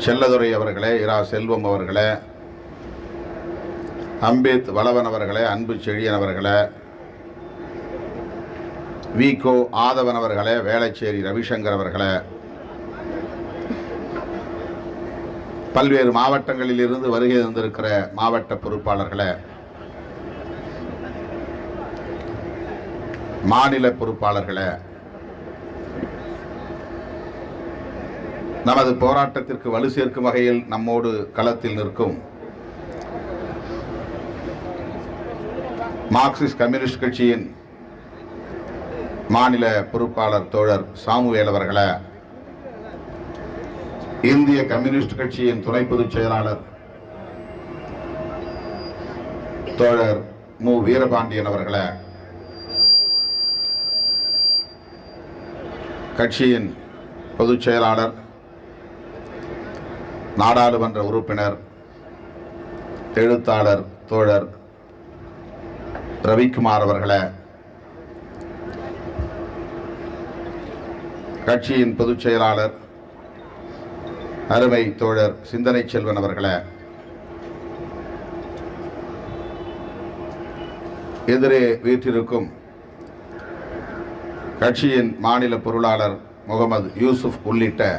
செல்லதுரை அவர்களே, இரா செல்வம் அவர்களே, அம்பேத் வளவன் அவர்களே, அன்பு செழியன் அவர்களே, விகோ ஆதவன் அவர்களே, வேளச்சேரி ரவிசங்கர் அவர்களே, பல்வேறு மாவட்டங்களில் இருந்து வருகை தந்திருக்கிற மாவட்ட பொறுப்பாளர்களே, மாநில பொறுப்பாளர்களே, நமது போராட்டத்திற்கு வலு சேர்க்கும் வகையில் நம்மோடு களத்தில் நிற்கும் மார்க்சிஸ்ட் கம்யூனிஸ்ட் கட்சியின் மாநில பொறுப்பாளர் தோழர் சாமுவேல் அவர்களே, இந்திய கம்யூனிஸ்ட் கட்சியின் துணை பொதுச் செயலாளர் தோழர் மு வீரபாண்டியன் அவர்களே, கட்சியின் பொதுச் செயலாளர் நாடாளுமன்ற உறுப்பினர் எழுத்தாளர் தோழர் ரவிக்குமார் அவர்களே, கட்சியின் பொதுச் செயலாளர் அருமை தோழர் சிந்தனை செல்வன் அவர்களே, எதிரே வீற்றிருக்கும் கட்சியின் மாநில பொருளாளர் முகமது யூசுப் உள்ளிட்ட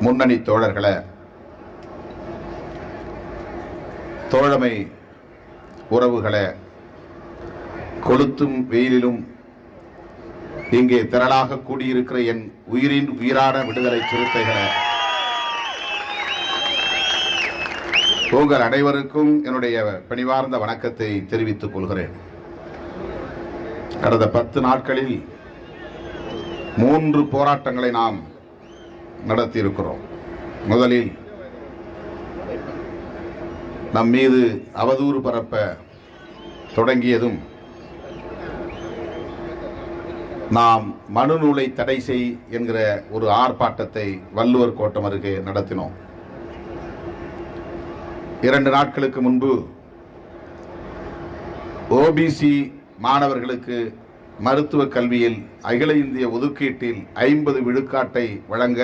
முன்னணி தோழர்களே, தோழமை உறவுகளே, கொளுத்தும் வெயிலிலும் இங்கே திரளாக கூடியிருக்கிற என் உயிரின் உயிரான விடுதலை சிறுத்தைகளே, உங்கள் அனைவருக்கும் என்னுடைய பணிவார்ந்த வணக்கத்தை தெரிவித்துக் கொள்கிறேன். கடந்த 10 நாட்களில் 3 போராட்டங்களை நாம் நடத்தியிருக்கிறோம். முதலில் நம் மீது அவதூறு பரப்ப தொடங்கியதும் நாம் மனுநூலை தடை செய் என்கிற ஒரு ஆர்ப்பாட்டத்தை வள்ளுவர் கோட்டம் அருகே நடத்தினோம். 2 நாட்களுக்கு முன்பு ஓபிசி மாணவர்களுக்கு மருத்துவ கல்வியில் அகில இந்திய ஒதுக்கீட்டில் 50 விழுக்காட்டை வழங்க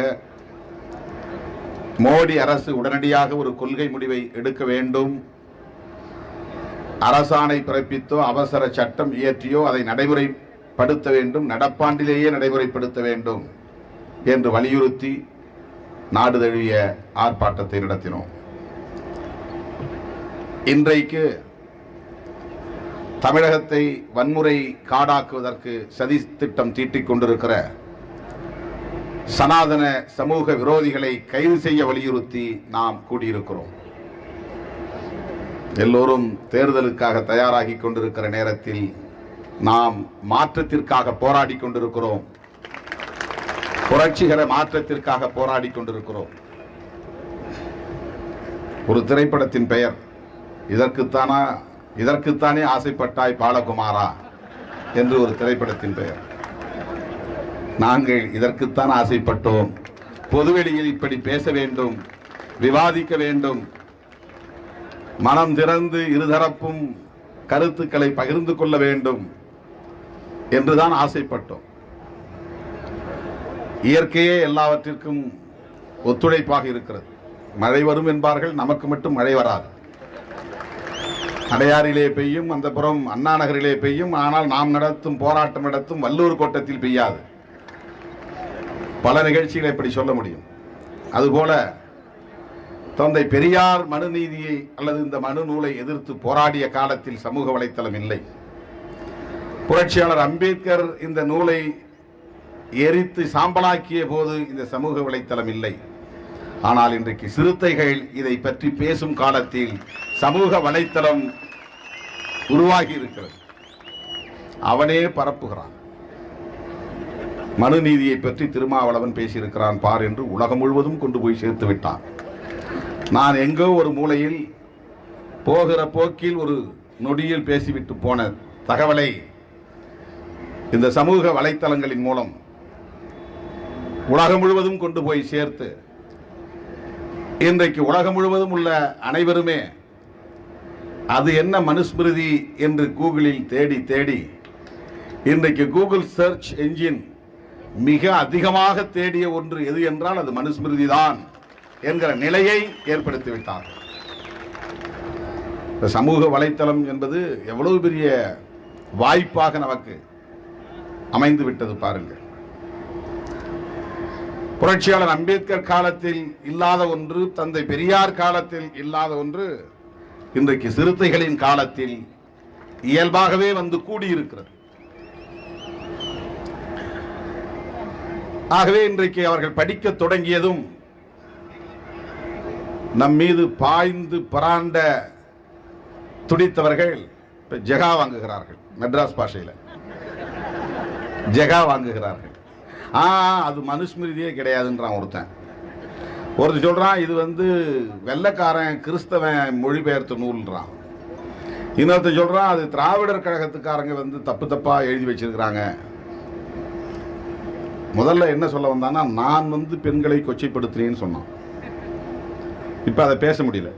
மோடி அரசு உடனடியாக ஒரு கொள்கை முடிவை எடுக்க வேண்டும், அரசாணை பிறப்பித்தோ அவசர சட்டம் இயற்றியோ அதை நடைமுறைப்படுத்த வேண்டும், நடப்பாண்டிலேயே நடைமுறைப்படுத்த வேண்டும் என்று வலியுறுத்தி நாடு தழுவிய ஆர்ப்பாட்டத்தை நடத்தினோம். இன்றைக்கு தமிழகத்தை வன்முறை காடாக்குவதற்கு சதி திட்டம் தீட்டிக் கொண்டிருக்கிற சனாதன சமூக விரோதிகளை கைது செய்ய வலியுறுத்தி நாம் கூடியிருக்கிறோம். எல்லோரும் தேர்தலுக்காக தயாராகி கொண்டிருக்கிற நேரத்தில் நாம் மாற்றத்திற்காக போராடி கொண்டிருக்கிறோம், புரட்சிகர மாற்றத்திற்காக போராடி கொண்டிருக்கிறோம். ஒரு திரைப்படத்தின் பெயர் இதற்குத்தானே ஆசைப்பட்டாய் பாலகுமாரா என்று ஒரு திரைப்படத்தின் பெயர். நாங்கள் இதற்குத்தான் ஆசைப்பட்டோம். பொதுவெளியில் இப்படி பேச வேண்டும், விவாதிக்க வேண்டும், மனம் திறந்து இருதரப்பும் கருத்துக்களை பகிர்ந்து கொள்ள வேண்டும் என்றுதான் ஆசைப்பட்டோம். இயற்கையே எல்லாவற்றிற்கும் ஒத்துழைப்பாக இருக்கிறது. மழை வரும் என்பார்கள், நமக்கு மட்டும் மழை வராது. அடையாறிலே பெய்யும், அந்த புறம் அண்ணா நகரிலே பெய்யும். ஆனால் நாம் போராட்டம் நடத்தும் வள்ளுவர் கோட்டத்தில் பெய்யாது. பல நிகழ்ச்சிகளை இப்படி சொல்ல முடியும். அதுபோல தந்தை பெரியார் மனுநீதியை அல்லது இந்த மனு நூலை எதிர்த்து போராடிய காலத்தில் சமூக வலைத்தளம் இல்லை. புரட்சியாளர் அம்பேத்கர் இந்த நூலை எரித்து சாம்பலாக்கிய போது இந்த சமூக வலைத்தளம் இல்லை. ஆனால் இன்றைக்கு சிறுத்தைகள் இதை பற்றி பேசும் காலத்தில் சமூக வலைத்தளம் உருவாகி இருக்கிறது. அவனே பரப்புகிறான். மனுநீதியை பற்றி திருமாவளவன் பேசியிருக்கிறான் பார் என்று உலகம் முழுவதும் கொண்டு போய் சேர்த்து விட்டான். நான் எங்கோ ஒரு மூலையில் போகிற போக்கில் ஒரு நொடியில் பேசிவிட்டு போன தகவலை இந்த சமூக வலைத்தளங்களின் மூலம் உலகம் முழுவதும் கொண்டு போய் சேர்த்து இன்றைக்கு உலகம் முழுவதும் உள்ள அனைவருமே அது என்ன மனுஸ்மிருதி என்று கூகுளில் தேடி தேடி இன்றைக்கு கூகுள் சர்ச் என்ஜின் மிக அதிகமாக தேடிய ஒன்று எது என்றால் அது மனுஸ்மிருதி தான் என்கிற நிலையை ஏற்படுத்திவிட்டார். சமூக வலைத்தளம் என்பது எவ்வளவு பெரிய வாய்ப்பாக நமக்கு அமைந்து விட்டது பாருங்கள். புரட்சியாளர் அம்பேத்கர் காலத்தில் இல்லாத ஒன்று, தந்தை பெரியார் காலத்தில் இல்லாத ஒன்று இன்றைக்கு சிறுத்தைகளின் காலத்தில் இயல்பாகவே வந்து கூடியிருக்கிறது. ஆகவே இன்றைக்கு அவர்கள் படிக்க தொடங்கியதும் நம் மீது பாய்ந்து பராண்ட துடித்தவர்கள் ஜெகா வாங்குகிறார்கள். மெட்ராஸ் பாஷையில் ஜெகா வாங்குகிறார்கள். அது மனுஸ்மிருதியே கிடையாதுன்றான் ஒருத்தன் சொல்றான் இது வந்து வெள்ளைக்காரன் கிறிஸ்தவன் மொழிபெயர்த்த நூல்ன்றான். இன்னொருத்தன் சொல்றான் அது திராவிடர் கழகத்துக்காரங்க வந்து தப்பா எழுதி வச்சிருக்கிறாங்க. முதல்ல என்ன சொல்ல வந்தான்னா, நான் வந்து பெண்களை கொச்சைப்படுத்தினேன்னு சொன்னான். இப்ப அதை பேச முடியல.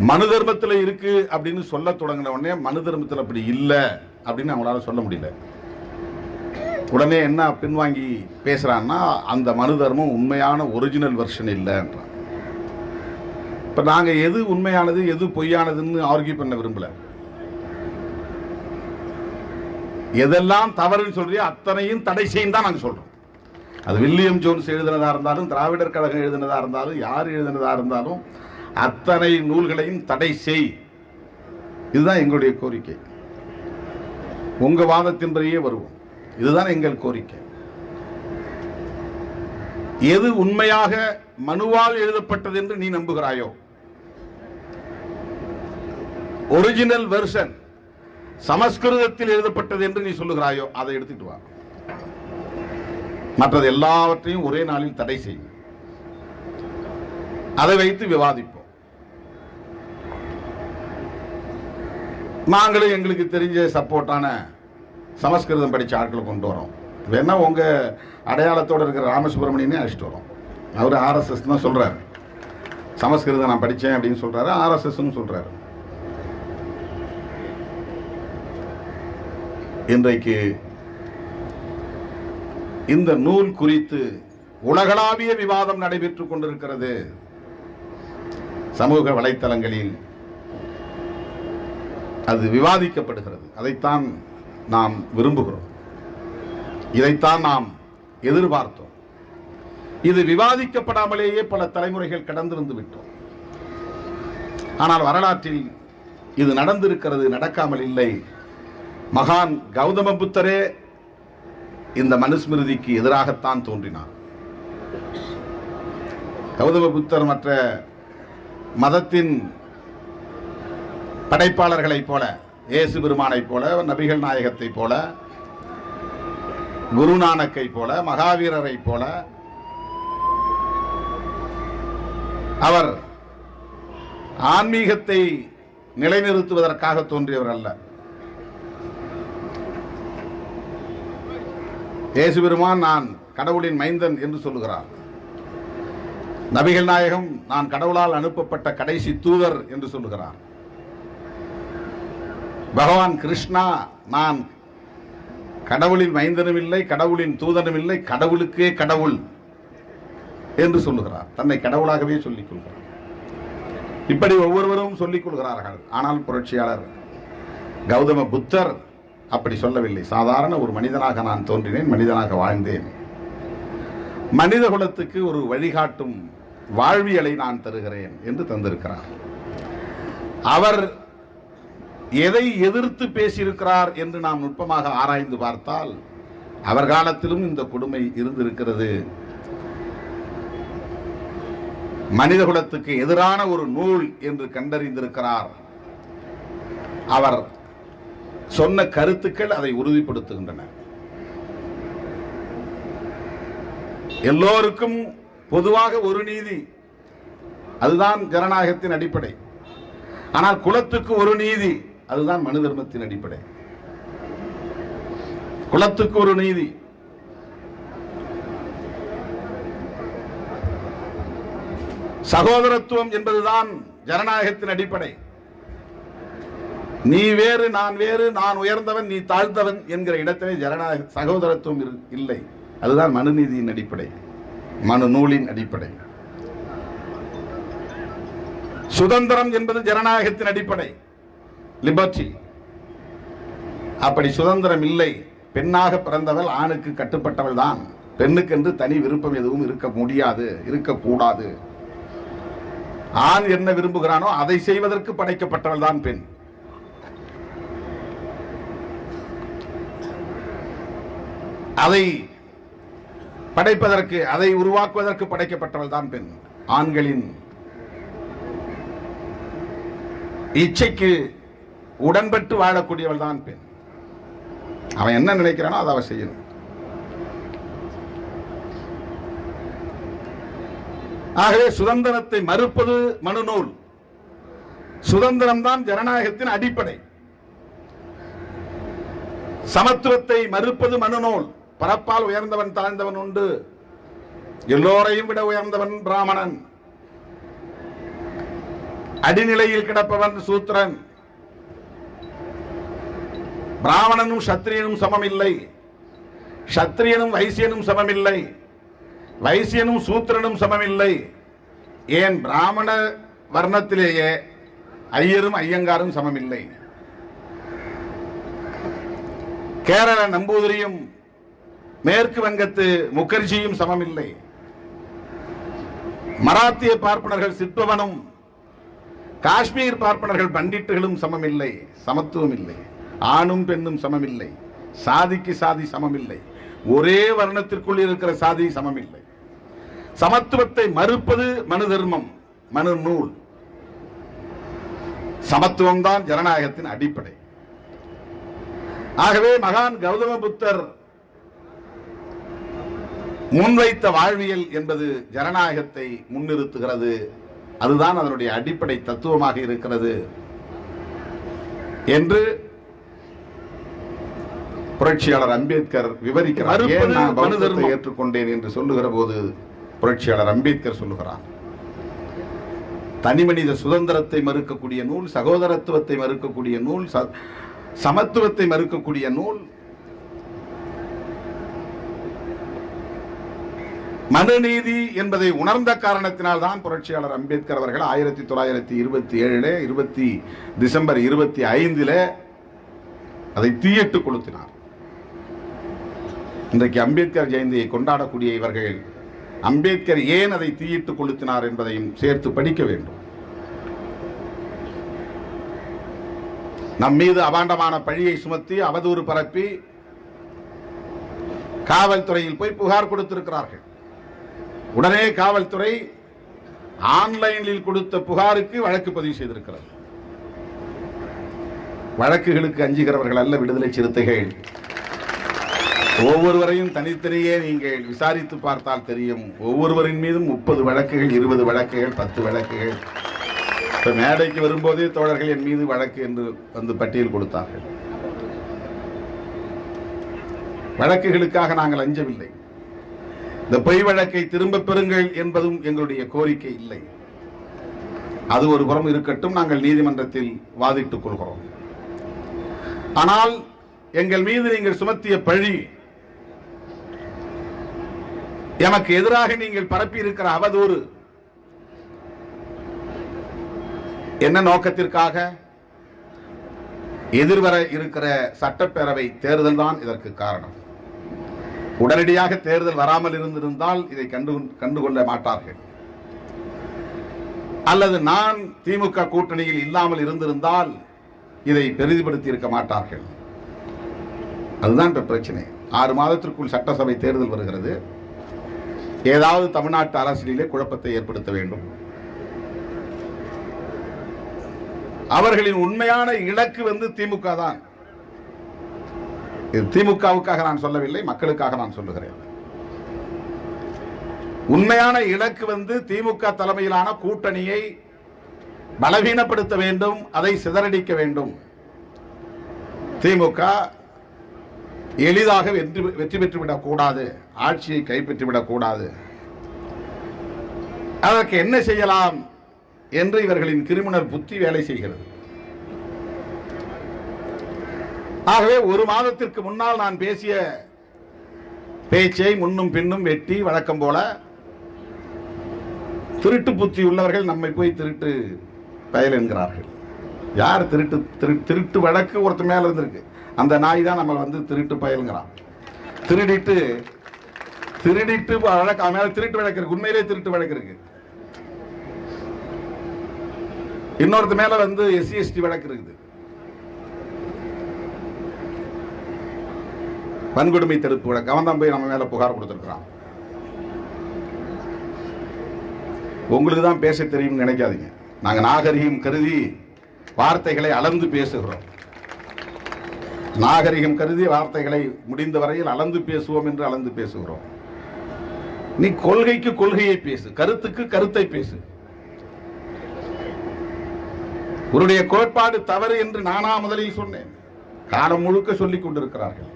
மனு தர்மத்தில் இருக்கு அப்படின்னு சொல்ல தொடங்கின உடனே மனு தர்மத்தில் அப்படி இல்லை அப்படின்னு அவங்களால சொல்ல முடியல. உடனே என்ன பின்வாங்கி பேசுறான்னா, அந்த மனு தர்மம் உண்மையான ஒரிஜினல் வெர்ஷன் இல்லைன்றான். இப்ப நாங்க எது உண்மையானது எது பொய்யானதுன்னு ஆர்கியூ பண்ண விரும்பல. எதெல்லாம் தவறுன்னு சொல்றியோ அத்தனையும் தடை செய்யும் தான் நாங்க சொல்றோம். அது வில்லியம் ஜோன்ஸ் எழுதினதா இருந்தாலும், திராவிடர் கழகம் எழுதினதா இருந்தாலும், யார் எழுதினதா இருந்தாலும் அத்தனை நூல்களையும் தடை செய். இதுதான் எங்களுடைய கோரிக்கை. உங்க வாதத்தின்படியே வருவோம். இதுதான் எங்கள் கோரிக்கை. எது உண்மையாக மனுவால் எழுதப்பட்டது என்று நீ நம்புகிறாயோ, ஒரிஜினல் வெர்ஷன் சமஸ்கிருதத்தில் எழுதப்பட்டது என்று நீ சொல்லுகிறாயோ, அதை எடுத்துட்டு வா. மற்றது எல்லாவற்றையும் ஒரே நாளில் தடை செய். அதை வைத்து விவாதிப்போம். நாங்களும் எங்களுக்கு தெரிஞ்ச சப்போர்ட்டான சமஸ்கிருதம் படிச்ச ஆட்களை கொண்டு வரோம். வேணா உங்க அடையாளத்தோடு இருக்கிற ராமசுப்ரமணியனே அழைச்சிட்டு வரோம். அவர் RSS தான் சொல்றாரு. சமஸ்கிருதம் நான் படித்தேன் அப்படின்னு சொல்றாரு, RSS சொல்றாரு. இன்றைக்கு இந்த நூல் குறித்து உலகளாவிய விவாதம் நடைபெற்றுக் கொண்டிருக்கிறது. சமூக வலைத்தளங்களில் அது விவாதிக்கப்படுகிறது. அதைத்தான் நாம் விரும்புகிறோம். இதைத்தான் நாம் எதிர்பார்த்தோம். இது விவாதிக்கப்படாமலேயே பல தலைமுறைகள் கடந்து வந்து விட்டோம். ஆனால் வரலாற்றில் இது நடந்திருக்கிறது, நடக்காமல் இல்லை. மகான் கௌதம புத்தரே இந்த மனுஸ்மிருதிக்கு எதிராகத்தான் தோன்றினார். கௌதம புத்தர் மற்ற மதத்தின் படைப்பாளர்களைப் போல, இயேசு பெருமானைப் போல, நபிகள் நாயகத்தை போல, குருநானக்கை போல, மகாவீரரை போல அவர் ஆன்மீகத்தை நிலைநிறுத்துவதற்காக தோன்றியவர் அல்ல. இயேசு பெருமான் நான் கடவுளின் மைந்தன் என்று சொல்லுகிறார். நபிகள் நாயகம் நான் கடவுளால் அனுப்பப்பட்ட கடைசி தூதர் என்று சொல்லுகிறார். பகவான் கிருஷ்ணா நான் கடவுளின் மைந்தனும் இல்லை, கடவுளின் தூதனும் இல்லை, கடவுளுக்கே கடவுள் என்று சொல்லுகிறார். தன்னை கடவுளாகவே சொல்லிக் கொள்கிறார். இப்படி ஒவ்வொருவரும் சொல்லிக் கொள்கிறார்கள். ஆனால் புரட்சியாளர் கௌதம புத்தர் அப்படி சொல்லவில்லை. சாதாரண ஒரு மனிதனாக நான் தோன்றினேன், மனிதனாக வாழ்ந்தேன், மனித குலத்துக்கு ஒரு வழிகாட்டும் வாழ்வியலை நான் தருகிறேன் என்று தந்திருக்கிறார். அவர் எதை எதிர்த்து பேசியிருக்கிறார் என்று நாம் நுட்பமாக ஆராய்ந்து பார்த்தால் அவர் காலத்திலும் இந்த கொடுமை இருந்திருக்கிறது. மனித குலத்துக்கு எதிரான ஒரு நூல் என்று கண்டறிந்திருக்கிறார். அவர் சொன்ன கருத்துக்கள் அதை உறுதிப்படுத்துகின்றன. எல்லோருக்கும் பொதுவாக ஒரு நீதி, அதுதான் ஜனநாயகத்தின் அடிப்படை. ஆனால் குலத்துக்கு ஒரு நீதி, அதுதான் மனு தர்மத்தின் அடிப்படை. குலத்துக்கு ஒரு நீதி. சகோதரத்துவம் என்பதுதான் ஜனநாயகத்தின் அடிப்படை. நீ வேறு நான் வேறு, நான் உயர்ந்தவன் நீ தாழ்ந்தவன் என்கிற இடத்திலே ஜனநாயக சகோதரத்துவம் இல்லை. அதுதான் மனுநீதியின் அடிப்படை, மனு நூலின் அடிப்படை. சுதந்திரம் என்பது ஜனநாயகத்தின் அடிப்படை, லிபர்ட்டி. அப்படி சுதந்திரம் இல்லை. பெண்ணாக பிறந்தவள் ஆணுக்கு கட்டுப்பட்டவள் தான். பெண்ணுக்கு என்று தனி விருப்பம் எதுவும் இருக்க முடியாது, இருக்கக்கூடாது. ஆண் என்ன விரும்புகிறானோ அதை செய்வதற்கு படைக்கப்பட்டவள் தான் பெண். அதை படைப்பதற்கு, அதை உருவாக்குவதற்கு படைக்கப்பட்டவள் தான் பெண். ஆண்களின் இச்சைக்கு உடன்பட்டு வாழக்கூடியவள் தான் பெண். அவன் என்ன நினைக்கிறானோ அதை அவன் செய்யணும். ஆகவே சுதந்திரத்தை மறுப்பது மனுநூல். சுதந்திரம் தான் ஜனநாயகத்தின் அடிப்படை. சமத்துவத்தை மறுப்பது மனுநூல். பரப்பால் உயர்ந்தவன் தாழ்ந்தவன் உண்டு, எல்லோரையும் விட உயர்ந்தவன் பிராமணன், அடிநிலையில் கிடப்பவன் சூத்திரன். பிராமணனும் சத்திரியனும் சமமில்லை, சத்திரியனும் வைசியனும் சமமில்லை, வைசியனும் சூத்திரனும் சமமில்லை. ஏன் பிராமண வர்ணத்திலேயே ஐயரும் ஐயங்காரும் சமமில்லை. கேரள நம்பூதிரியும் மேற்கு வங்கத்து முகர்ஜியும் சமமில்லை. மராத்திய பார்ப்பனர்கள் சிற்பவனும் காஷ்மீர் பார்ப்பனர்கள் பண்டிட்டுகளும் சமமில்லை. சமத்துவம் இல்லை. ஆணும் பெண்ணும் சமமில்லை. சாதிக்கு சாதி சமமில்லை. ஒரே வர்ணத்திற்குள் இருக்கிற சாதி சமமில்லை. சமத்துவத்தை மறுப்பது மனு தர்மம், மனு நூல். சமத்துவம் தான் ஜனநாயகத்தின் அடிப்படை. ஆகவே மகான் கௌதம புத்தர் முன்வைத்த வாழ்வியல் என்பது ஜனநாயகத்தை முன்னிறுத்துகிறது. அதுதான் அதனுடைய அடிப்படை தத்துவமாக இருக்கிறது என்று புரட்சியாளர் அம்பேத்கர் விவரிக்கிறார். ஏன் நான் பௌத்தத்தை ஏற்றுக்கொண்டேன் என்று சொல்லுகிற போது புரட்சியாளர் அம்பேத்கர் சொல்லுகிறார், தனிமனித சுதந்திரத்தை மறுக்கக்கூடிய நூல், சகோதரத்துவத்தை மறுக்கக்கூடிய நூல், சமத்துவத்தை மறுக்கக்கூடிய நூல் மனுநீதி என்பதை உணர்ந்த காரணத்தினால் தான் புரட்சியாளர் அம்பேத்கர் அவர்கள் 1927 டிசம்பர் 25 அதை தீயிட்டு கொளுத்தினார். இன்றைக்கு அம்பேத்கர் ஜெயந்தியை கொண்டாடக்கூடிய இவர்கள் அம்பேத்கர் ஏன் அதை தீயிட்டு கொளுத்தினார் என்பதையும் சேர்த்து படிக்க வேண்டும். நம் மீது அபாண்டமான பழியை சுமத்தி அவதூறு பரப்பி காவல்துறையில் போய் புகார் கொடுத்திருக்கிறார்கள். உடனே காவல்துறை ஆன்லைனில் கொடுத்த புகாருக்கு வழக்கு பதிவு செய்திருக்கிறது. வழக்குகளுக்கு அஞ்சுகிறவர்கள் அல்ல விடுதலை சிறுத்தைகள். ஒவ்வொருவரையும் தனித்தனியே நீங்கள் விசாரித்து பார்த்தால் தெரியும். ஒவ்வொருவரின் மீதும் 30 வழக்குகள், 20 வழக்குகள், 10 வழக்குகள். இப்ப மேடைக்கு வரும்போதே தோழர்கள் என் மீது வழக்கு என்று வந்து பட்டியல் கொடுத்தார்கள். வழக்குகளுக்காக நாங்கள் அஞ்சவில்லை. இந்த பொய் வழக்கை திரும்ப பெறுங்கள் என்பதும் எங்களுடைய கோரிக்கை இல்லை. அது ஒரு புறம் இருக்கட்டும், நாங்கள் நீதிமன்றத்தில் வாதிட்டுக் கொள்கிறோம். ஆனால் எங்கள் மீது நீங்கள் சுமத்திய பழி, எமக்கு எதிராக நீங்கள் பரப்பி இருக்கிற அவதூறு என்ன நோக்கத்திற்காக? எதிர்வர இருக்கிற சட்டப்பேரவை தேர்தல் தான் இதற்கு காரணம். உடனடியாக தேர்தல் வராமல் இருந்திருந்தால் இதை கண்டுகொள்ள மாட்டார்கள். அல்லது நான் திமுக கூட்டணியில் இல்லாமல் இருந்திருந்தால் இதை பெரிதுபடுத்தி இருக்க மாட்டார்கள். அதுதான் இப்ப பிரச்சனை. 6 மாதத்திற்குள் சட்டசபை தேர்தல் வருகிறது. ஏதாவது தமிழ்நாட்டு அரசியலிலே குழப்பத்தை ஏற்படுத்த வேண்டும். அவர்களின் உண்மையான இலக்கு திமுக தான். இது திமுகவுக்காக நான் சொல்லவில்லை, மக்களுக்காக நான் சொல்லுகிறேன். உண்மையான இலக்கு திமுக தலைமையிலான கூட்டணியை பலவீனப்படுத்த வேண்டும், அதை சிதறடிக்க வேண்டும். திமுக எளிதாக வெற்றி பெற்றுவிடக் கூடாது, ஆட்சியை கைப்பற்றிவிடக் கூடாது. அதற்கு என்ன செய்யலாம் என்று இவர்களின் கிரிமினல் புத்தி வேலை செய்கிறது. ஆகவே ஒரு மாதத்திற்கு முன்னால் நான் பேசிய பேச்சை முன்னும் பின்னும் வெட்டி வழக்கம் போல திருட்டு புத்தி உள்ளவர்கள் நம்மை போய் திருட்டு பயல் என்கிறார்கள். யார் திருட்டு வழக்கு ஒருத்தர் மேல இருந்திருக்கு, அந்த நாய் தான் நம்ம திருட்டு பயல்ங்கிறான். திருடிட்டு வழக்கு மேல திருட்டு வழக்கு இருக்கு, உண்மையிலே திருட்டு வழக்கு இருக்கு. இன்னொருத்த மேல SC/ST வழக்கு இருக்குது, வன்கொடுமை தடுப்பு வழக்கு. அவன் தான் போய் நம்ம மேல புகார் கொடுத்திருக்கிறான். உங்களுக்கு தான் பேச தெரியும் நினைக்காதீங்க. நாங்க நாகரிகம் கருதி வார்த்தைகளை அளந்து பேசுகிறோம். நாகரிகம் கருதி வார்த்தைகளை முடிந்த வரையில் அளந்து பேசுவோம் என்று அளந்து பேசுகிறோம். நீ கொள்கைக்கு கொள்கையை பேசு, கருத்துக்கு கருத்தை பேசு. உன்னுடைய கோட்பாடு தவறு என்று நானா முதலில் சொன்னேன், காலம் முழுக்க சொல்லிக் கொண்டிருக்கிறார்கள்.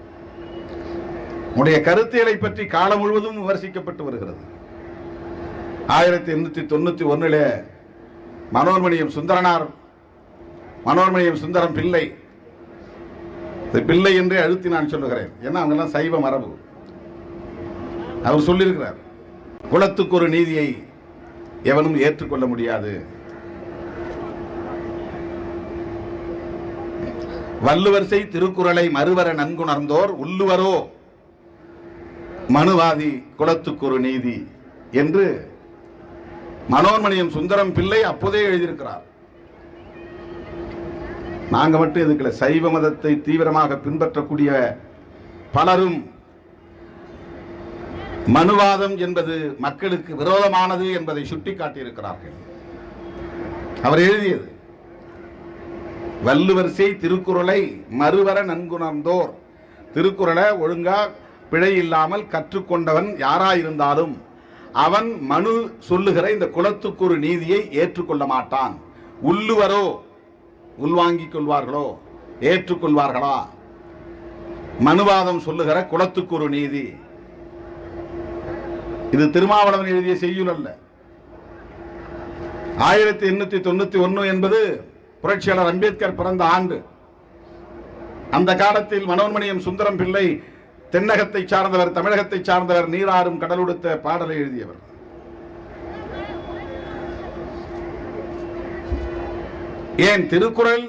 உன்னுடைய கருத்துகளை பற்றி காலம் முழுவதும் விமர்சிக்கப்பட்டு வருகிறது. 1891 மனோன்மணியம் சுந்தரம் பிள்ளை, பிள்ளை என்றே அழுத்தி நான் சொல்லுகிறேன், ஏன்னா அவங்க எல்லாம் சைவ மரபு. அவர் சொல்லியிருக்கிறார், குலத்துக்கு ஒரு நீதியை எவனும் ஏற்றுக்கொள்ள முடியாது. வள்ளுவர்சை திருக்குறளை மறுவர நன்குணர்ந்தோர் உள்ளுவரோ மனுவாதி குலத்துக்கு ஒரு நீதி என்று மனோன்மணியம் சுந்தரம் பிள்ளை அப்போதே எழுதியிருக்கிறார். நாங்க மட்டும் இதுக்குள்ள சைவ மதத்தை தீவிரமாக பின்பற்றக்கூடிய பலரும் மனுவாதம் என்பது மக்களுக்கு விரோதமானது என்பதை சுட்டிக்காட்டியிருக்கிறார்கள். அவர் எழுதியது வள்ளுவர்சை திருக்குறளை மறுவர நன்குணர்ந்தோர். திருக்குறளை ஒழுங்கா பிழை இல்லாமல் கற்றுக்கொண்டவன் யாராயிருந்தாலும் அவன் மனு சொல்லுகிற இந்த குலத்துக்கு ஒரு நீதியை ஏற்றுக்கொள்ள மாட்டான். உள்ளுவரோ, உள்வாங்கிக் கொள்வார்களோ, ஏற்றுக்கொள்வார்களா? மனுவாதம் சொல்லுகிற குலத்துக்கு ஒரு நீதி. இது திருமாவளவன் எழுதிய செய்யுள் அல்ல. 1891 என்பது புரட்சியாளர் அம்பேத்கர் பிறந்த ஆண்டு. அந்த காலத்தில் மனோன்மணியம் சுந்தரம் பிள்ளை தென்னகத்தை சார்ந்தவர், தமிழகத்தை சார்ந்தவர், நீராறும் கடலுடுத்த பாடலை எழுதியவர். ஏன் திருக்குறள்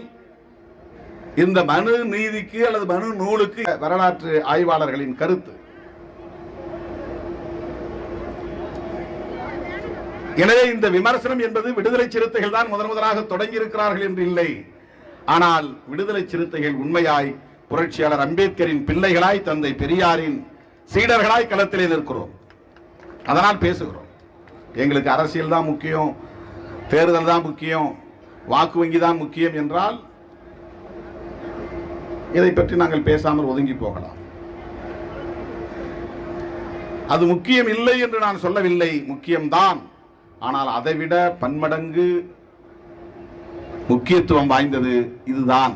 இந்த மனு நீதிக்கு அல்லது மனு நூலுக்கு வரலாற்று ஆய்வாளர்களின் கருத்து. எனவே இந்த விமர்சனம் என்பது விடுதலை சிறுத்தைகள் தான் முதலாக தொடங்கி இருக்கிறார்கள் என்று இல்லை. ஆனால் விடுதலை சிறுத்தைகள் உண்மையாய் புரட்சியாளர் அம்பேத்கரின் பிள்ளைகளாய், தந்தை பெரியாரின் சீடர்களாய் களத்திலே நிற்கிறோம். அதனால் பேசுகிறோம். எங்களுக்கு அரசியல் தான் முக்கியம், தேர்தல் தான் முக்கியம், வாக்கு வங்கி தான் முக்கியம் என்றால் இதை பற்றி நாங்கள் பேசாமல் ஒதுங்கி போகலாம். அது முக்கியம் இல்லை என்று நான் சொல்லவில்லை, முக்கியம்தான். ஆனால் அதைவிட பன்மடங்கு முக்கியத்துவம் வாய்ந்தது இதுதான்.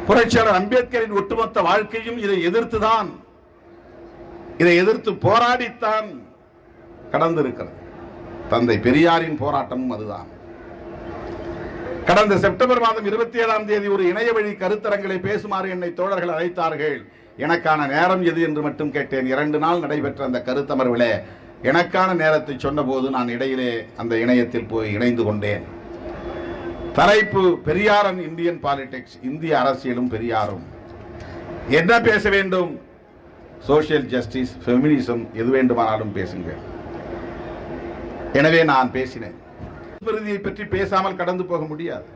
புரட்சியாளர் அம்பேத்கரின் ஒட்டுமொத்த வாழ்க்கையும் இதை எதிர்த்துதான், இதை எதிர்த்து போராடித்தான் கடந்திருக்கிறது. தந்தை பெரியாரின் போராட்டமும் அதுதான். கடந்த செப்டம்பர் மாதம் 27ஆம் தேதி ஒரு இணைய வழி கருத்தரங்களை பேசுமாறு என்னை தோழர்கள் அழைத்தார்கள். எனக்கான நேரம் எது என்று மட்டும் கேட்டேன். 2 நாள் நடைபெற்ற அந்த கருத்தமர்விலே எனக்கான நேரத்தை சொன்னபோது நான் இடையிலே அந்த இணையத்தில் போய் இணைந்து கொண்டேன். தலைப்பு பெரியாரன் இந்தியன் பாலிடிக்ஸ், இந்திய அரசியலும் பெரியாரும். என்ன பேச வேண்டும்? சோசியல் ஜஸ்டிஸ், ஃபெமினிசம், எது வேண்டுமானாலும் பேசுங்க. எனவே நான் பேசினேன். பிரதியை பற்றி பேசாமல் கடந்து போக முடியாது.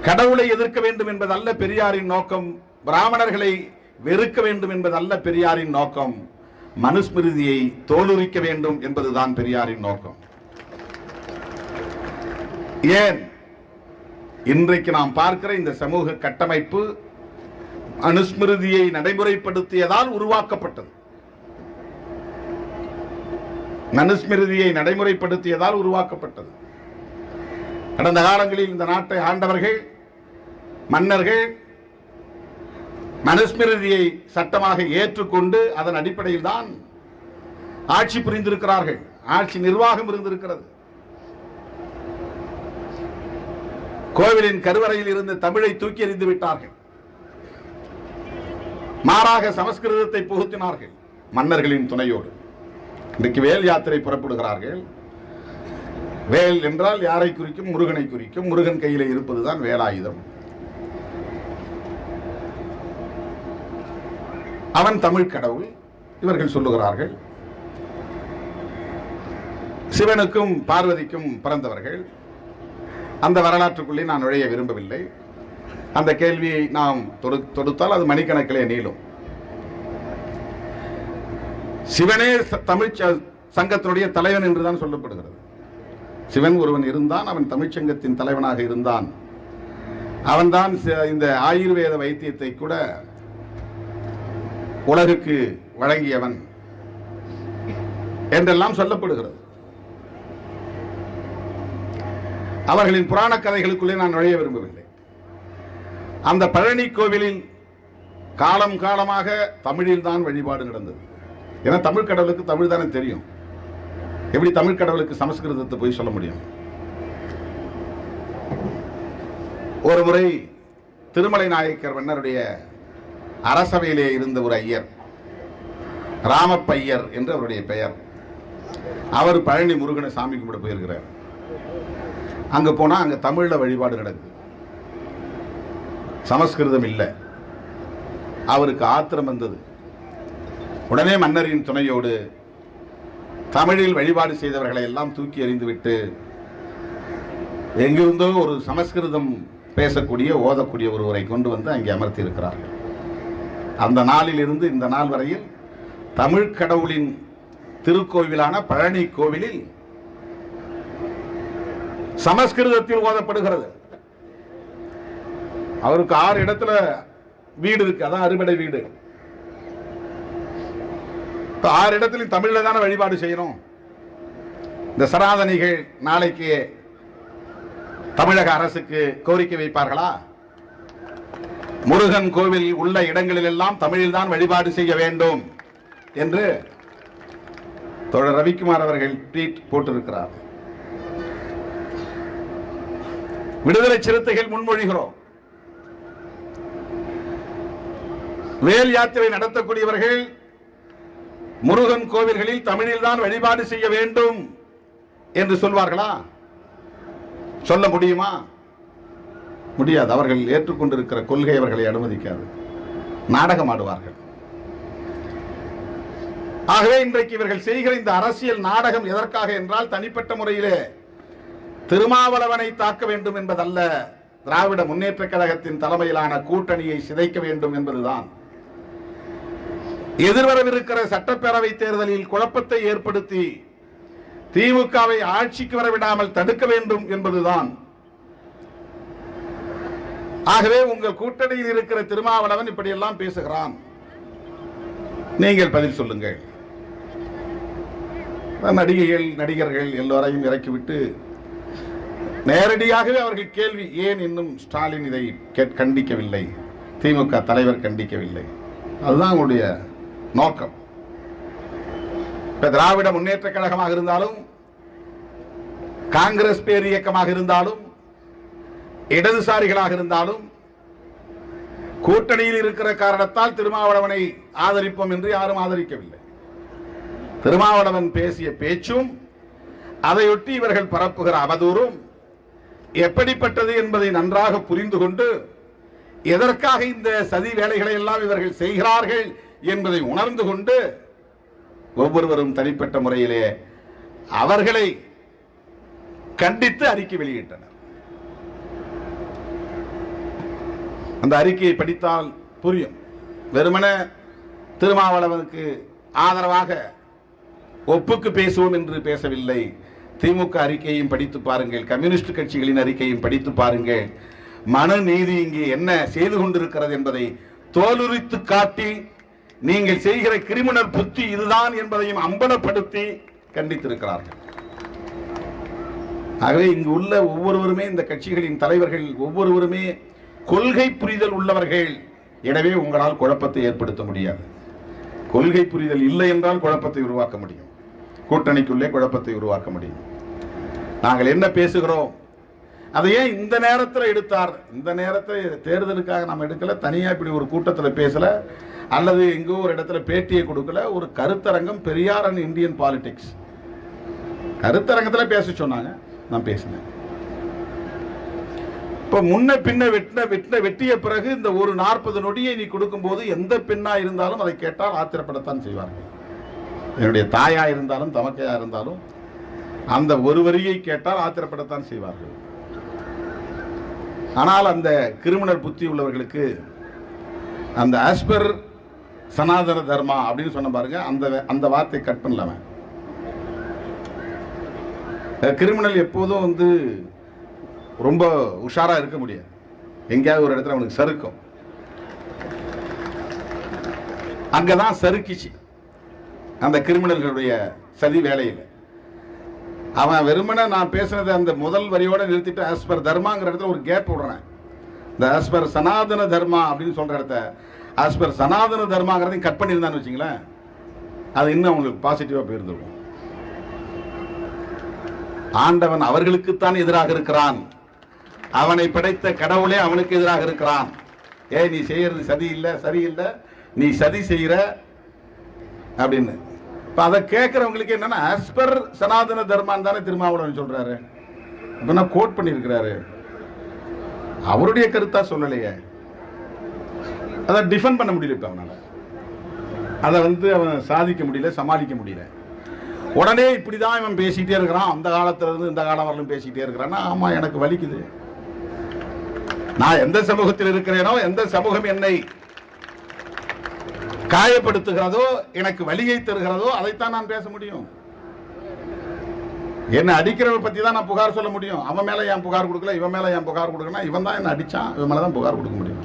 கடவுளை எதிர்க்க வேண்டும் என்பதல்ல பெரியாரின் நோக்கம், பிராமணர்களை வெறுக்க வேண்டும் என்பதல்ல பெரியாரின் நோக்கம், மனுஸ்மிருதியை தோலுரிக்க வேண்டும் என்பதுதான் பெரியாரின் நோக்கம். ஏன் இன்றைக்கு நாம் பார்க்கிற இந்த சமூக கட்டமைப்பு மனுஸ்மிருதியை நடைமுறைப்படுத்தியதால் உருவாக்கப்பட்டது. மனுஸ்மிருதியை நடைமுறைப்படுத்தியதால் உருவாக்கப்பட்டது. கடந்த காலங்களில் இந்த நாட்டை ஆண்டவர்கள், மன்னர்கள் மனுஸ்மிருதியை சட்டமாக ஏற்றுக்கொண்டு அதன் அடிப்படையில் தான் ஆட்சி புரிந்திருக்கிறார்கள். ஆட்சி நிர்வாகம் இருந்திருக்கிறது. கோவிலின் கருவறையில் இருந்து தமிழை தூக்கி எறிந்து விட்டார்கள். மாறாக சமஸ்கிருதத்தை புகுத்தினார்கள் மன்னர்களின் துணையோடு. இன்றைக்கு வேல் யாத்திரை புறப்படுகிறார்கள். வேல் என்றால் யாரை குறிக்கும்? முருகனை குறிக்கும். முருகன் கையிலே இருப்பதுதான் வேலாயுதம். அவன் தமிழ் கடவுள் இவர்கள் சொல்லுகிறார்கள். சிவனுக்கும் பார்வதிக்கும் பிறந்தவர்கள். அந்த வரலாற்றுக்குள்ளே நான் நுழைய விரும்பவில்லை. அந்த கேள்வியை நாம் தொடுத்தால் அது மணிக்கணக்கிலே நீளும். சிவனே தமிழ் சங்கத்தினுடைய தலைவன் என்றுதான் சொல்லப்படுகிறது. சிவன் ஒருவன் இருந்தான், அவன் தமிழ்ச்சங்கத்தின் தலைவனாக இருந்தான். அவன்தான் இந்த ஆயுர்வேத வைத்தியத்தை கூட உலகுக்கு வழங்கியவன் என்றெல்லாம் சொல்லப்படுகிறது. அவர்களின் புராண கதைகளுக்குள்ளே நான் நுழைய விரும்பவில்லை. அந்த பழனி கோவிலில் காலம் காலமாக தமிழில் தான் வழிபாடு நடந்தது. ஏன்னா தமிழ் கடவுளுக்கு தமிழ் தானே தெரியும். எப்படி தமிழ் கடவுளுக்கு சமஸ்கிருதத்தை போய் சொல்ல முடியும்? ஒரு முறை திருமலை நாயக்கர் மன்னருடைய அரசவையிலே இருந்த ஒரு ஐயர், ராமப்பையர் என்று அவருடைய பெயர், அவர் பழனி முருகனை சாமி கும்பிட போயிருக்கிறார். அங்க போனா அங்க தமிழ்ல வழிபாடு நடக்குது, சமஸ்கிருதம் இல்லை. அவருக்கு ஆத்திரம் வந்தது. உடனே மன்னரின் துணையோடு தமிழில் வழிபாடு செய்தவர்களை எல்லாம் தூக்கி எறிந்துவிட்டு எங்கிருந்தோ ஒரு சமஸ்கிருதம் பேசக்கூடிய ஓதக்கூடிய ஒருவரை கொண்டு வந்து அங்கே அமர்த்தி இருக்கிறார்கள். அந்த நாளில் இருந்து இந்த நாள் வரையில் தமிழ் கடவுளின் திருக்கோவிலான பழனி கோவிலில் சமஸ்கிருதத்தில் ஓதப்படுகிறது. அவருக்கு 6 இடத்துல வீடு இருக்கு, அதான் அறுபடை வீடு. 6 இடத்திலும் தமிழ்ல தானே வழிபாடு செய்யணும். இந்த சனாதனிகள் நாளைக்கு தமிழக அரசுக்கு கோரிக்கை வைப்பார்களா? முருகன் கோவில் உள்ள இடங்களில் எல்லாம் தமிழில் தான் வழிபாடு செய்ய வேண்டும் என்று தோழர் ரவிக்குமார் அவர்கள் ட்வீட் போட்டிருக்கிறார். விடுதலை சிறுத்தைகள் முன்மொழிகிறோம். வேல் யாத்திரை நடத்தக்கூடியவர்கள் முருகன் கோவில்களில் தமிழில் தான் வழிபாடு செய்ய வேண்டும் என்று சொல்வார்களா? சொல்ல முடியுமா? முடியாது. அவர்கள் ஏற்றுக்கொண்டிருக்கிற கொள்கை அவர்களை அனுமதிக்காது. நாடகம் ஆடுவார்கள். ஆகவே இன்றைக்கு இவர்கள் செய்கிற இந்த அரசியல் நாடகம் எதற்காக என்றால், தனிப்பட்ட முறையிலே திருமாவளவனை தாக்க வேண்டும் என்பதல்ல, திராவிட முன்னேற்ற கழகத்தின் தலைமையிலான கூட்டணியை சிதைக்க வேண்டும் என்பதுதான். எதிர்வரவிருக்கிற சட்டப்பேரவை தேர்தலில் குழப்பத்தை ஏற்படுத்தி திமுகவை ஆட்சிக்கு வரவிடாமல் தடுக்க வேண்டும் என்பதுதான். ஆகவே உங்கள் கூட்டணியில் இருக்கிற திருமாவளவன் இப்படியெல்லாம் பேசுகிறான், நீங்கள் பதில் சொல்லுங்கள். நடிகைகள் நடிகர்கள் எல்லோரையும் இறக்கிவிட்டு நேரடியாகவே அவர்கள் கேள்வி, ஏன் இன்னும் ஸ்டாலின் இதை கண்டிக்கவில்லை, திமுக தலைவர் கண்டிக்கவில்லை? அதுதான் உங்களுடைய நோக்கம். திராவிட முன்னேற்ற கழகமாக இருந்தாலும், காங்கிரஸ் பேர் இயக்கமாக இருந்தாலும், இடதுசாரிகளாக இருந்தாலும், கூட்டணியில் இருக்கிற காரணத்தால் திருமாவளவனை ஆதரிப்போம் என்று யாரும் ஆதரிக்கவில்லை. திருமாவளவன் பேசிய பேச்சும் அதையொட்டி இவர்கள் பரப்புகிற அவதூறும் எப்படிப்பட்டது என்பதை நன்றாக புரிந்து கொண்டு, எதற்காக இந்த சதி வேலைகளை எல்லாம் இவர்கள் செய்கிறார்கள் என்பதை உணர்ந்து கொண்டு ஒவ்வொருவரும் தனிப்பட்ட முறையிலே அவர்களை கண்டித்து அறிக்கை வெளியிட்டனர். அந்த அறிக்கையை படித்தால் புரியும். வெறுமன திருமாவளவனுக்கு ஆதரவாக ஒப்புக்கு பேசுவோம் என்று பேசவில்லை. திமுக அறிக்கையும் படித்து பாருங்கள், கம்யூனிஸ்ட் கட்சிகளின் அறிக்கையும் படித்து பாருங்கள். மனநீதி இங்கே என்ன செய்து கொண்டிருக்கிறது என்பதை தோலுரித்து காட்டி, நீங்கள் செய்கிற கிரிமினல் புத்தி இதுதான் என்பதையும் அம்பலப்படுத்தி கண்டித்திருக்கிறார்கள். ஆகவே இங்கு உள்ள ஒவ்வொருவருமே, இந்த கட்சிகளின் தலைவர்கள் ஒவ்வொருவருமே கொள்கை புரிதல் உள்ளவர்கள். எனவே உங்களால் குழப்பத்தை ஏற்படுத்த முடியாது. கொள்கை புரிதல் இல்லை என்றால் குழப்பத்தை உருவாக்க முடியும், கூட்டணிக்குள்ளே குழப்பத்தை உருவாக்க முடியும். நாங்கள் என்ன பேசுகிறோம், அதை ஏன் இந்த நேரத்தில் எடுத்தார்? இந்த நேரத்தில் தேர்தலுக்காக நம்ம எடுக்கல, தனியாக இப்படி ஒரு கூட்டத்தில் பேசல, அல்லது எங்கோ ஒரு இடத்துல பேட்டியை கொடுக்கல. ஒரு கருத்தரங்கம், பெரியார் அண்ட் இந்தியன் பாலிடிக்ஸ் கருத்தரங்கத்தில் பேச சொன்னாங்க, நான் பேசினேன். இப்போ முன்ன பின்ன வெட்டிய பிறகு இந்த ஒரு 40 நொடியை நீ கொடுக்கும்போது எந்த பெண்ணா இருந்தாலும் அதை கேட்டால் ஆத்திரப்படத்தான் செய்வார்கள். என்னுடைய தாயா இருந்தாலும் தமக்கையா இருந்தாலும் அந்த ஒரு வரியை கேட்டால் ஆத்திரப்படத்தான் செய்வார்கள். ஆனால் அந்த கிரிமினல் புத்தி உள்ளவர்களுக்கு அந்த ஆஸ்பர் சனாதன தர்மா அப்படின்னு சொன்ன பாருங்க, அந்த வார்த்தை கட் பண்ணலாம. கிரிமினல் எப்போதும் வந்து ரொம்ப உஷாரா இருக்க முடியாது. எங்கேயாவது ஒரு இடத்துல அவனுக்கு சறுக்கும். அங்கதான் சறுக்கிச்சு அந்த கிரிமினல்களுடைய சதி வேலையில். அவன் வெறுமனே நான் பேசுனதை அந்த முதல் வரியோட நிறுத்திட்டு ஆஸ்பர் தர்மாங்கிற இடத்துல ஒரு கேப் விடுறேன். இந்த ஆஸ்பர் சனாதன தர்மா அப்படின்னு சொல்ற இடத்த ஆஸ்பர் சனாதன தர்மாங்கிறதையும் கட் பண்ணியிருந்தான்னு வச்சுங்களேன், அது இன்னும் அவங்களுக்கு பாசிட்டிவா போயிருந்துடும். ஆண்டவன் அவர்களுக்குத்தான் எதிராக இருக்கிறான், அவனை படைத்த கடவுளே அவனுக்கு எதிராக இருக்கிறான். நீ செய்யறது சதி இல்லை, சரியில்லை, நீ சதி செய்யற அப்படின்னு. இப்ப அதை கேட்கிறவங்களுக்கு என்னன்னா, ஆஸ்பர் சனாதன தர்மான் தானே திருமாவளவன் சொல்றாரு, இப்ப கோட் பண்ணியிருக்கிறாரு, அவருடைய கருத்தா சொல்லலையே, அதை டிஃபெண்ட் பண்ண முடியல. இப்ப அவனால அதை வந்து அவன் சாதிக்க முடியல, சமாளிக்க முடியல. உடனே இப்படிதான் இவன் பேசிட்டே இருக்கிறான், அந்த காலத்துல இருந்து இந்த காலம் வரலும் பேசிட்டே இருக்கிறான். ஆமா, எனக்கு வலிக்குது. நான் எந்த சமூகத்தில் இருக்கிறேனோ, எந்த சமூகம் என்னை காயப்படுத்துகிறதோ, எனக்கு வலியை தருகிறதோ, அதைத்தான் நான் பேச முடியும். என்ன அடிக்கிறவன் பத்தி தான் நான் புகார் சொல்ல முடியும். அவன் மேல ஏன் புகார் கொடுக்கல, இவன் மேல ஏன் புகார் கொடுக்கணும், இவன் தான் என்ன அடிச்சான், இவன் மேலதான் புகார் கொடுக்க முடியும்.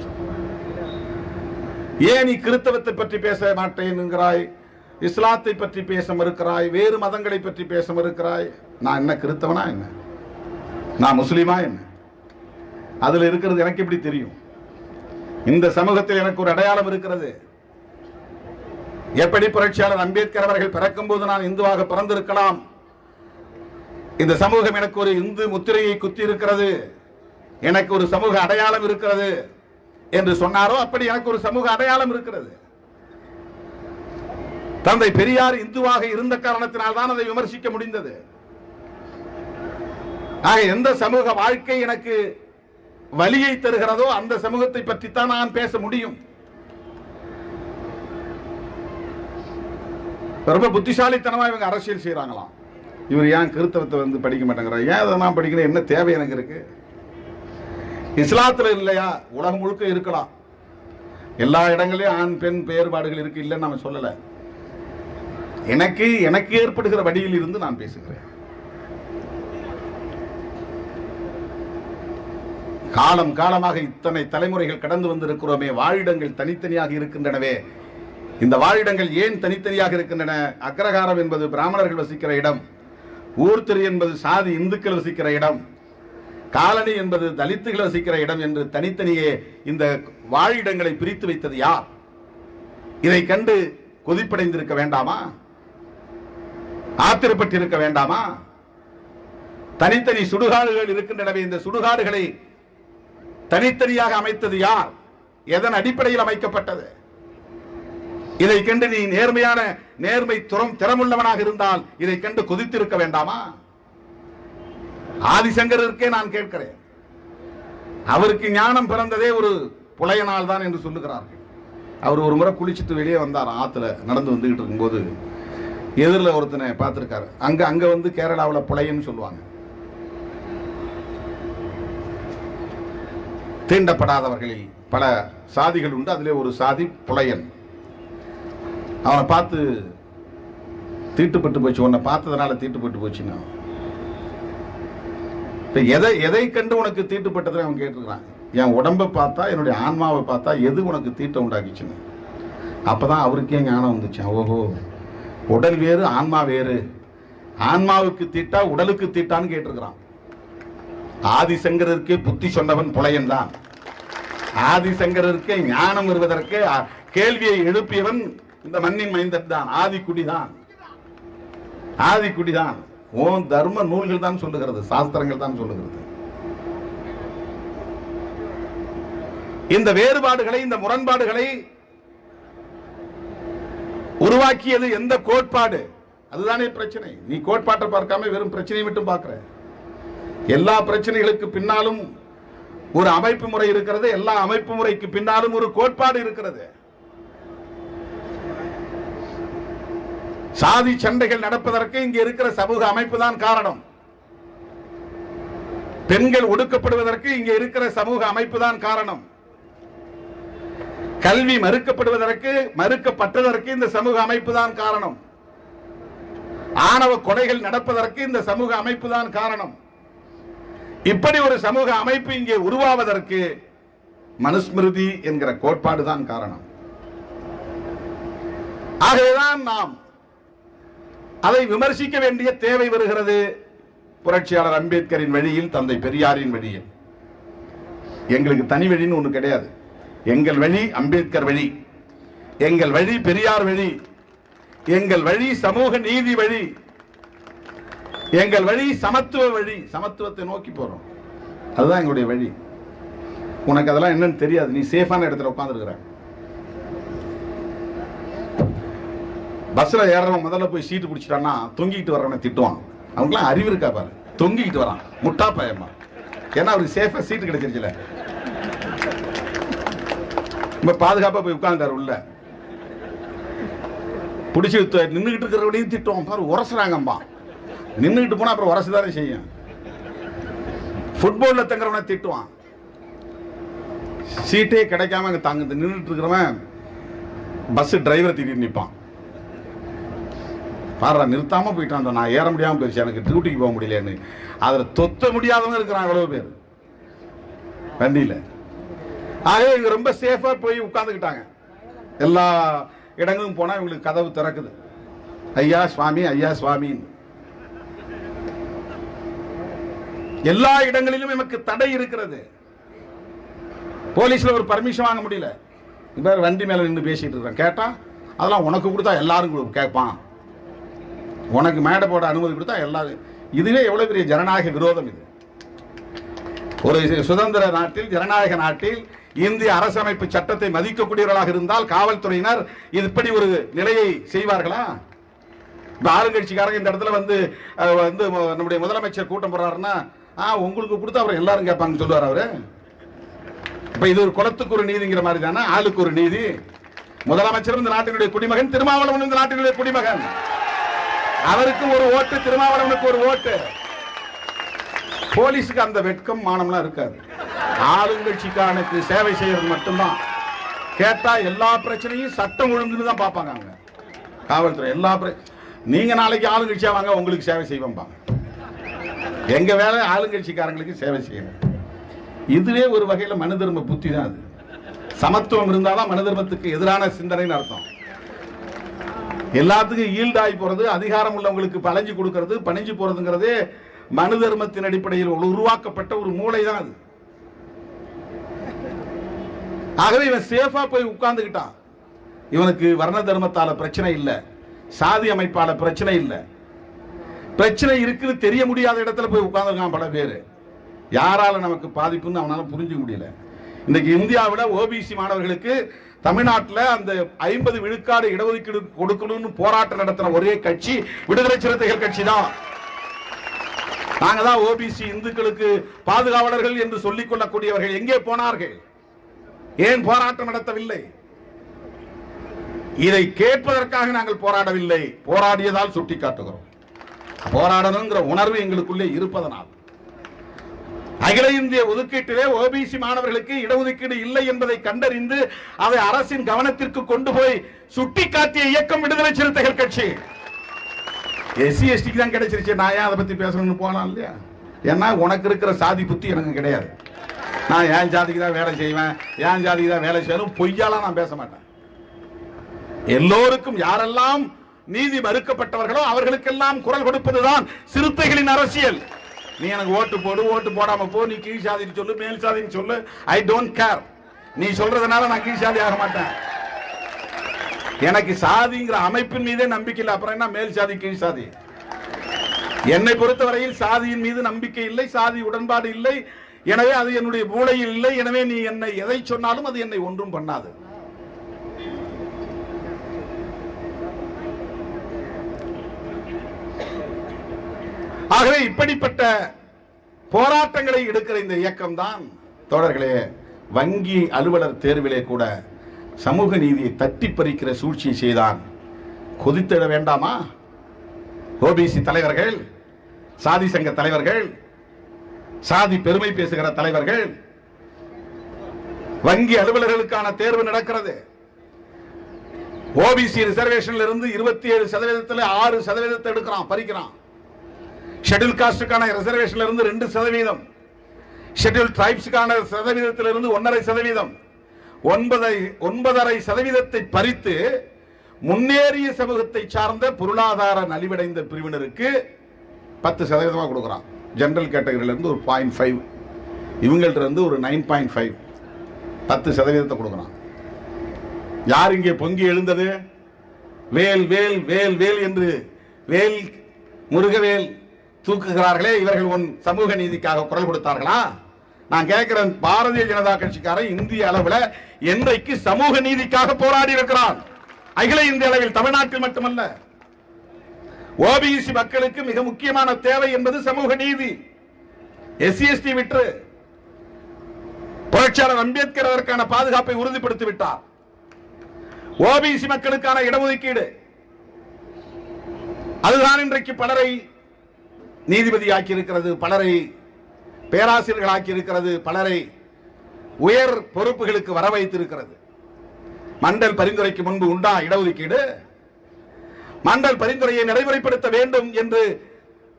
ஏன் நீ கிறிஸ்தவத்தை பற்றி பேச மாட்டேன்கிறாய், இஸ்லாத்தை பற்றி பேச மறுக்கிறாய், வேறு மதங்களை பற்றி பேச மறுக்கிறாய்? நான் என்ன கிறிஸ்தவனா என்ன, நான் முஸ்லீமா என்ன? அதுல இருக்கிறது எனக்கு எப்படி தெரியும்? இந்த சமூகத்தில் எனக்கு ஒரு அடையாளம் இருக்கிறது. எப்படி புரட்சியாளர் அம்பேத்கர் அவர்கள் பிறக்கும் போது நான் இந்துவாக பிறந்திருக்கலாம், இந்த சமூகம் எனக்கு ஒரு இந்து முத்திரையை குத்தி இருக்கிறது, எனக்கு ஒரு சமூக அடையாளம் இருக்கிறது என்று சொன்னாரோ, அப்படி எனக்கு ஒரு சமூக அடையாளம் இருக்கிறது. தந்தை பெரியார் இந்துவாக இருந்த காரணத்தினால் தான் அதை விமர்சிக்க முடிந்தது. ஆக எந்த சமூக வாழ்க்கை எனக்கு வலியை தருகிறதோ அந்த சமூகத்தை பற்றி தான் நான் பேச முடியும். ரொம்ப புத்திசாலித்தனமா இவங்க அரசியல் செய்யறாங்களாம். இவர் ஏன் கிறிஸ்தவத்தை வந்து படிக்க மாட்டேங்கிறார், ஏன் அதை நான் படிக்கணும், என்ன தேவை எனக்கு இருக்கு? இஸ்லாத்துல இல்லையா? உலகம் முழுக்க இருக்கலாம், எல்லா இடங்களையும் ஆண் பெண் வேறுபாடுகள் இருக்கு, இல்லைன்னு நம்ம சொல்லல. எனக்கு ஏற்படுகிற வழியில் இருந்து நான் பேசுகிறேன். காலம் காலமாக இத்தனை தலைமுறைகள் கடந்து வந்திருக்கிறோமே, வாழிடங்கள் தனித்தனியாக இருக்கின்றனவே. இந்த வாழிடங்கள் ஏன் தனித்தனியாக இருக்கின்றன? அக்ரஹாரம் என்பது பிராமணர்கள் வசிக்கிற இடம், ஊர்திரு என்பது சாதி இந்துக்கள் வசிக்கிற இடம், காலனி என்பது தலித்துகள் வசிக்கிற இடம் என்று தனித்தனியே இந்த வாழிடங்களை பிரித்து வைத்தது யார்? இதை கண்டு கொதிப்படைந்திருக்க வேண்டாமா? ஆத்திரப்பட்டிருக்க வேண்டாமா? தனித்தனி சுடுகாடுகள் இருக்கின்றனவே, இந்த சுடுகாடுகளை தனித்தனியாக அமைத்தது யார்? எதன் அடிப்படையில் அமைக்கப்பட்டது? இதை கண்டு நீ நேர்மை திறமுள்ளவனாக இருந்தால் இதை கண்டு கொதித்திருக்க வேண்டாமா? ஆதிசங்கரருக்கே நான் கேட்கிறேன், அவருக்கு ஞானம் பிறந்ததே ஒரு புலையனால் தான் என்று சொல்லுகிறார்கள். அவர் ஒரு முறை குளிச்சுட்டு வெளியே வந்தார், ஆத்துல நடந்து வந்துகிட்டு இருக்கும்போது எதிரில் ஒருத்தனை பார்த்திருக்காரு. அங்க வந்து கேரளாவில் புலையன்னு சொல்லுவாங்க, தீண்டப்படாதவர்களில் பல சாதிகள் உண்டு, அதிலே ஒரு சாதி புலையன். அவனை பார்த்து தீட்டுப்பட்டு போச்சு, உன்னை பார்த்ததுனால தீட்டுப்பட்டு போச்சுன்னா, எதை கண்டு உனக்கு தீட்டுப்பட்டதுன்னு அவன் கேட்டிருக்கிறான். என் உடம்பை பார்த்தா, என்னுடைய ஆன்மாவை பார்த்தா எது உனக்கு தீட்டை உண்டாக்கிச்சுன்னு. அப்பதான் அவருக்கே ஞானம் வந்துச்சு. ஓஹோ, உடல் வேறு ஆன்மா வேறு, ஆன்மாவுக்கு தீட்டா உடலுக்கு தீட்டான்னு கேட்டிருக்கிறான். ஆதிசங்கரருக்கே புத்தி சொன்னவன் புலையன் தான். ஆதிசங்கரருக்கே ஞானம் வருவதற்கு கேள்வியை எழுப்பியவன் இந்த மண்ணின் மைந்தன் தான், ஆதிக்குடிதான். ஆதிக்குடிதான். ஓ தர்ம நூல்கள் தான் சொல்லுகிறது, சாஸ்திரங்கள் தான் சொல்லுகிறது. இந்த வேறுபாடுகளை, இந்த முரண்பாடுகளை உருவாக்கியது எந்த கோட்பாடு? அதுதானே பிரச்சனை. நீ கோட்பாட்டை பார்க்காம வெறும் பிரச்சனையை மட்டும் பார்க்கிற. எல்லா பிரச்சனைகளுக்கு பின்னாலும் ஒரு அமைப்பு முறை இருக்கிறது. எல்லா அமைப்பு முறைக்கு பின்னாலும் ஒரு கோட்பாடு இருக்கிறது. சாதி சண்டைகள் நடப்பதற்கு இங்கே இருக்கிற சமூக அமைப்பு தான் காரணம். பெண்கள் ஒடுக்கப்படுவதற்கு இங்கே இருக்கிற சமூக அமைப்பு தான் காரணம். கல்வி மறுக்கப்பட்டதற்கு இந்த சமூக அமைப்பு தான் காரணம். ஆணவ கொலைகள் நடப்பதற்கு இந்த சமூக அமைப்பு தான் காரணம். இப்படி ஒரு சமூக அமைப்பு இங்கே உருவாவதற்கு மனுஸ்மிருதி என்கிற கோட்பாடு தான் காரணம். ஆகவேதான் நாம் அதை விமர்சிக்க வேண்டிய தேவை வருகிறது. புரட்சியாளர் அம்பேத்கரின் வழியில், தந்தை பெரியாரின் வழியில். எங்களுக்கு தனி வழின்னு ஒண்ணு கிடையாது. எங்கள் வழி அம்பேத்கர் வழி, எங்கள் வழி பெரியார் வழி, எங்கள் வழி சமூக நீதி வழி, எங்கள் வழி சமத்துவ வழி. சமத்துவத்தை நோக்கி போறோம். அதுதான் எங்களுடைய வழி. உனக்கு அதெல்லாம் என்னன்னு தெரியாது. நீ சேஃபான இடத்துல உட்கார்ந்துருக்கிற. பஸ்ல ஏறவன் முதல்ல போய் சீட்டு பிடிச்சிட்டான்னா தொங்கிட்டு வர்றவனை திட்டுவான். அவங்களுக்குலாம் அறிவு இருக்கா பாரு. தொங்கிட்டு வரான், முட்டா பயமா. ஏன்னா அவருக்கு சேஃபா சீட்டு கிடைச்சிருச்சுல. ரொம்ப பாதுகாப்பா போய் உட்கார்ந்தாரு உள்ள. பிடிச்சி நின்றுகிட்டு இருக்கிறவனையும் திட்டுவான் பாரு. உரசுறாங்கம்மா. நின்றுகிட்டு போனா அப்புறம் உரசுதானே செய்யும். ஃபுட்பால்ல தங்குறவனை திட்டுவான். சீட்டே கிடைக்காம அங்க தாங்க நின்றுட்டு இருக்கிறவன் பஸ் டிரைவரை திட்டிட்டு நிற்பான். பாரு நிறுத்தாம போயிட்டான். நான் ஏற முடியாம போயிடுச்சு, எனக்கு டியூட்டிக்கு போக முடியலன்னு. அதுல தொத்த முடியாதவங்க இருக்கிறான் அவ்வளவு பேர் வண்டியில. ஆகவே இவங்க ரொம்ப சேஃபா போய் உட்கார்ந்துக்கிட்டாங்க. எல்லா இடங்களும் போனா இவங்களுக்கு கதவு திறக்குது. ஐயா சுவாமி, ஐயா சுவாமி. எல்லா இடங்களிலும் நமக்கு தடை இருக்கிறது. போலீஸ்ல ஒரு பர்மிஷன் வாங்க முடியல. இப்ப வண்டி மேல நின்று பேசிட்டு இருக்கேன். கேட்டா அதெல்லாம் உனக்கு கொடுத்தா எல்லாரும் கேட்பான். உனக்கு மேடை போட அனுமதி கொடுத்தா எல்லாரும். இதுவே எவ்வளவு பெரிய ஜனநாயக விரோதம் இது. ஒரு சுதந்திர நாட்டில், ஜனநாயக நாட்டில், இந்திய அரசமைப்பு சட்டத்தை மதிக்கக்கூடியவர்களாக இருந்தால் காவல்துறையினர் இப்படி ஒரு நிலையை செய்வார்களா? இப்ப ஆளுங்கட்சிக்காரங்க இந்த இடத்துல வந்து நம்முடைய முதலமைச்சர் கூட்டம் போடுறாருன்னா உங்களுக்கு கொடுத்தா அவர் எல்லாரும் கேட்பாங்க சொல்லுவார் அவரு. இப்ப இது ஒரு குலத்துக்கு ஒரு நீதிங்கிற மாதிரி தானே, ஆளுக்கு ஒரு நீதி. முதலமைச்சர் இந்த நாட்டினுடைய குடிமகன், திருமாவளவன் இந்த நாட்டினுடைய குடிமகன். அவருக்கு ஒரு ஓட்டு, திருமாவளவனுக்கு ஒரு ஓட்டு. போலீஸுக்கு அந்த வெட்கம் மானம்லாம் இருக்காது. ஆளுங்கட்சிக்காரனுக்கு சேவை செய்யறது மட்டும்தான். கேட்டா எல்லா பிரச்சனையும் சட்டம் ஒழுங்குன்னு தான் பார்ப்பாங்க அவங்க காவல்துறை. எல்லா நீங்க நாளைக்கு ஆளுங்கட்சியா வாங்க, உங்களுக்கு சேவை செய்வோம். எங்க வேலை ஆளுங்கட்சிக்காரங்களுக்கு சேவை செய்யணும். இதுவே ஒரு வகையில மனு தர்ம புத்தி தான். அது சமத்துவம் இருந்தாதான் மனு தர்மத்துக்கு எதிரான சிந்தனைன்னு அர்த்தம். எல்லாத்துக்கும் ஈல்டாகி போறது, அதிகாரம் உள்ளவங்களுக்கு பழஞ்சு கொடுக்கிறது, பணிஞ்சு போறதுங்கிறதே மனு தர்மத்தின் அடிப்படையில் உருவாக்கப்பட்ட ஒரு மூளை தான் அது. ஆகவே இவன் சேஃபா போய் உட்கார்ந்துகிட்டான். இவனுக்கு வர்ண தர்மத்தால பிரச்சனை இல்லை, சாதி அமைப்பால பிரச்சனை இல்லை. பிரச்சனை இருக்குன்னு தெரிய முடியாத இடத்துல போய் உட்கார்ந்துருக்கான் பல பேர். யாரால நமக்கு பாதிப்புன்னு அவனால புரிஞ்சுக்க முடியல. இன்னைக்கு இந்தியாவில ஓபிசி மாணவர்களுக்கு தமிழ்நாட்டில் அந்த 50 விழுக்காடு இடஒதுக்கீடு கொடுக்கணும்னு போராட்டம் நடத்தின ஒரே கட்சி விடுதலை சிறுத்தைகள் கட்சி தான். நாங்க தான் ஓபிசி இந்துக்களுக்கு பாதுகாவலர்கள் என்று சொல்லிக் கொள்ளக்கூடியவர்கள் எங்கே போனார்கள்? ஏன் போராட்டம் நடத்தவில்லை? இதை கேட்பதற்காக நாங்கள் போராடவில்லை, போராடியதால் சுட்டிக்காட்டுகிறோம். போராடணுங்கிற உணர்வு எங்களுக்குள்ளே இருப்பதனால். அகில இந்திய ஒதுக்கீட்டிலே ஓபிசி மாணவர்களுக்கு இடஒதுக்கீடு இல்லை என்பதை கண்டறிந்து அதை அரசின் கவனத்திற்கு கொண்டு போய் சுட்டிக்காட்டிய இயக்கம் விடுதலை சிறுத்தைகள் கட்சி. எஸ்சி எஸ்டிக்கு தான் கிடைச்சிருச்சு. நான் ஏன் அதை பத்தி பேசணும்னு போலாம் இல்லையா? ஏன்னா உனக்கு இருக்கிற சாதி புத்தி எனக்கு கிடையாது. நான் என் ஜாதிக்கு தான் வேலை செய்வேன், என் ஜாதிக்கு தான் வேலை செய்யணும் பொய்யாலாம் நான் பேச மாட்டேன். எல்லோருக்கும் யாரெல்லாம் நீதி மறுக்கப்பட்டவர்களோ அவர்களுக்கெல்லாம் குரல் கொடுப்பதுதான் சிறுத்தைகளின் அரசியல். நீ எனக்கு ஓட்டு போடு, ஓட்டு போடாம போ, நீ கீழ் சாதின்னு சொல்லு, மேல் சாதின்னு சொல்லு, ஐ டோன்ட் கேர். நீ சொல்றதுனால நான் கீழ் சாதி ஆக மாட்டேன். எனக்கு சாதிங்கிற அமைப்பின் மீதே நம்பிக்கை இல்லை. அப்புறம் என்ன மேல் சாதி கீழ் சாதி? என்னை பொறுத்தவரையில் சாதியின் மீது நம்பிக்கை இல்லை, சாதி உடன்பாடு இல்லை. எனவே அது என்னுடைய மூளையில் இல்லை. எனவே நீ என்னை எதை சொன்னாலும் அது என்னை ஒன்றும் பண்ணாது. ஆகவே இப்படிப்பட்ட போராட்டங்களை எடுக்கிற இந்த இயக்கம் தான் தோழர்களே வங்கி அலுவலர் தேர்விலே கூட சமூக நீதியை தட்டி பறிக்கிற சூழ்ச்சியை செய்தான். கொதித்திட வேண்டாமா? ஓபிசி தலைவர்கள், சாதி சங்க தலைவர்கள், சாதி பெருமை பேசுகிற தலைவர்கள், வங்கி அலுவலர்களுக்கான தேர்வு நடக்கிறது. ஓபிசி ரிசர்வேஷன்ல இருந்து 27% 6% எடுக்கிறான், பறிக்கிறான். ஷெட்யூல் காஸ்டுக்கான ரிசர்வேஷன்ல இருந்து 2%, ஷெட்யூல் டிரைப்ஸ்க்கான சதவீதத்திலிருந்து 1.5%, 9.5% பறித்து முன்னேறிய சமூகத்தை சார்ந்த பொருளாதார நலிவடைந்த பிரிவினருக்கு 10% கொடுக்கிறான். ஜெனரல் கேட்டகரியில இருந்து ஒரு 0.5, இவங்கள்ட்ட இருந்து ஒரு 9.5, 10% கொடுக்கிறான். யார் இங்கே பொங்கி எழுந்தது? வேல் வேல் வேல் வேல் என்று வேல் முருகவேல் தூக்குகிறார்களே, இவர்கள் உன் சமூக நீதிக்காக குரல் கொடுத்தார்களா? நான் கேட்கிறேன், பாரதிய ஜனதா கட்சிக்காரன் இந்திய அளவில் என்றைக்கு சமூக நீதிக்காக போராடி இருக்கிறான்? அகில இந்திய அளவில், தமிழ்நாட்டில் மட்டுமல்ல. ஓபிசி மக்களுக்கு மிக முக்கியமான தேவை என்பது சமூக நீதி. எஸ்சி விட்டு புரட்சியாளர் அம்பேத்கர் அதற்கான பாதுகாப்பை உறுதிப்படுத்தி விட்டார். ஓபிசி மக்களுக்கான இடஒதுக்கீடு அதுதான் இன்றைக்கு பலரை நீதிபதியாக்கி இருக்கிறது, பலரை பேராசிரியர்களாக்கி இருக்கிறது, பலரை உயர் பொறுப்புகளுக்கு வர வைத்திருக்கிறது. மண்டல் பரிந்துரைக்கு முன்பு உண்டா இடஒதுக்கீடு? மண்டல் பரிந்துரையை நடைமுறைப்படுத்த வேண்டும் என்று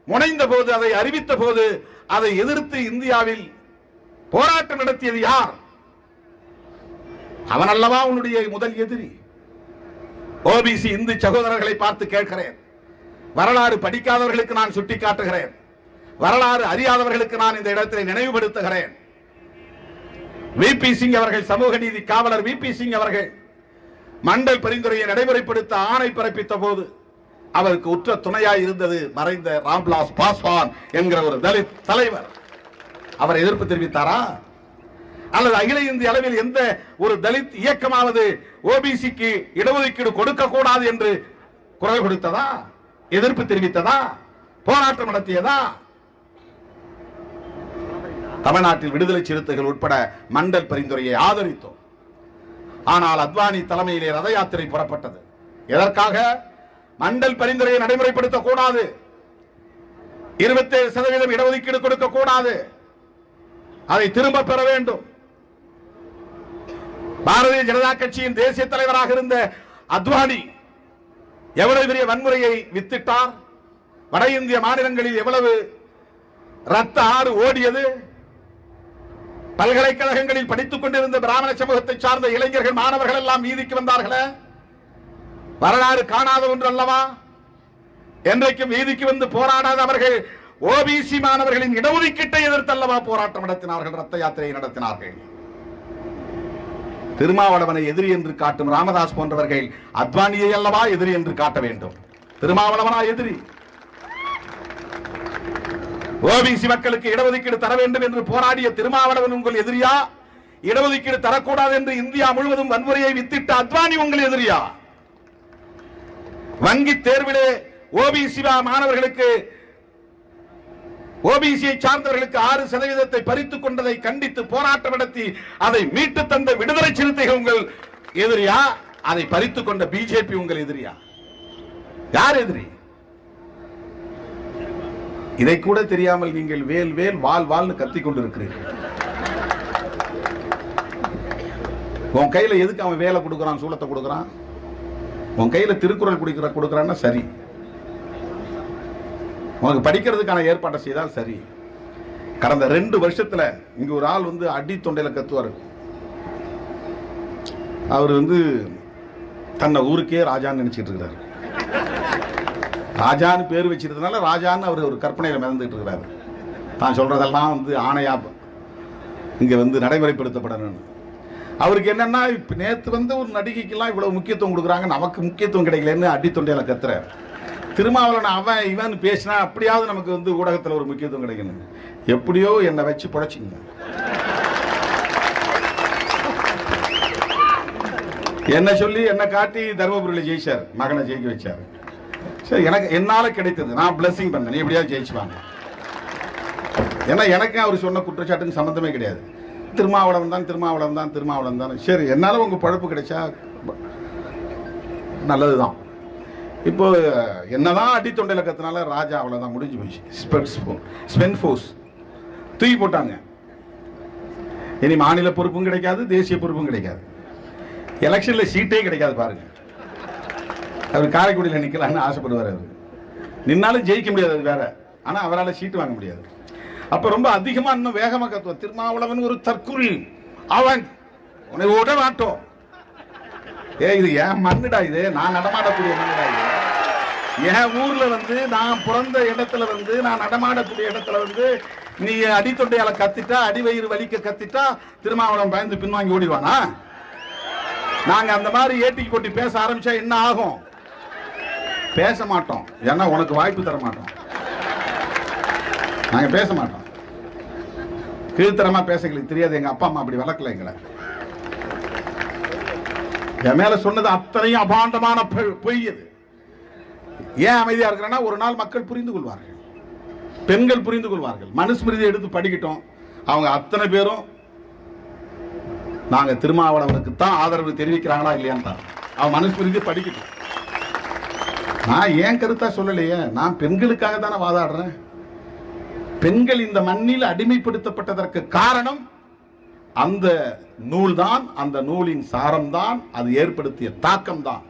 முனைந்த போது, அதை அறிவித்த போது, அதை எதிர்த்து இந்தியாவில் போராட்டம் நடத்தியது யார்? அவன் அல்லவா உன்னுடைய முதல் எதிரி. ஓபிசி இந்து சகோதரர்களை பார்த்து கேட்கிறேன், வரலாறு படிக்காதவர்களுக்கு நான் சுட்டிக்காட்டுகிறேன், வரலாறு அறியாதவர்களுக்கு நான் இந்த இடத்தில் நினைவுபடுத்துகிறேன். விபி சிங் அவர்கள், சமூக நீதி காவலர் விபி சிங் அவர்கள் மண்டல் பரிந்துரையை நடைமுறைப்படுத்த ஆணை பிறப்பித்த போது அவருக்கு உற்ற துணையாய் இருந்தது மறைந்த ராம்விலாஸ் பாஸ்வான் என்கிற ஒரு தலித் தலைவர். அவர் எதிர்ப்பு தெரிவித்தாரா? அல்லது அகில இந்திய அளவில் எந்த ஒரு தலித் இயக்கமாவது ஓபிசிக்கு இடஒதுக்கீடு கொடுக்க கூடாது என்று குரல் கொடுத்ததா? எதிர்ப்பு தெரிவித்ததா? போராட்டம் நடத்தியதா? தமிழ்நாட்டில் விடுதலை சிறுத்தைகள் உட்பட மண்டல் பரிந்துரையை ஆதரித்தோம். ஆனால் அத்வானி தலைமையிலே ரத யாத்திரை புறப்பட்டது. எதற்காக? மண்டல் பரிந்துரையை நடைமுறைப்படுத்த கூடாது, 27% இடஒதுக்கீடு கொடுக்க கூடாது, அதை திரும்ப பெற வேண்டும். பாரதிய ஜனதா கட்சியின் தேசிய தலைவராக இருந்த அத்வானி எவ்வளவு பெரிய வன்முறையை வித்திட்டார்? வட இந்திய மாநிலங்களில் எவ்வளவு ரத்த ஆறு ஓடியது? பல்கலைக்கழகங்களில் படித்துக் கொண்டிருந்த பிராமண சமூகத்தை சார்ந்த இளைஞர்கள், மாணவர்கள் எல்லாம் வீதிக்கு வந்தார்களே. வரலாறு காணாத ஒன்று அல்லவா? என்றைக்கும் வீதிக்கு வந்து போராடாத அவர்கள் ஓபிசி மாணவர்களின் இடஒதுக்கீட்டை எதிர்த்தல்லவா போராட்டம் நடத்தினார்கள், ரத்த யாத்திரை நடத்தினார்கள். திருமாவளவனை எதிரி என்று காட்டும் ராமதாஸ் போன்றவர்கள் அத்வானியை அல்லவா எதிரி என்று காட்ட வேண்டும். திருமாவளவனா எதிரி? ஓபிசி மக்களுக்கு இடஒதுக்கீடு தர வேண்டும் என்று போராடிய திருமாவளவன் உங்கள் எதிரியா? இடஒதுக்கீடு தரக்கூடாது என்று இந்தியா முழுவதும் வன்முறையை வித்திட்ட அத்வானி உங்கள் எதிரியா? வங்கி தேர்விலே ஓபிசி மாணவர்களுக்கு, ஓபிசியை சார்ந்தவர்களுக்கு 6% பறித்துக் கொண்டதை கண்டித்து போராட்டம் நடத்தி அதை மீட்டு தந்த விடுதலை சிறுத்தைகள் உங்கள் எதிரியா? அதை பறித்துக் கொண்ட பிஜேபி உங்கள் எதிரியா? யார் எதிரி? இதை கூட தெரியாமல் நீங்கள் வேல் வேல் வால் வால்னு கத்திக் கொண்டிருக்கிறீர்கள். உன் கையில எதுக்கு அவன் வேலை கொடுக்கறான், சூலத்தை கொடுக்கறான்? உன் கையில திருக்குறள் கொடுக்கறான்னா சரி, உனக்கு படிக்கிறதுக்கான ஏற்பாட்டை செய்தால் சரி. கடந்த 2 வருஷத்துல இங்க ஒரு ஆள் வந்து அடி தொண்டையில கத்துவாரு. அவர் வந்து தன்னை ஊருக்கே ராஜான்னு நினைச்சிட்டு இருக்கிறாரு. ராஜான்னு பேர் வச்சிருந்தனால ராஜான்னு அவர் ஒரு கற்பனையில மிதந்துட்டு இருக்கிறாரு. தான் சொல்றதெல்லாம் வந்து ஆணையா இங்க வந்து நடைமுறைப்படுத்தப்படணும். அவருக்கு என்னன்னா, இப்ப நேத்து வந்து ஒரு நடிகைக்கெல்லாம் இவ்வளவு முக்கியத்துவம் கொடுக்குறாங்க, நமக்கு முக்கியத்துவம் கிடைக்கலன்னு அடி தொண்டையில கத்துறாரு. திருமாவளவன் அவன் இவன் பேசினா அப்படியாவது நமக்கு வந்து ஊடகத்தில் ஒரு முக்கியத்துவம் கிடைக்கணும். எப்படியோ என்னை வச்சு புழைச்சிங்க. என்ன சொல்லி என்ன காட்டி தர்மபுரியில் ஜெயிச்சார், மகனை ஜெயிக்க வச்சார். சரி, எனக்கு என்னால கிடைத்தது, நான் பிளஸிங் பண்ணேன், நீ எப்படியாவது ஜெயிச்சுவாங்க. ஏன்னா எனக்கு அவர் சொன்ன குற்றச்சாட்டுக்கு சம்பந்தமே கிடையாது. திருமாவளவன் தான் திருமாவளவன் தான் திருமாவளவன் தான். சரி, என்னால உங்க பழப்பு கிடைச்சா நல்லதுதான். இப்போ என்னதான் அடி தொண்டையில கத்தினால ராஜா அவ்வளவுதான், முடிஞ்சு போச்சு. ஸ்பென்ஃபோர்ஸ் தூக்கி போட்டாங்க. இனி மாநில பொறுப்பும் கிடைக்காது, தேசிய பொறுப்பும் கிடைக்காது, எலெக்ஷன்ல சீட்டே கிடைக்காது. பாருங்க, அவர் காரைக்குடியில் நிக்கலாம்னு ஆசைப்படுவார். அவர் நின்னாலும் ஜெயிக்க முடியாது, அது வேற. ஆனா அவரால் சீட்டு வாங்க முடியாது. அப்ப ரொம்ப அதிகமா இன்னும் வேகமா கத்துவோம், திருமாவளவன் ஒரு தற்குறி, அவன் உன்னை விட மாட்டோம். இது ஏன் மண்ணுடா, இது நான் நடமாடக்கூடிய மண்ணுடா, இது என் ஊர்ல வந்து நான் பிறந்த இடத்துல வந்து நான் நடமாடக்கூடிய இடத்துல வந்து நீ அடி தொண்டையால கத்திட்டா, அடி வயிறு வலிக்க கத்திட்டா திருமாவளவன் பயந்து பின்வாங்கி ஓடிடுவானா? நாங்க அந்த மாதிரி ஏட்டிக்கு போட்டி பேச ஆரம்பிச்சா என்ன ஆகும்? பேச மாட்டோம். ஏன்னா உனக்கு வாய்ப்பு தர மாட்டோம், நாங்க பேச மாட்டோம். கீழ்த்தரமா பேச எங்களுக்கு தெரியாது, எங்க அப்பா அம்மா அப்படி வளர்க்கல எங்களை. என் மேல சொன்னது அத்தனையும் அபாண்டமான பொய். அது ஏன் அமைதியா இருக்கிறேன்னா, ஒரு நாள் மக்கள் புரிந்து கொள்வார்கள், பெண்கள் புரிந்து கொள்வார்கள். மனுஸ்மிருதி எடுத்து படிக்கட்டும், அவங்க அத்தனை பேரும் நாங்க திருமாவளவனுக்கு தான் ஆதரவு தெரிவிக்கிறாங்களா இல்லையான்னு அவன் மனுஸ்மிருதி படிக்கட்டும். நான் ஏன் கருத்தா சொல்லலையே, நான் பெண்களுக்காக தானே வாதாடுறேன். பெண்கள் இந்த மண்ணில் அடிமைப்படுத்தப்பட்டதற்கு காரணம் அந்த நூல் தான், அந்த நூலின் சாரம் தான், அது ஏற்படுத்திய தாக்கம் தான்.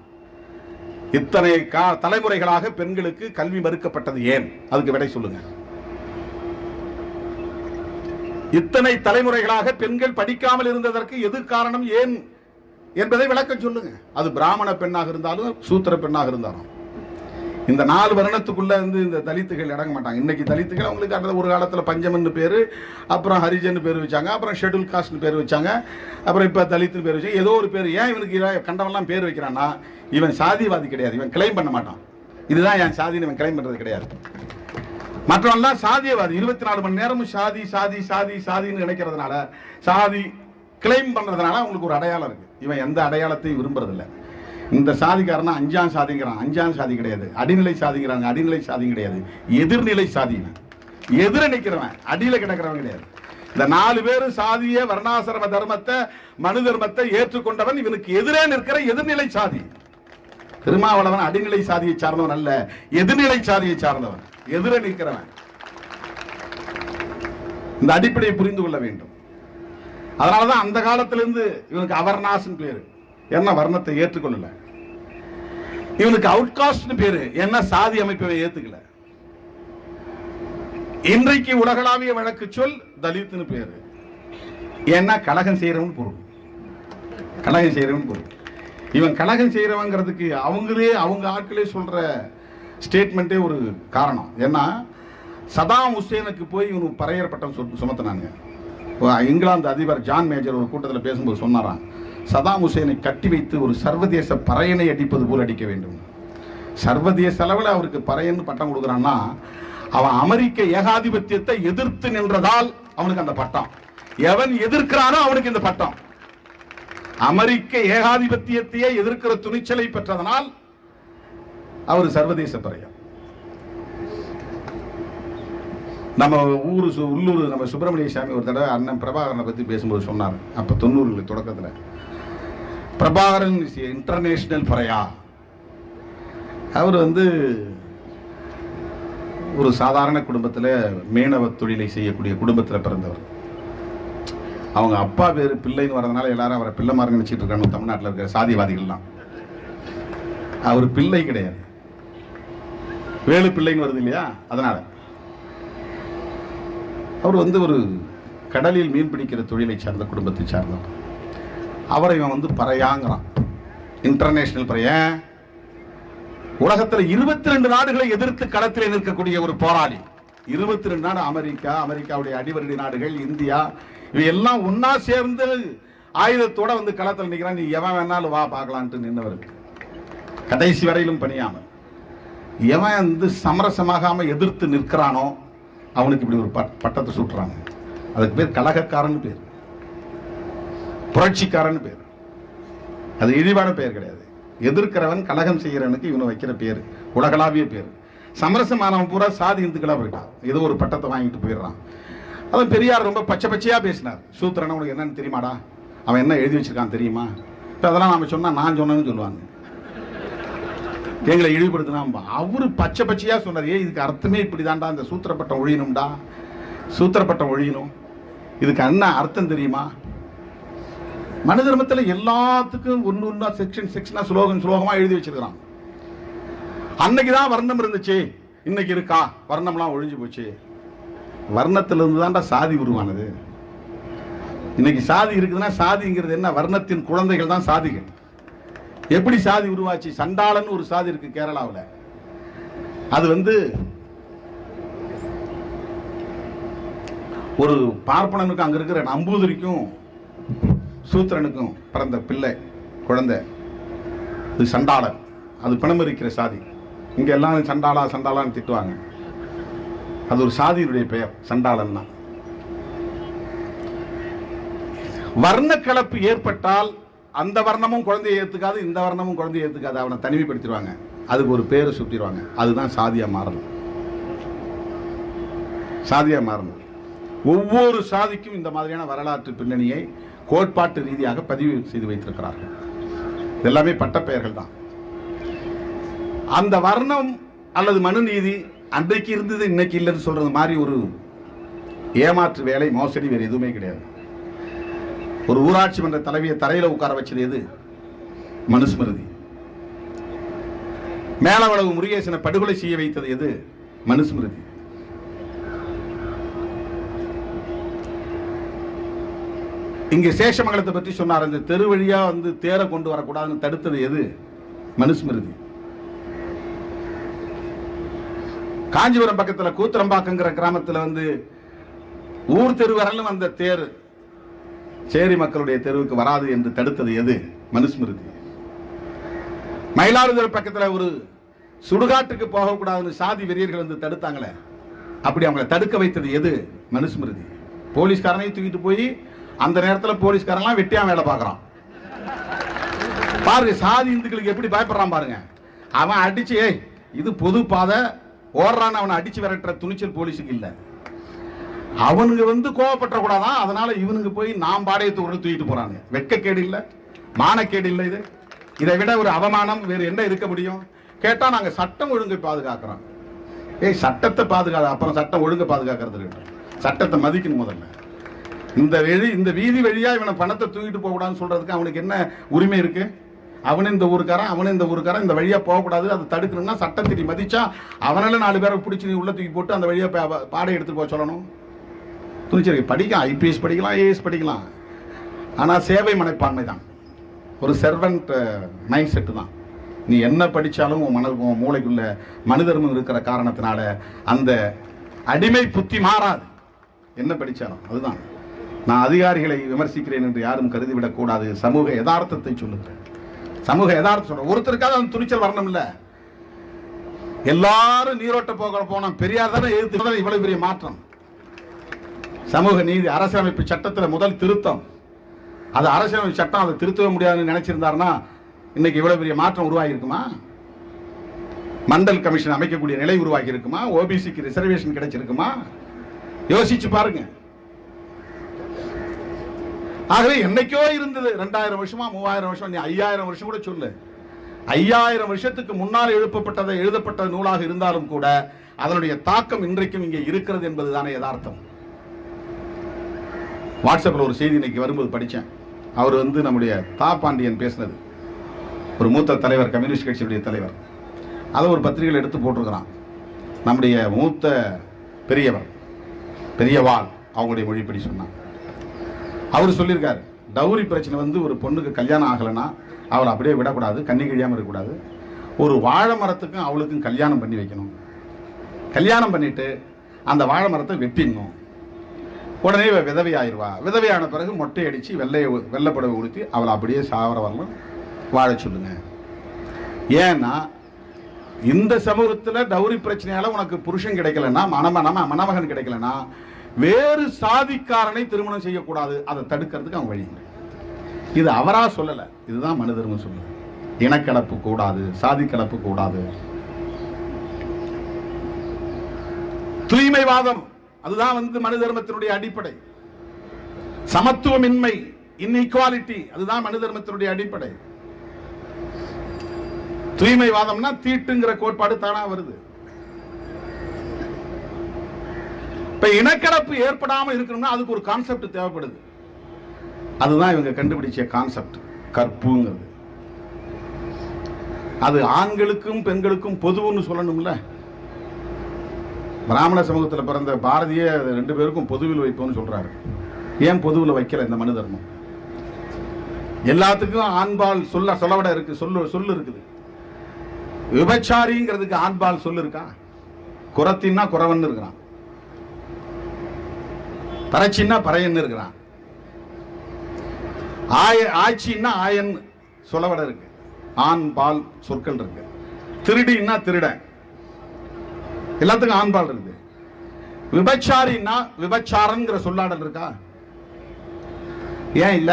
இத்தனை தலைமுறைகளாக பெண்களுக்கு கல்வி மறுக்கப்பட்டது ஏன்? அதுக்கு விடை சொல்லுங்க. இத்தனை தலைமுறைகளாக பெண்கள் படிக்காமல் இருந்ததற்கு எது காரணம், ஏன் என்பதை விளக்க சொல்லுங்க. அது பிராமண பெண்ணாக இருந்தாலும் சூத்திர பெண்ணாக இருந்தாலும். இந்த 4 வருடத்துக்குள்ள இருந்து இந்த தலித்துகள் இறங்க மாட்டாங்க. இன்னைக்கு தலித்துகள் அவங்களுக்கு ஒரு காலத்தில் பஞ்சமன்னு பேரு, அப்புறம் ஹரிஜன் பேர் வச்சாங்க, அப்புறம் ஷெட்யூல் காஸ்ட் பேர் வச்சாங்க, அப்புறம் இப்ப தலித்து பேர் வச்சாங்க. ஏதோ ஒரு பேர். ஏன் இவனுக்கு கண்டவெல்லாம் பேர் வைக்கிறான்னா, இவன் சாதிவாதி கிடையாது, இவன் கிளைம் பண்ண மாட்டான். இதுதான் என் சாதின்னு இவன் கிளைம் பண்றது கிடையாது. மற்றவெல்லாம் சாதியவாதி, 24 மணி நேரமும் சாதி சாதி சாதி சாதின்னு நினைக்கிறதுனால, சாதி கிளைம் பண்றதுனால அவங்களுக்கு ஒரு அடையாளம் இருக்கு. இவன் எந்த அடையாளத்தையும் விரும்புறதில்லை. இந்த சாதிக்காரனா 5ஆம் சாதிங்கிறான், 5ஆம் சாதி கிடையாது. அடிநிலை சாதிங்கிறாங்க, அடிநிலை சாதி கிடையாது. எதிர்நிலை சாதி, எதிர நிக்கிறவன், அடியில கிடக்கிறவன் கிடையாது. இந்த 4 பேரும் சாதிய வர்ணாசிரம தர்மத்தை, மனு தர்மத்தை ஏற்றுக்கொண்டவன் இவனுக்கு எதிரே நிற்கிற எதிர்நிலை சாதி. திருமாவளவன் அடிநிலை சாதியை சார்ந்தவன் அல்ல, எதிர்நிலை சாதியை சார்ந்தவன், எதிர நிற்கிறவன். இந்த அடிப்படையை புரிந்து கொள்ள வேண்டும். அதனாலதான் அந்த காலத்திலிருந்து இவனுக்கு அவர்ணாஸ் பேரு, என்ன வர்ணத்தை ஏற்றுக்கொள்ளல. இவனுக்கு அவுட்காஸ்ட் பேரு, என்ன சாதி அமைப்பை ஏத்துக்கல. இன்றைக்கு உலகளாவிய வழக்கு சொல் தலித்னு பேரு, ஏன்னா கலகம் செய்யறவன் பொருள், கலகம் செய்யறவன் பொருள். இவன் கலகம் செய்யறவங்கிறதுக்கு அவங்க ஆட்களே சொல்ற ஸ்டேட்மெண்டே ஒரு காரணம். ஏன்னா சதாம் ஹுசேனுக்கு போய் இவனுக்கு பறையர் பட்டம் சுமத்தினாங்க. இங்கிலாந்து அதிபர் ஜான் மேஜர் ஒரு கூட்டத்தில் பேசும்போது சொன்னாராம், சதாம் ஹுசேனை கட்டி வைத்து ஒரு சர்வதேச பறையனை அடிப்பது போல் அடிக்க வேண்டும். சர்வதேச அளவில் அவருக்கு பறையன்னு பட்டம் கொடுக்குறான்னா, அவன் அமெரிக்க ஏகாதிபத்தியத்தை எதிர்த்து நின்றதால் அவனுக்கு அந்த பட்டம். எவன் எதிர்க்கிறானோ அவனுக்கு இந்த பட்டம். அமெரிக்க ஏகாதிபத்தியத்தையே எதிர்க்கிற துணிச்சலை பெற்றதனால் அவர் சர்வதேச பறையன். நம்ம உள்ளூர் நம்ம சுப்பிரமணிய சாமி ஒரு தடவை அண்ணன் பிரபாகரனை பத்தி பேசும்போது சொன்னார். அப்ப 90 தொடக்கத்தில் பிரபாகரன் இன்டர்நேஷனல் பறையா. அவர் ஒரு சாதாரண குடும்பத்தில் மீனவ தொழிலை செய்யக்கூடிய குடும்பத்தில் பிறந்தவர். அவங்க அப்பா பேரு பிள்ளைன்னு வரதுனால எல்லாரும் அவரை பிள்ளை மாதிரி நினைச்சிட்டு இருக்காங்க தமிழ்நாட்டில் இருக்கிற சாதிவாதிகள்லாம். அவர் பிள்ளை கிடையாது, வேலு பிள்ளைன்னு வருது இல்லையா, அதனால அவர் ஒரு கடலில் மீன் பிடிக்கிற தொழிலை சார்ந்த குடும்பத்தை சார்ந்தவர். அவரை இவன் பறையாங்கிறான், இன்டர்நேஷனல் பறையன். உலகத்தில் 22 நாடுகளை எதிர்த்து களத்தில் நிற்கக்கூடிய ஒரு போராளி. 22 நாடு, அமெரிக்கா, அமெரிக்காவுடைய அடிவருடி நாடுகள், இந்தியா, இவையெல்லாம் ஒன்னா சேர்ந்து ஆயுதத்தோட களத்தில் நிற்கிறான். நீ எவன் வேணாலும் வா பார்க்கலான்ட்டு நின்றவர், கடைசி வரையிலும் பணியாமல். எவன் வந்து சமரசமாகாம எதிர்த்து நிற்கிறானோ அவனுக்கு இப்படி ஒரு பட்டத்தை சுட்டுறாங்க. அதுக்கு பேர் கலகக்காரன் பேர், புரட்சிக்காரன் பேர். அது இழிவான பெயர் கிடையாது. எதிர்க்கிறவன் கலகம் செய்கிறவனுக்கு இவனை வைக்கிற பேர் உலகளாவிய பேர். சமரசமானவன் பூரா சாதி இந்துக்களா போயிட்டான், ஏதோ ஒரு பட்டத்தை வாங்கிட்டு போயிடுறான். அதான் பெரியார் ரொம்ப பச்சை பச்சையா பேசினார். சூத்திரன் உனக்கு என்னன்னு தெரியுமாடா, அவன் என்ன எழுதி வச்சிருக்கான் தெரியுமா? இப்போ அதெல்லாம் நாம சொன்னா நான் சொன்னேன்னு சொல்லுவாங்க, எங்களை இழிவுபடுத்தினா. அவரு பச்சை பச்சையா சொன்னார், இதுக்கு அர்த்தமே இப்படிதான்டா, இந்த சூத்திரப்பட்டம் ஒழியணும்டா, சூத்திரப்பட்டம் ஒழியணும், இதுக்கு என்ன அர்த்தம் தெரியுமா? மனு தர்மத்தில் எல்லாத்துக்கும் ஒன்னு செக்ஷனா சுலோகமா எழுதி வச்சிருக்கிறான். அன்னைக்குதான் வர்ணம் இருந்துச்சு, இன்னைக்கு இருக்கா? வர்ணம்லாம் ஒழிஞ்சு போச்சு. வர்ணத்திலிருந்து தான்டா சாதி உருவானது. இன்னைக்கு சாதி இருக்குதுன்னா சாதிங்கிறது என்ன? வர்ணத்தின் குழந்தைகள் தான் சாதிகள். எப்படி சாதி உருவாச்சு? சண்டாளன் ஒரு சாதி இருக்கு கேரளாவில். அது வந்து ஒரு பார்ப்பனனுக்கும் அங்க இருக்கிற நம்பூதிரிக்கும் சூத்திரனுக்கும் பிறந்த பிள்ளை குழந்தை, அது சண்டாளன். அது பிணம் இருக்கிற சாதி. இங்க எல்லாம் சண்டாளா சண்டாளான்னு திட்டுவாங்க. அது ஒரு சாதியினுடைய பெயர் சண்டாளன். வர்ண கலப்பு ஏற்பட்டால் அந்த வர்ணமும் குழந்தையை ஏத்துக்காது, இந்த வர்ணமும் குழந்தையை ஏத்துக்காது, அவனை தனிமைப்படுத்திடுவாங்க, அதுக்கு ஒரு பேரை சுட்டிடுவாங்க. அதுதான் சாதியா மாறணும். சாதியா மாறணும். ஒவ்வொரு சாதிக்கும் இந்த மாதிரியான வரலாற்று பின்னணியை கோட்பாட்டு ரீதியாக பதிவு செய்து வைத்திருக்கிறார்கள். எல்லாமே பட்டப்பெயர்கள் தான். அந்த வர்ணம் அல்லது மனுநீதி அன்றைக்கு இருந்தது இன்னைக்கு இல்லைன்னு சொல்றது மாதிரி ஒரு ஏமாற்று வேலை, மோசடி வேறு எதுவுமே கிடையாது. ஒரு ஊராட்சி மன்ற தலைவியை தரையில உட்கார வச்சது எது? மனுஸ்மிருதி. மேலவளவு முருகேசனை படுகொலை செய்ய வைத்தது எது? மனுஸ்மிருதி. இங்க சேஷமங்கலத்தை பற்றி சொன்னார். அந்த தெரு வழியா வந்து தேரை கொண்டு வரக்கூடாதுன்னு தடுத்தது எது? மனுஸ்மிருதி. காஞ்சிபுரம் பக்கத்தில் கூத்திரம்பாக்கங்கிற கிராமத்தில் வந்து ஊர் தெரு வரலும் அந்த தேர் சேரி மக்களுடைய தெருவுக்கு வராது என்று தடுத்தது எது? மனுஸ்மிருதி. மயிலாடுதுறை பக்கத்தில் ஒரு சுடுகாட்டுக்கு போகக்கூடாதுன்னு சாதி வெறியர்கள் வந்து தடுத்தாங்களே, அப்படி அவங்களை தடுக்க வைத்தது எது? மனுஸ்மிருதி. போலீஸ்காரனையும் தூக்கிட்டு போய் அந்த நேரத்தில் போலீஸ்காரெல்லாம் வெட்டியா வேலை பார்க்கறான். பாருங்க சாதி இந்துக்களுக்கு எப்படி பயப்படுறான் பாருங்க. அவன் அடிச்சு இது பொது பாதை ஓடுறான்னு அவனை அடிச்சு விரட்டுற துணிச்சல் போலீஸுக்கு இல்ல. அவனுங்க வந்து கோவப்பட்ட கூடாதான், அதனால இவனுங்க போய் நாம் பாடையத்தை தூக்கிட்டு போறாங்க. வெட்கக்கேடு இல்ல, மானக்கேடு இல்ல. இது இதை விட ஒரு அவமானம் வேறு என்ன இருக்க முடியும்? கேட்டா நாங்க சட்டம் ஒழுங்கை பாதுகாக்கிறோம். சட்டத்தை பாதுகாக்க, அப்புறம் சட்டம் ஒழுங்கை பாதுகாக்கிறது. சட்டத்தை மதிக்கணும் முதல்ல. இந்த வீதி வழியா இவனை பணத்தை தூக்கிட்டு போக கூடாதுன்னு சொல்றதுக்கு அவனுக்கு என்ன உரிமை இருக்கு? அவனு இந்த ஊருக்காரன், அவனு இந்த ஊருக்காரன், இந்த வழியா போகக்கூடாது, அதை தடுக்கணும்னா சட்டத்தை மதிச்சா அவனால 4 பேரை பிடிச்சி உள்ள தூக்கி போட்டு அந்த வழியா பாடம் எடுத்து போக சொல்லணும். துணிச்சல் படிக்கலாம், ஐபிஎஸ் படிக்கலாம், ஏஎஸ் படிக்கலாம். ஆனா சேவை மனப்பான்மை தான், ஒரு சர்வன்ட் மைண்ட் செட்டு தான். நீ என்ன படிச்சாலும் உன் மூளைக்குள்ள மனிதர்மம் இருக்கிற காரணத்தினால அந்த அடிமை புத்தி மாறாது. என்ன படிச்சாலும் அதுதான். நான் அதிகாரிகளை விமர்சிக்கிறேன் என்று யாரும் கருதிவிடக் கூடாது. சமூக யதார்த்தத்தை சொல்லுகிறேன். சமூக யதார்த்தம் சொல்ற ஒருத்தருக்காக அந்த துணிச்சல் வரணும் இல்ல. எல்லாரும் நீரோட்ட போன பெரியார் தானே எதிர்த்து இவ்வளவு பெரிய மாற்றம். சமூக நீதி அரசியலமைப்பு சட்டத்தில் முதல் திருத்தம். அது அரசியலமைப்பு சட்டம், அதை திருத்தவே முடியாதுன்னு நினைச்சிருந்தாருன்னா இன்னைக்கு இவ்வளவு பெரிய மாற்றம் உருவாகி இருக்குமா? மண்டல் கமிஷன் அமைக்கக்கூடிய நிலை உருவாகி இருக்குமா? ஓபிசிக்கு ரிசர்வேஷன் கிடைச்சிருக்குமா? யோசிச்சு பாருங்க. ஆகவே என்னைக்கோ இருந்தது 2000 வருஷமா 3000 வருஷம், நீ 5000 வருஷம் கூட சொல்லு. 5000 வருஷத்துக்கு முன்னால் எழுதப்பட்ட நூலாக இருந்தாலும் கூட அதனுடைய தாக்கம் இன்றைக்கும் இங்கே இருக்கிறது என்பதுதானே யதார்த்தம். வாட்ஸ்அப்பில் ஒரு செய்தி இன்னைக்கு வரும்போது படித்தேன். அவர் வந்து நம்முடைய தா பாண்டியன் பேசினது, ஒரு மூத்த தலைவர், கம்யூனிஸ்ட் கட்சியுடைய தலைவர். அதை ஒரு பத்திரிகையில் எடுத்து போட்டிருக்கிறான். நம்முடைய மூத்த பெரியவாள் அவங்களுடைய மொழிப்படி சொன்னான். அவர் சொல்லியிருக்காரு, டவுரி பிரச்சனை வந்து ஒரு பொண்ணுக்கு கல்யாணம் ஆகலைன்னா அவளை அப்படியே விடக்கூடாது, கண்ணி கழியாமல் இருக்கக்கூடாது. ஒரு வாழை மரத்துக்கும் அவளுக்கும் கல்யாணம் பண்ணி வைக்கணும். கல்யாணம் பண்ணிட்டு அந்த வாழை மரத்தை வெட்டிடணும். உடனே விதவை ஆயிடுவா. விதவையான பிறகு மொட்டை அடித்து வெள்ளைப்படவை உடுத்தி அவளை அப்படியே சாவர வரலாம் வாழ சொல்லுங்க. ஏன்னா இந்த சமூகத்தில் டவுரி பிரச்சனையால உனக்கு புருஷன் கிடைக்கலன்னா, மணமகன் கிடைக்கலன்னா, வேறு சாதிக்காரனை திருமணம் செய்யக்கூடாது. அதை தடுக்கிறதுக்கு அவங்க வழி. இது அவரா சொல்லல, இதுதான் மனு தர்மம் சொல்லுது. இனக்கலப்பு கூடாது, சாதி கலப்பு கூடாது. தூய்மைவாதம், அதுதான் மனு தர்மத்தினுடைய அடிப்படை. சமத்துவமின்மை, இன்இக்வாலிட்டி, அதுதான் மனு தர்மத்தினுடைய அடிப்படை. தூய்மைவாதம்னா தீட்டுங்கிற கோட்பாடு தானா வருது. இப்ப இனக்கலப்பு ஏற்படாமல் இருக்கணும்னா அதுக்கு ஒரு கான்செப்ட் தேவைப்படுது. அதுதான் இவங்க கண்டுபிடிச்ச கான்செப்ட், கற்புங்கிறது. அது ஆண்களுக்கும் பெண்களுக்கும் பொதுவுன்னு சொல்லணும்ல. பிராமண சமூகத்தில் பிறந்த பாரதிய 2 பேருக்கும் பொதுவில் வைப்போம்னு சொல்றாரு. ஏன் பொதுவில் வைக்கல இந்த மனு தர்மம்? எல்லாத்துக்கும் ஆண்பால் சொல்லவிட இருக்கு, சொல்லு இருக்குது. விபச்சாரிங்கிறதுக்கு ஆண்பால் சொல்லு இருக்கா? குரத்தின்னா குறவன் இருக்கிறான், பரச்சின்னா பறையன்னு இருக்கிறான், ஆட்சின்னா ஆயன் சொல்லவிட இருக்கு. ஆண்பால் சொற்கள் இருக்கு. திருடின்னா திருடன், எல்லாத்துக்கும் ஆண்பால் இருக்கு. விபச்சாரின்னா விபச்சாரங்கிற சொல்லாடல் இருக்கா? ஏன் இல்ல?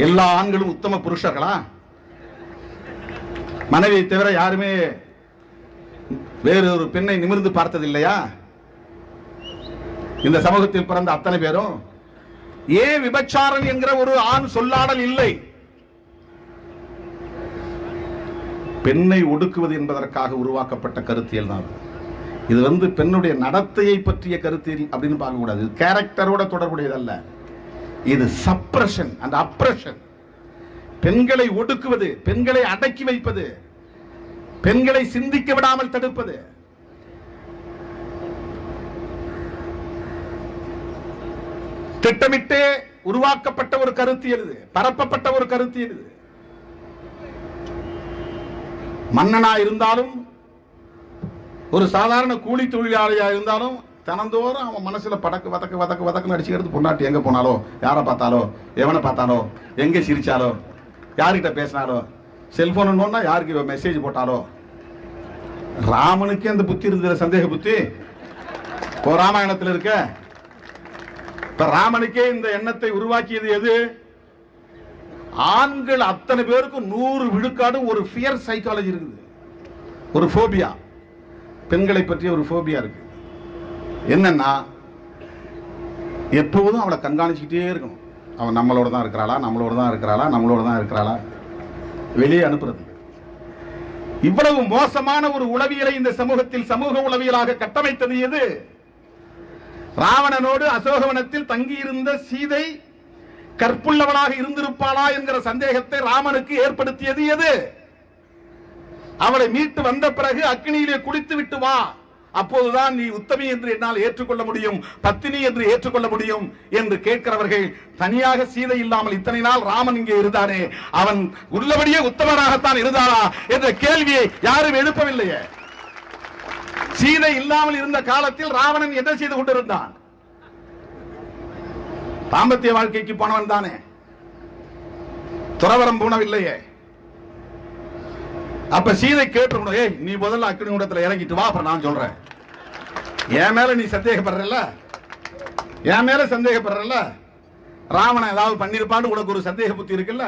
எல்லா ஆண்களும் உத்தம புருஷர்களா? மனைவியை தவிர யாருமே வேறு ஒரு பெண்ணை நிமிர்ந்து பார்த்தது இல்லையா இந்த சமூகத்தில் பிறந்த அத்தனை பேரும்? ஏன் விபச்சாரம் என்கிற ஒரு ஆண் சொல்லாடல் இல்லை? பெண்ணை ஒடுக்குவது என்பதற்காக உருவாக்கப்பட்ட கருத்தியல் தான் இது. பெண்ணுடைய நடத்தையை பற்றிய கருத்தியல் அப்படின்னு பார்க்க கூடாது. இது கேரக்டரோட தொடர்புடையதல்ல. இது சப்ரஷன் அண்ட் அப்ரஷன். பெண்களை ஒடுக்குவது, பெண்களை அடக்கி வைப்பது, பெண்களை சிந்திக்க விடாமல் தடுப்பது. திட்டமிட்டே உருவாக்கப்பட்ட ஒரு கருத்தியல் இது, பரப்பப்பட்ட ஒரு கருத்தியல் இது. மன்னனா இருந்தாலும், ஒரு சாதாரண கூலி தொழிலாளியா இருந்தாலும், தினந்தோறும் அவன் மனசுல படக்கு வதக்கு வதக்கு வதக்கு அடிச்சுக்கிறது. பொண்டாட்டி எங்க போனாலோ, யாரை பார்த்தாலோ, எவனை பார்த்தாலோ, எங்க சிரிச்சாலோ, யார்கிட்ட பேசினாலோ, செல்போன் யாருக்கு மெசேஜ் போட்டாலோ. ராமனுக்கே அந்த புத்தி இருந்தது, சந்தேக புத்தி. ராமாயணத்தில் இருக்க. இப்ப ராமனுக்கே இந்த எண்ணத்தை உருவாக்கியது எது? ஆண்கள் அத்தனை பேருக்கும் 100 விழுக்காடு ஒரு ஃபியர் சைக்காலஜி இருக்குது, ஒரு போபியா. பெண்களை பற்றிய ஒரு போபியா இருக்கு. என்னன்னா, எப்போதும் அவளை கண்காணிச்சுக்கிட்டே இருக்கணும். அவன் நம்மளோட தான் இருக்கிறாளா, நம்மளோட தான் இருக்கிறாளா, நம்மளோட தான் இருக்கிறாளா, வெளியே அனுப்புறது. இவ்வளவு மோசமான ஒரு உளவியலை இந்த சமூகத்தில் சமூக உளவியலாக கட்டமைத்தது எது? ராவணனோடு அசோகவனத்தில் தங்கியிருந்த சீதை கற்புள்ளவளாக இருந்திருப்பாளா என்கிற சந்தேகத்தை ராமனுக்கு ஏற்படுத்தியது எது? அவளை மீட்டு வந்த பிறகு அக்னியிலே குளித்து விட்டு வா, அப்போதுதான் நீ உத்தமி என்று என்னால் ஏற்றுக்கொள்ள முடியும், பத்தினி என்று ஏற்றுக்கொள்ள முடியும் என்று கேட்கிறவர்கள் தனியாக சீதை இல்லாமல் இத்தனை நாள் ராமன் இங்கே இருந்தானே, அவன் உள்ளபடியே உத்தமனாகத்தான் இருந்தானா என்ற கேள்வியை யாரும் எழுப்பவில்லையே. சீதை இல்லாமல் இருந்த காலத்தில் ராவணன் என்ன செய்து கொண்டிருந்தான்? தாம்பத்திய வாழ்க்கைக்கு போனவன் தானே, துறவரம் போனவில்லையே. அப்ப சீதை கேட்டு, ஏய் நீ முதல்ல அக்னி குண்டத்துல இறங்கிட்டு வா, அப்புறம் நான் சொல்றேன். என் மேல நீ சந்தேகப்படுறல, என் மேல சந்தேகப்படுறல, ராவணன் ஏதாவது பண்ணிருப்பான்னு உனக்கு ஒரு சந்தேக புத்தி இருக்குல்ல.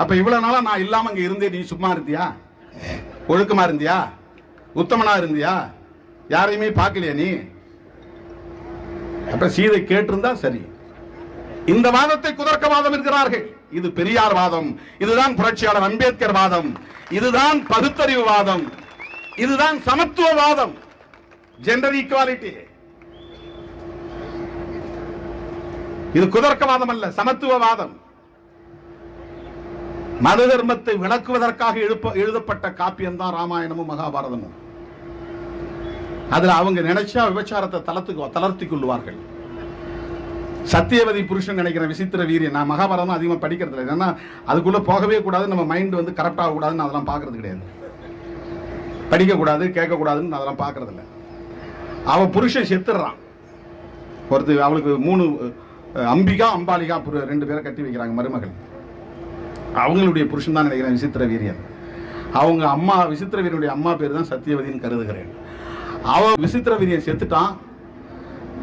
அப்ப இவ்வளவு நாளா நான் இல்லாம அங்க இருந்தே நீ சும்மா இருந்தியா? ஒழுக்கமா இருந்தியா? உத்தமனா இருந்தியா? யாரையுமே பார்க்கலையா நீ? அப்ப சீதை கேட்டிருந்தா சரி. இந்த வாதத்தை குதர்க்கவாதம் என்கிறார்கள். இது பெரியார் வாதம், இதுதான் புரட்சியாளர் அம்பேத்கர் வாதம், இதுதான் பகுத்தறிவு வாதம், இதுதான் சமத்துவவாதம், ஜெண்டர் ஈக்குவாலிட்டி. இது குதர்க்கவாதம் அல்ல, சமத்துவவாதம். மனு தர்மத்தை விளக்குவதற்காக எழுதப்பட்ட காப்பியம் தான் ராமாயணமும் மகாபாரதமும். அதுல அவங்க நினைச்சா விபச்சாரத்தை தளர்த்திக் கொள்வார்கள். சத்தியவதி புருஷன் நினைக்கிற விசித்திர வீரியன். நான் மகாபாரதம் அதிகமா படிக்கிறது இல்லை, ஏன்னா அதுக்குள்ள போகவே கூடாது, நம்ம மைண்ட் கரப்ட் ஆகக்கூடாதுன்னு அதெல்லாம் பார்க்கறது கிடையாது. படிக்கக்கூடாது, கேட்கக்கூடாதுன்னு அதெல்லாம் பார்க்கறது இல்லை. அவ புருஷன் செத்துறான். ஒருத்தர் அவளுக்கு 3 அம்பிகா அம்பாலிகா 2 பேரை கட்டி வைக்கிறாங்க மருமகள். அவங்களுடைய புருஷன் தான் நினைக்கிறேன் விசித்திர வீரியன். அவங்க அம்மா விசித்திரவீரனுடைய அம்மா பேர் தான் சத்தியவதின்னு கருதுகிறேன். அவ விசித்திரவீரியன் செத்துட்டான்,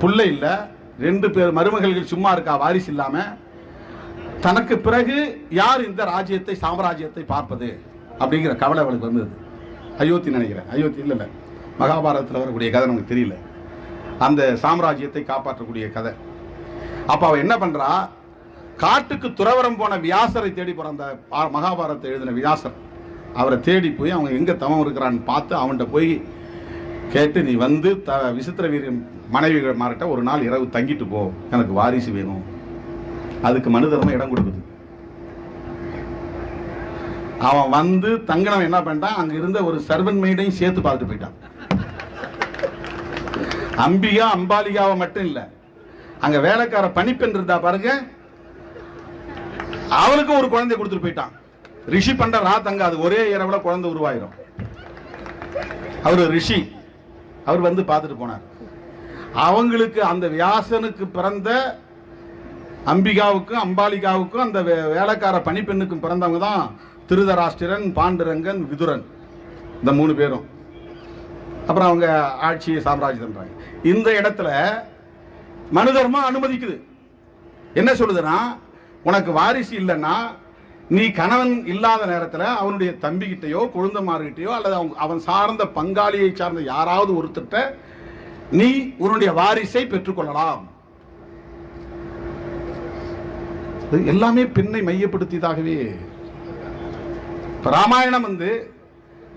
புள்ள இல்ல, 2 பேர் மருமகள்கள் சும்மா இருக்கா, வாரிசு இல்லாம. தனக்கு பிறகு யார் இந்த ராஜ்யத்தை சாம்ராஜ்யத்தை பார்ப்பது அப்படிங்கிற கவலை அவளுக்கு வந்தது. அயோத்தி நினைக்கிறேன், அயோத்தி இல்ல மகாபாரதத்தில் வரக்கூடிய கதை நமக்கு தெரியல, அந்த சாம்ராஜ்யத்தை காப்பாற்றக்கூடிய கதை. அப்ப அவ என்ன பண்றா, காட்டுக்கு துறவரம் போன வியாசரை தேடி போற, அந்த மகாபாரதத்தை எழுதின வியாசர், அவரை தேடி போய் அவங்க எங்க தவம் இருக்கிறான்னு பார்த்து அவன்கிட்ட போய் கேட்டு, நீ வந்து விசித்திரவீரியன் மனைவி மாறிட்ட ஒரு நாள் இரவு தங்கிட்டு போ, எனக்கு வாரிசு வேணும். அதுக்கு மனு தர்மம் இடம் கொடுக்குது. அவன் வந்து தங்கினவன் என்ன பண்ணிட்டான், அங்க இருந்த ஒரு சர்வன் மெய்டையும் சேர்த்து பார்த்துட்டு போயிட்டான். அம்பிகா அம்பாலிகாவை மட்டும் இல்ல, அங்க வேலைக்கார பணிப்பெண் இருந்தா பாருங்க, அவனுக்கும் ஒரு குழந்தை கொடுத்துட்டு போயிட்டான். ரிஷி பண்ற ராத்தங்க, அது ஒரே இரவுல குழந்தை உருவாயிரும். அவரு ரிஷி, அவர் வந்து பார்த்துட்டு போனார். அவங்களுக்கு அந்த வியாசனுக்கு பிறந்த அம்பிகாவுக்கும் அம்பாலிகாவுக்கும் அந்த வேலைக்கார பணிப்பெண்ணுக்கும் பிறந்தவங்க தான் திருதராஷ்டிரன், பாண்டுரங்கன், விதுரன், இந்த 3 பேரும். அப்புறம் அவங்க ஆட்சி சாம்ராஜ்யம். இந்த இடத்துல மனு தர்மம் அனுமதிக்குது. என்ன சொல்லுதுன்னா, உனக்கு வாரிசு இல்லைன்னா நீ கணவன் இல்லாத நேரத்தில் அவனுடைய தம்பிகிட்டையோ குழந்தைமார்கிட்டையோ அல்லது அவன் சார்ந்த பங்காளியை சார்ந்த யாராவது ஒருத்தட்ட நீ உன்னுடைய வாரிசை பெற்றுக்கொள்ளலாம். எல்லாமே பெண்ணை மையப்படுத்தியதாகவே. ராமாயணம் வந்து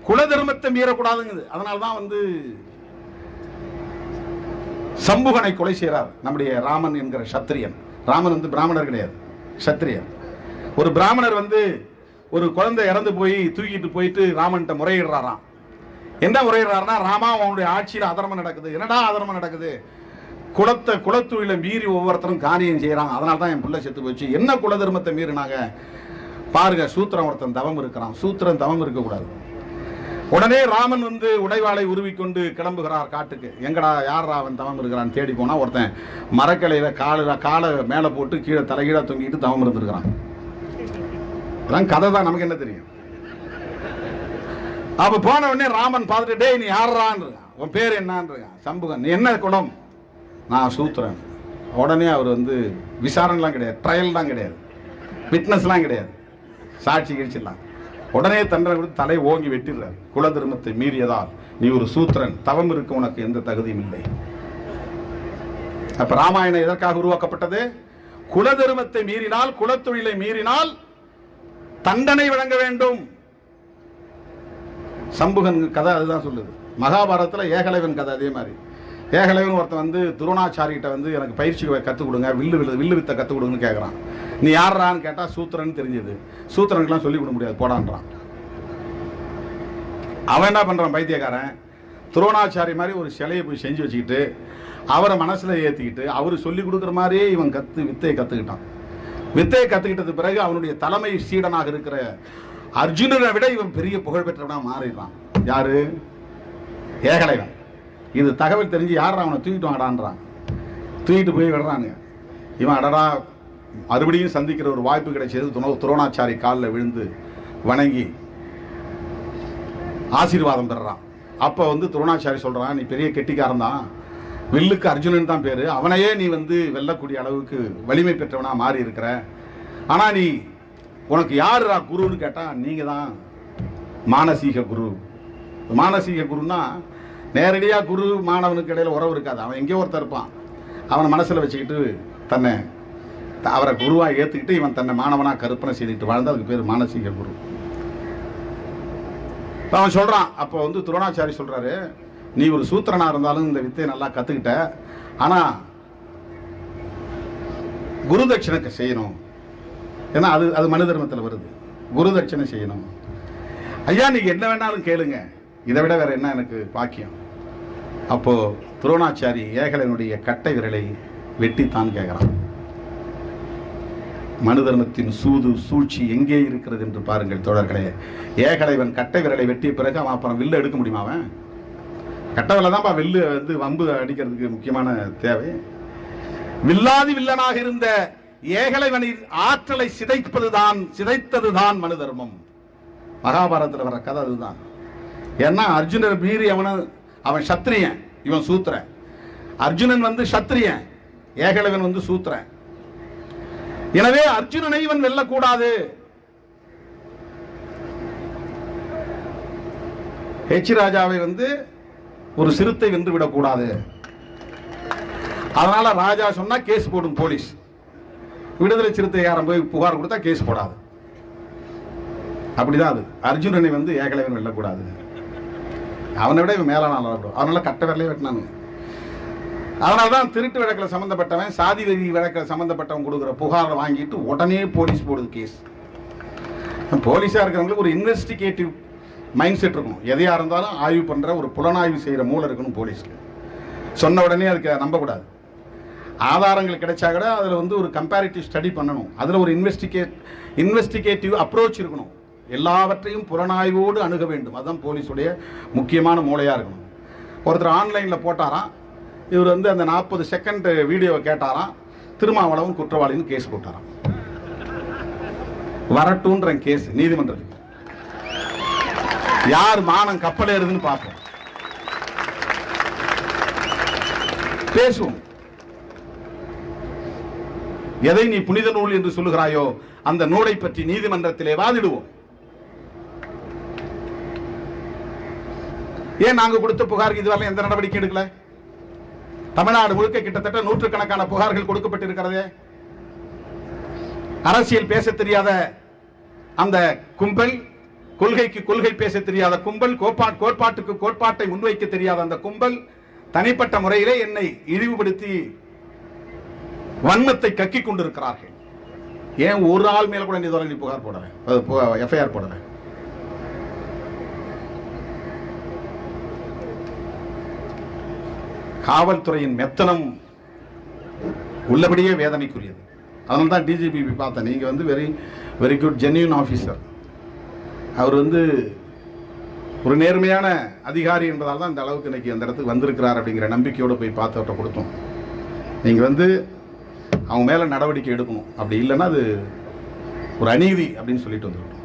குல தர்மத்தை மீறக்கூடாதுங்குது. அதனால்தான் வந்து சம்புகனை கொலை செய்கிறார் நம்முடைய ராமன் என்கிற சத்திரியன். ராமன் வந்து பிராமணர் கிடையாது, சத்திரியன். ஒரு பிராமணர் வந்து ஒரு குழந்தை இறந்து போய் தூக்கிட்டு போயிட்டு ராமன்கிட்ட முறையிடுறாராம். என்ன முறையிடுறாருன்னா, ராமா அவனுடைய ஆட்சியில் அதர்மம் நடக்குது. என்னடா அதர்மம் நடக்குது? குலத்தொழில மீறி ஒவ்வொருத்தரும் காரியம் செய்யறான், அதனால தான் என் பிள்ளை செத்து போச்சு. என்ன குல தர்மத்தை மீறினாங்க பாருங்க, சூத்திரம் ஒருத்தன் தவம் இருக்கிறான், சூத்திரன் தவம் இருக்கக்கூடாது. உடனே ராமன் வந்து உடைவாளை உருவிக்கொண்டு கிளம்புகிறார் காட்டுக்கு. எங்கடா யார் ராவன் தவம் இருக்கிறான்னு தேடி போனா ஒருத்தன் மரக்கலையில காலை மேல போட்டு கீழே தலைகீழா தொங்கிட்டு தவம் இருந்திருக்கிறான். அதான் கதை தான், நமக்கு என்ன தெரியும். அப்ப போன உடனே ராமன் பார்த்துட்டு, டேய் நீ யார்றான், உன் பேர் என்னன்னு. சம்புகன். நீ என்ன குலம்? நான் சூத்திரன். உடனே அவர் வந்து விசாரணைலாம் கிடையாது, ட்ரையல் தான் கிடையாது, விட்னஸ்லாம் கிடையாது, சாட்சி கிழிச்சிடலாம். உடனே தண்டனை கொடுத்து தலை ஓங்கி வெட்டிடுறார். குல தர்மத்தை மீறியதால் நீ ஒரு சூத்திரன், தவம் இருக்க உனக்கு எந்த தகுதியும் இல்லை. அப்ப ராமாயணம் எதற்காக உருவாக்கப்பட்டது? குல தர்மத்தை மீறினால், குலத்தொழிலை மீறினால் தண்டனை வழங்க வேண்டும். சம்புகன் கதை அதுதான் சொல்லுது. மகாபாரதத்தில் ஏகலைவன் கதை அதே மாதிரி. ஏகலைவன் ஒருத்தன் வந்து துரோணாச்சாரிகிட்ட வந்து எனக்கு பயிற்சி கற்றுக் கொடுங்க, வில்லு வித்தை கற்றுக் கொடுங்கன்னு கேட்குறான். நீ யாரான்னு கேட்டால் சூத்திரன் தெரிஞ்சது. சூத்திரனுக்குலாம் சொல்லிக் கொடுக்க முடியாது, போடான்றான். அவன் என்ன பண்ணுறான் பைத்தியக்காரன், துரோணாச்சாரி மாதிரி ஒரு சிலையை போய் செஞ்சு வச்சுக்கிட்டு அவரை மனசில் ஏற்றிக்கிட்டு அவர் சொல்லிக் கொடுக்குற மாதிரியே இவன் வித்தையை கற்றுக்கிட்டான். வித்தையை கற்றுக்கிட்டது பிறகு அவனுடைய தலைமை சீடனாக இருக்கிற அர்ஜுனனை விட இவன் பெரிய புகழ்பெற்றவனா மாறிடுறான். யாரு? ஏகலைவன். இது தகவல் தெரிஞ்சு யார் அவனை தூக்கிட்டு வாங்கடான்றான். தூக்கிட்டு போய் விடுறாங்க. இவன் அடடா மறுபடியும் சந்திக்கிற ஒரு வாய்ப்பு கிடைச்சது. துரோணாச்சாரி காலில் விழுந்து வணங்கி ஆசீர்வாதம் பெறான். அப்போ வந்து துரோணாச்சாரி சொல்றான், நீ பெரிய கெட்டிக்காரன் தான், வில்லுக்கு அர்ஜுனன் தான் பேரு, அவனையே நீ வந்து வெல்லக்கூடிய அளவுக்கு வலிமை பெற்றவனா மாறி இருக்கிற. ஆனா நீ உனக்கு யாருடா குருன்னு கேட்டா, நீங்க தான் மானசீக குரு. மானசீக குருன்னா நேரடியா குரு மாணவனுக்கு இடையில உறவு இருக்காது. அவன் எங்கேயோ ஒருத்தர் இருப்பான், அவனை மனசுல வச்சுக்கிட்டு தன்னை அவரை குருவா ஏத்துக்கிட்டு இவன் தன்னை மாணவனா கற்பனை செய்துட்டு வாழ்ந்து, அதுக்கு பேர் மானசீக குரு. அவன் சொல்றான். அப்போ வந்து துரோணாச்சாரி சொல்றாரு, நீ ஒரு சூத்திரனா இருந்தாலும் இந்த வித்தையை நல்லா கத்துக்கிட்ட, ஆனா குரு தட்சணை செய்யணும். ஏன்னா அது மனு தர்மத்தில் வருது, குரு தட்சணை செய்யணும். ஐயா நீங்க என்ன வேணாலும் கேளுங்க, இதை விட வேற என்ன எனக்கு பாக்கியம். அப்போ துரோணாச்சாரி ஏகலைவனுடைய கட்டை விரலை வெட்டித்தான் கேட்கிறான். மனு தர்மத்தின் சூது சூழ்ச்சி எங்கே இருக்கிறது என்று பாருங்கள் தோழர்களே. ஏகலைவன் கட்டை விரலை வெட்டிய பிறகு அவன் அப்புறம் வில்லு எடுக்க முடியுமா? அவன் கட்டை விரலை தான் வில்லு வந்து வம்பு அடிக்கிறதுக்கு முக்கியமான தேவை. வில்லாதி வில்லனாக இருந்த ஏகலைவனின் ஆற்றலை சிதைத்ததுதான் மனு தர்மம். மகாபாரதத்தில் வர கதை அதுதான். ஏன்னா அர்ஜுனர் மீறி அவன் சத்திரியன், இவன் சூத்திரன். அர்ஜுனன் வந்து சத்திரியன், ஏகலவன் வந்து சூத்திரன். எனவே அர்ஜுனனை இவன் வெல்லக்கூடாது. ஹெச் ராஜாவை வந்து ஒரு சிறுத்தை வென்று விடக்கூடாது. அதனால ராஜா சொன்னா கேஸ் போடும் போலீஸ். விடுதலை சிறுத்தை யாரும் போய் புகார் கொடுத்தா கேஸ் போடாது. அப்படிதான் அது. அர்ஜுனனை வந்து ஏகலைவன் வெல்லக்கூடாது, அவனை விட இவன் மேலான ஆளாடும். அதனால கட்ட விரலே வெட்டினாங்க. அதனால்தான் திருட்டு வழக்கில் சம்பந்தப்பட்டவன், சாதி வெறி வழக்கில் சம்பந்தப்பட்டவன் கொடுக்குற புகாரை வாங்கிட்டு உடனே போலீஸ் போடுது கேஸ். போலீஸா இருக்கிறவங்களுக்கு ஒரு இன்வெஸ்டிகேட்டிவ் மைண்ட் செட் இருக்கணும். எதையா இருந்தாலும் ஆய்வு பண்ற ஒரு புலனாய்வு செய்யற மூளை இருக்கணும் போலீஸ்க்கு. சொன்ன உடனே அதுக்கு நம்பக்கூடாது. ஆதாரங்கள் கிடைச்சா கூட அதுல வந்து ஒரு கம்பேரிட்டிவ் ஸ்டடி பண்ணணும். அதுல ஒரு இன்வெஸ்டிகேட்டிவ் அப்ரோச் இருக்கணும். எல்லாவற்றையும் புலனாய்வோடு அணுக வேண்டும். அதுதான் போலீஸுடைய முக்கியமான மூளையா இருக்கணும். ஒருத்தர் ஆன்லைன்ல போட்டாராம், இவர் வந்து அந்த 40 செகண்ட் வீடியோவை கேட்டாராம், திருமாவளவன் குற்றவாளின்னு கேஸ் போட்டாராம். வரட்டுன்ற கேஸ் நீதிமன்றத்துக்கு. யார் மானம் கப்பல் ஏறுதுன்னு பார்ப்போம், பேசுவோம். எதை நீ புனித நூல் என்று சொல்லுகிறாயோ அந்த நூலை பற்றி நீதிமன்றத்திலே வாதிடுவோம். ஏன் நாங்க கொடுத்த புகாருக்கு இதுவரை எந்த நடவடிக்கை எடுக்கல? தமிழ்நாடு முழுக்க கிட்டத்தட்ட நூற்றுக்கணக்கான புகார்கள் கொடுக்கப்பட்டிருக்கிறது. அரசியல் பேச தெரியாத அந்த கும்பல், கொள்கைக்கு கொள்கை பேச தெரியாத கும்பல், கோட்பாட்டுக்கு கோட்பாட்டை முன்வைக்க தெரியாத அந்த கும்பல் தனிப்பட்ட முறையிலே என்னை இழிவுபடுத்தி வன்மத்தை கக்கிக் கொண்டிருக்கிறார்கள். ஏன் ஒரு ஆள் மேல கூட நீ புகார் போடல, எஃப்ஐஆர் போடல? காவல்துறையின் மெத்தனம் உள்ளபடியே வேதனைக்குரியது. அதனால தான் டிஜிபி பார்த்தேன். நீங்க வந்து very very good genuine officer. அவர் வந்து ஒரு நேர்மையான அதிகாரி என்பதால் தான் இந்த அளவுக்கு இன்னைக்கு அந்த இடத்துக்கு வந்திருக்கிறார் அப்படிங்கிற நம்பிக்கையோடு போய் பார்த்து கொடுத்தோம். நீங்க வந்து அவங்க மேல நடவடிக்கை எடுக்கணும். அப்படி இல்லைன்னா அது ஒரு அநீதி அப்படின்னு சொல்லிட்டு வந்துருக்கோம்.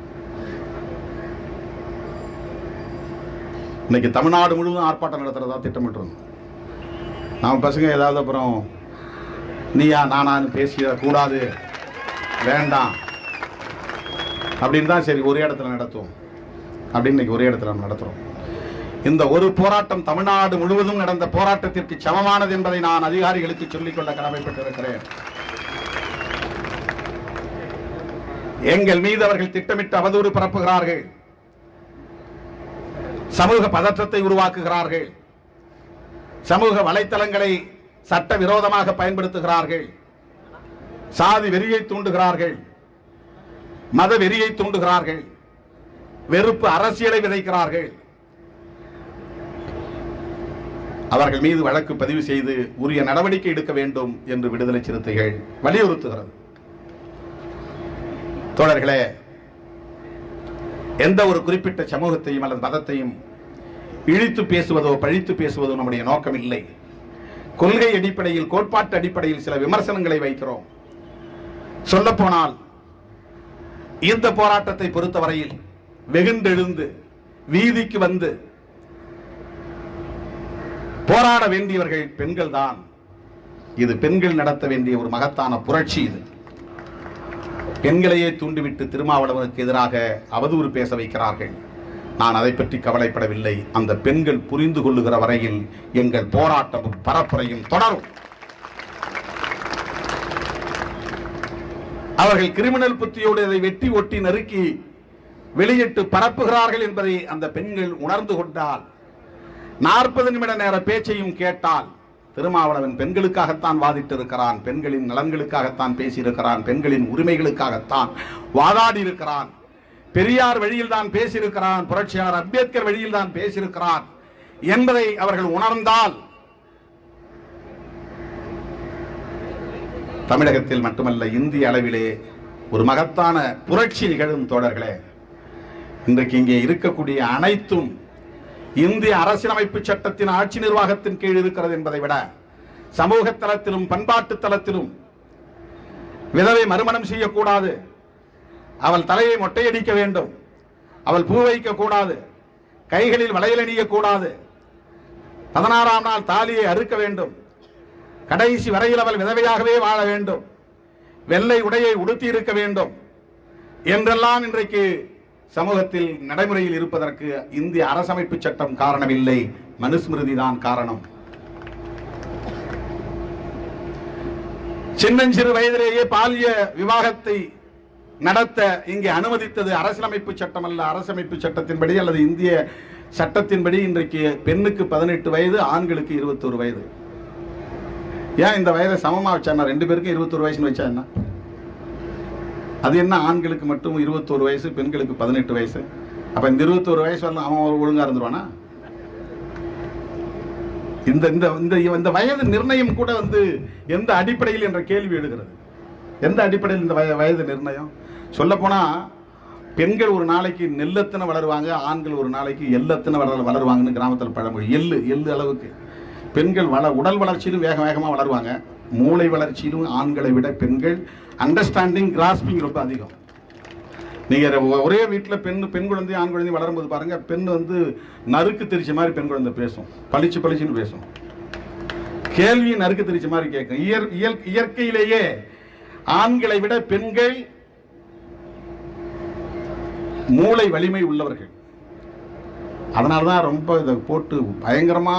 இன்னைக்கு தமிழ்நாடு முழுவதும் ஆர்ப்பாட்டம் நடத்துறதா திட்டமிட்டிருந்தோம். நம்ம பசங்க ஏதாவது அப்புறம் நீயா நானான்னு பேசிட கூடாது, வேண்டாம் அப்படின்னு தான் சரி ஒரே இடத்துல நடத்துவோம் அப்படின்னு இன்னைக்கு ஒரே இடத்துல நடத்துறோம். இந்த ஒரு போராட்டம் தமிழ்நாடு முழுவதும் நடந்த போராட்டத்திற்கு சமமானது என்பதை நான் அதிகாரிகளுக்கு சொல்லிக்கொள்ள கடமைப்பட்டிருக்கிறேன். எங்கள் மீது அவர்கள் திட்டமிட்டு அவதூறு பரப்புகிறார்கள், சமூக பதற்றத்தை உருவாக்குகிறார்கள், சமூக வலைத்தளங்களை சட்ட விரோதமாக பயன்படுத்துகிறார்கள், சாதி வெறியை தூண்டுகிறார்கள், மத வெறியை தூண்டுகிறார்கள், வெறுப்பு அரசியலை விதைக்கிறார்கள். அவர்கள் மீது வழக்கு பதிவு செய்து உரிய நடவடிக்கை எடுக்க வேண்டும் என்று விடுதலை சிறுத்தைகள் வலியுறுத்துகிறது. தோழர்களே, எந்த ஒரு குறிப்பிட்ட சமூகத்தையும் அல்லது மதத்தையும் இழித்து பேசுவதோ பழித்து பேசுவதோ நம்முடைய நோக்கம் இல்லை. கொள்கை அடிப்படையில், கோட்பாட்டு அடிப்படையில் சில விமர்சனங்களை வைக்கிறோம். சொல்ல போனால் இந்த போராட்டத்தை பொறுத்தவரையில் வெகுண்டெழுந்து வீதிக்கு வந்து போராட வேண்டியவர்கள் பெண்கள் தான். இது பெண்கள் நடத்த வேண்டிய ஒரு மகத்தான புரட்சி. இது பெண்களையே தூண்டிவிட்டு திருமாவளவனுக்கு எதிராக அவதூறு பேச வைக்கிறார்கள். நான் அதை பற்றி கவலைப்படவில்லை. அந்த பெண்கள் புரிந்து கொள்ளுகிற வரையில் எங்கள் போராட்டமும் பரப்புரையும் தொடரும். அவர்கள் கிரிமினல் புத்தியோடு இதை வெட்டி ஒட்டி நறுக்கி வெளியிட்டு பரப்புகிறார்கள் என்பதை அந்த பெண்கள் உணர்ந்து கொண்டால், 40 நிமிட நேர பேச்சையும் கேட்டால், திருமாவளவன் பெண்களுக்காகத்தான் வாதிட்டு இருக்கிறான், பெண்களின் நலன்களுக்காகத்தான் பேசியிருக்கிறான், பெண்களின் உரிமைகளுக்காகத்தான் வாதாடி இருக்கிறான், பெரியார் வழியில் தான் பேசியிருக்கிறான், புரட்சியாளர் அம்பேத்கர் வழியில் தான் பேசியிருக்கிறான் என்பதை அவர்கள் உணர்ந்தால் தமிழகத்தில் மட்டுமல்ல இந்திய அளவிலே ஒரு மகத்தான புரட்சி நிகழும். தோழர்களே, இன்றைக்கு இங்கே இருக்கக்கூடிய அனைத்தும் இந்திய அரசியலமைப்பு சட்டத்தின் ஆட்சி நிர்வாகத்தின் கீழ் இருக்கிறது என்பதை விட சமூக தளத்திலும் பண்பாட்டு தளத்திலும் விதவை மறுமணம் செய்யக்கூடாது, அவள் தலையை மொட்டையடிக்க வேண்டும், அவள் பூ வைக்க கூடாது, கைகளில் வளையல் அணிய கூடாது, 16ஆம் நாள் தாலியை அறுக்க வேண்டும், கடைசி வரையில் அவள் விதவையாகவே வாழ வேண்டும், வெள்ளை உடையை உடுத்தி இருக்க வேண்டும் என்றெல்லாம் இன்றைக்கு சமூகத்தில் நடைமுறையில் இருப்பதற்கு இந்திய அரசமைப்பு சட்டம் காரணமில்லை, மனுஸ்மிருதி தான் காரணம். சின்னஞ்சிறு வயதிலேயே பாலிய விவாகத்தை நடத்த இங்கே அனுமதித்தது அரசியலமைப்பு சட்டம் அல்ல. அரசமைப்பு சட்டத்தின்படி அல்லது இந்திய சட்டத்தின்படி இன்றைக்கு பெண்ணுக்கு 18 வயது, ஆண்களுக்கு 21 வயது. ஏன் இந்த வயதை சமமா வச்சா? 2 பேருக்கும் 21 வயசுன்னு வச்சா என்ன? அது என்ன ஆண்களுக்கு மட்டும் 21 வயசு, பெண்களுக்கு 18 வயசு? அப்ப இந்த 21 வயசு வரலாம் அவன் ஒழுங்கா இருந்துருவானா? இந்த வயது நிர்ணயம் கூட எந்த அடிப்படையில் என்ற கேள்வி எழுகிறது. எந்த அடிப்படையில் இந்த வயது நிர்ணயம்? சொல்ல போனா பெண்கள் ஒரு நாளைக்கு நெல்லத்தின வளருவாங்க, ஆண்கள் ஒரு நாளைக்கு எல்லத்தின வளருவாங்கன்னு கிராமத்தில் பழமொழி. எள்ளு அளவுக்கு பெண்கள் உடல் வளர்ச்சியிலும் வேகமா வளருவாங்க, மூளை வளர்ச்சியிலும் ஆண்களை விட பெண்கள் அண்டர்ஸ்டாண்டிங், கிராஸ்பிங் ரொம்ப அதிகம். நீங்க ஒரே வீட்டில் பெண் குழந்தை ஆண் குழந்தை வளரும்போது பாருங்க, பெண் நறுக்கு தெரிச்ச மாதிரி பெண் குழந்தை பேசும், பளிச்சுன்னு பேசும், கேள்வி நறுக்கு தெரிச்ச மாதிரி கேட்கும். இயற்கையிலேயே ஆண்களை விட பெண்கள் மூளை வலிமை உள்ளவர்கள். அதனாலதான் ரொம்ப இதை போட்டு பயங்கரமா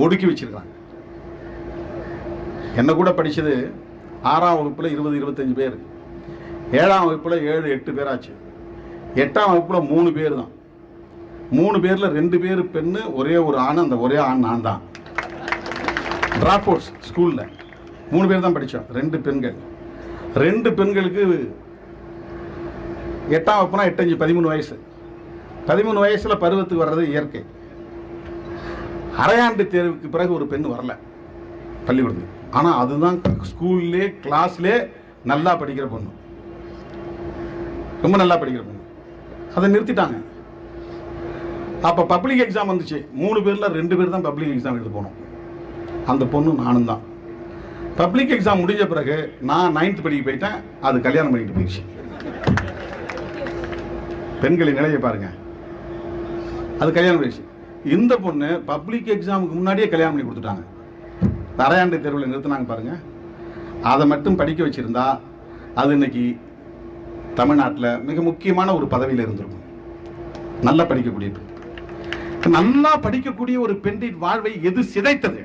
ஒடுக்கி வச்சிருக்காங்க. என்ன கூட படிச்சது 6ஆம் வகுப்புல 20-25 பேர், 7ஆம் வகுப்புல 7-8 பேர் ஆச்சு, 8ஆம் வகுப்புல 3 பேர் தான். 3 பேர்ல 2 பேர் பெண்ணு, ஒரே ஒரு ஆண். அந்த ஒரே ஆண் நான் தான். டிராப் அவுட்ஸ் ஸ்கூல்ல 3 பேர் தான் படித்தோம், 2 பெண்கள். 2 பெண்களுக்கு 8ஆம் வகுப்புனா 8-5 13 வயசு. 13 வயசுல பருவத்துக்கு வர்றது இயற்கை. அரையாண்டு தேர்வுக்கு பிறகு ஒரு பெண் வரல பள்ளிக்கூடத்துக்கு. ஆனா அதுதான் ஸ்கூல்லே கிளாஸ்லே நல்லா படிக்கிற பொண்ணு, ரொம்ப நல்லா படிக்கிற பொண்ணு. அதை நிறுத்திட்டாங்க. அப்ப பப்ளிக் எக்ஸாம் வந்துச்சு. 3 பேர்ல 2 பேர் தான் பப்ளிக் எக்ஸாம் எழுத போனோம். அந்த பொண்ணு நானும் தான். பப்ளிக் எக்ஸாம் முடிஞ்ச பிறகு நான் 9th படிக்க போயிட்டேன், அது கல்யாணம் பண்ணிட்டு போயிடுச்சு. பெண்களின் நிலையை பாருங்க, அது கல்யாணம் பண்ணிடுச்சு. இந்த பொண்ணு பப்ளிக் எக்ஸாமுக்கு முன்னாடியே கல்யாணம் பண்ணி கொடுத்துட்டாங்க. அரையாண்டு தேர்வில் நிறுத்தினாங்க பாருங்க. அதை மட்டும் படிக்க வச்சிருந்தா அது இன்னைக்கு தமிழ்நாட்டில் மிக முக்கியமான ஒரு பதவியில் இருந்திருக்கும். நல்லா படிக்கக்கூடிய நல்லா படிக்கக்கூடிய ஒரு பெண்ணின் வாழ்வை எது சிதைத்தது?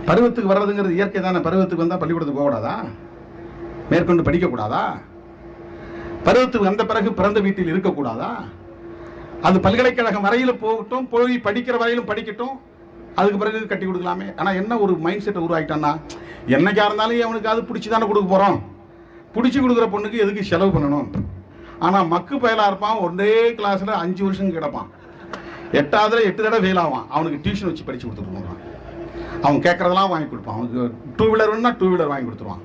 பருவத்துக்கு வர்றதுங்கிறது இயற்கை தானே. பருவத்துக்கு வந்தா பள்ளிக்கூடத்துக்கு போகக்கூடாதா? மேற்கொண்டு படிக்க கூடாதா? பருவத்துக்கு வந்த பிறகு பிறந்த வீட்டில் இருக்கக்கூடாதா? அது பல்கலைக்கழகம் வரையில போகட்டும், போய் படிக்கிற வரையிலும் படிக்கட்டும், அதுக்கு பிறகு கட்டி கொடுக்கலாமே. ஆனா என்ன ஒரு மைண்ட் செட்டை உருவாக்கிட்டான்னா, என்னைக்கா இருந்தாலும் அவனுக்கு அது பிடிச்சிதானே கொடுக்க போறோம், பிடிச்சி கொடுக்குற பொண்ணுக்கு எதுக்கு செலவு பண்ணணும்? ஆனா மக்கு பயலா இருப்பான், ஒரே கிளாஸ்ல 5 வருஷம் கிடப்பான், 8ஆவதுல 8 தடவை ஃபெயில் ஆவான். அவனுக்கு டியூஷன் வச்சு படிச்சு கொடுத்துருவான். அவன் கேட்கறதெல்லாம் வாங்கி கொடுப்பான். அவனுக்கு 2 வீலர் வேணும்னா 2 வீலர் வாங்கி கொடுத்துருவான்.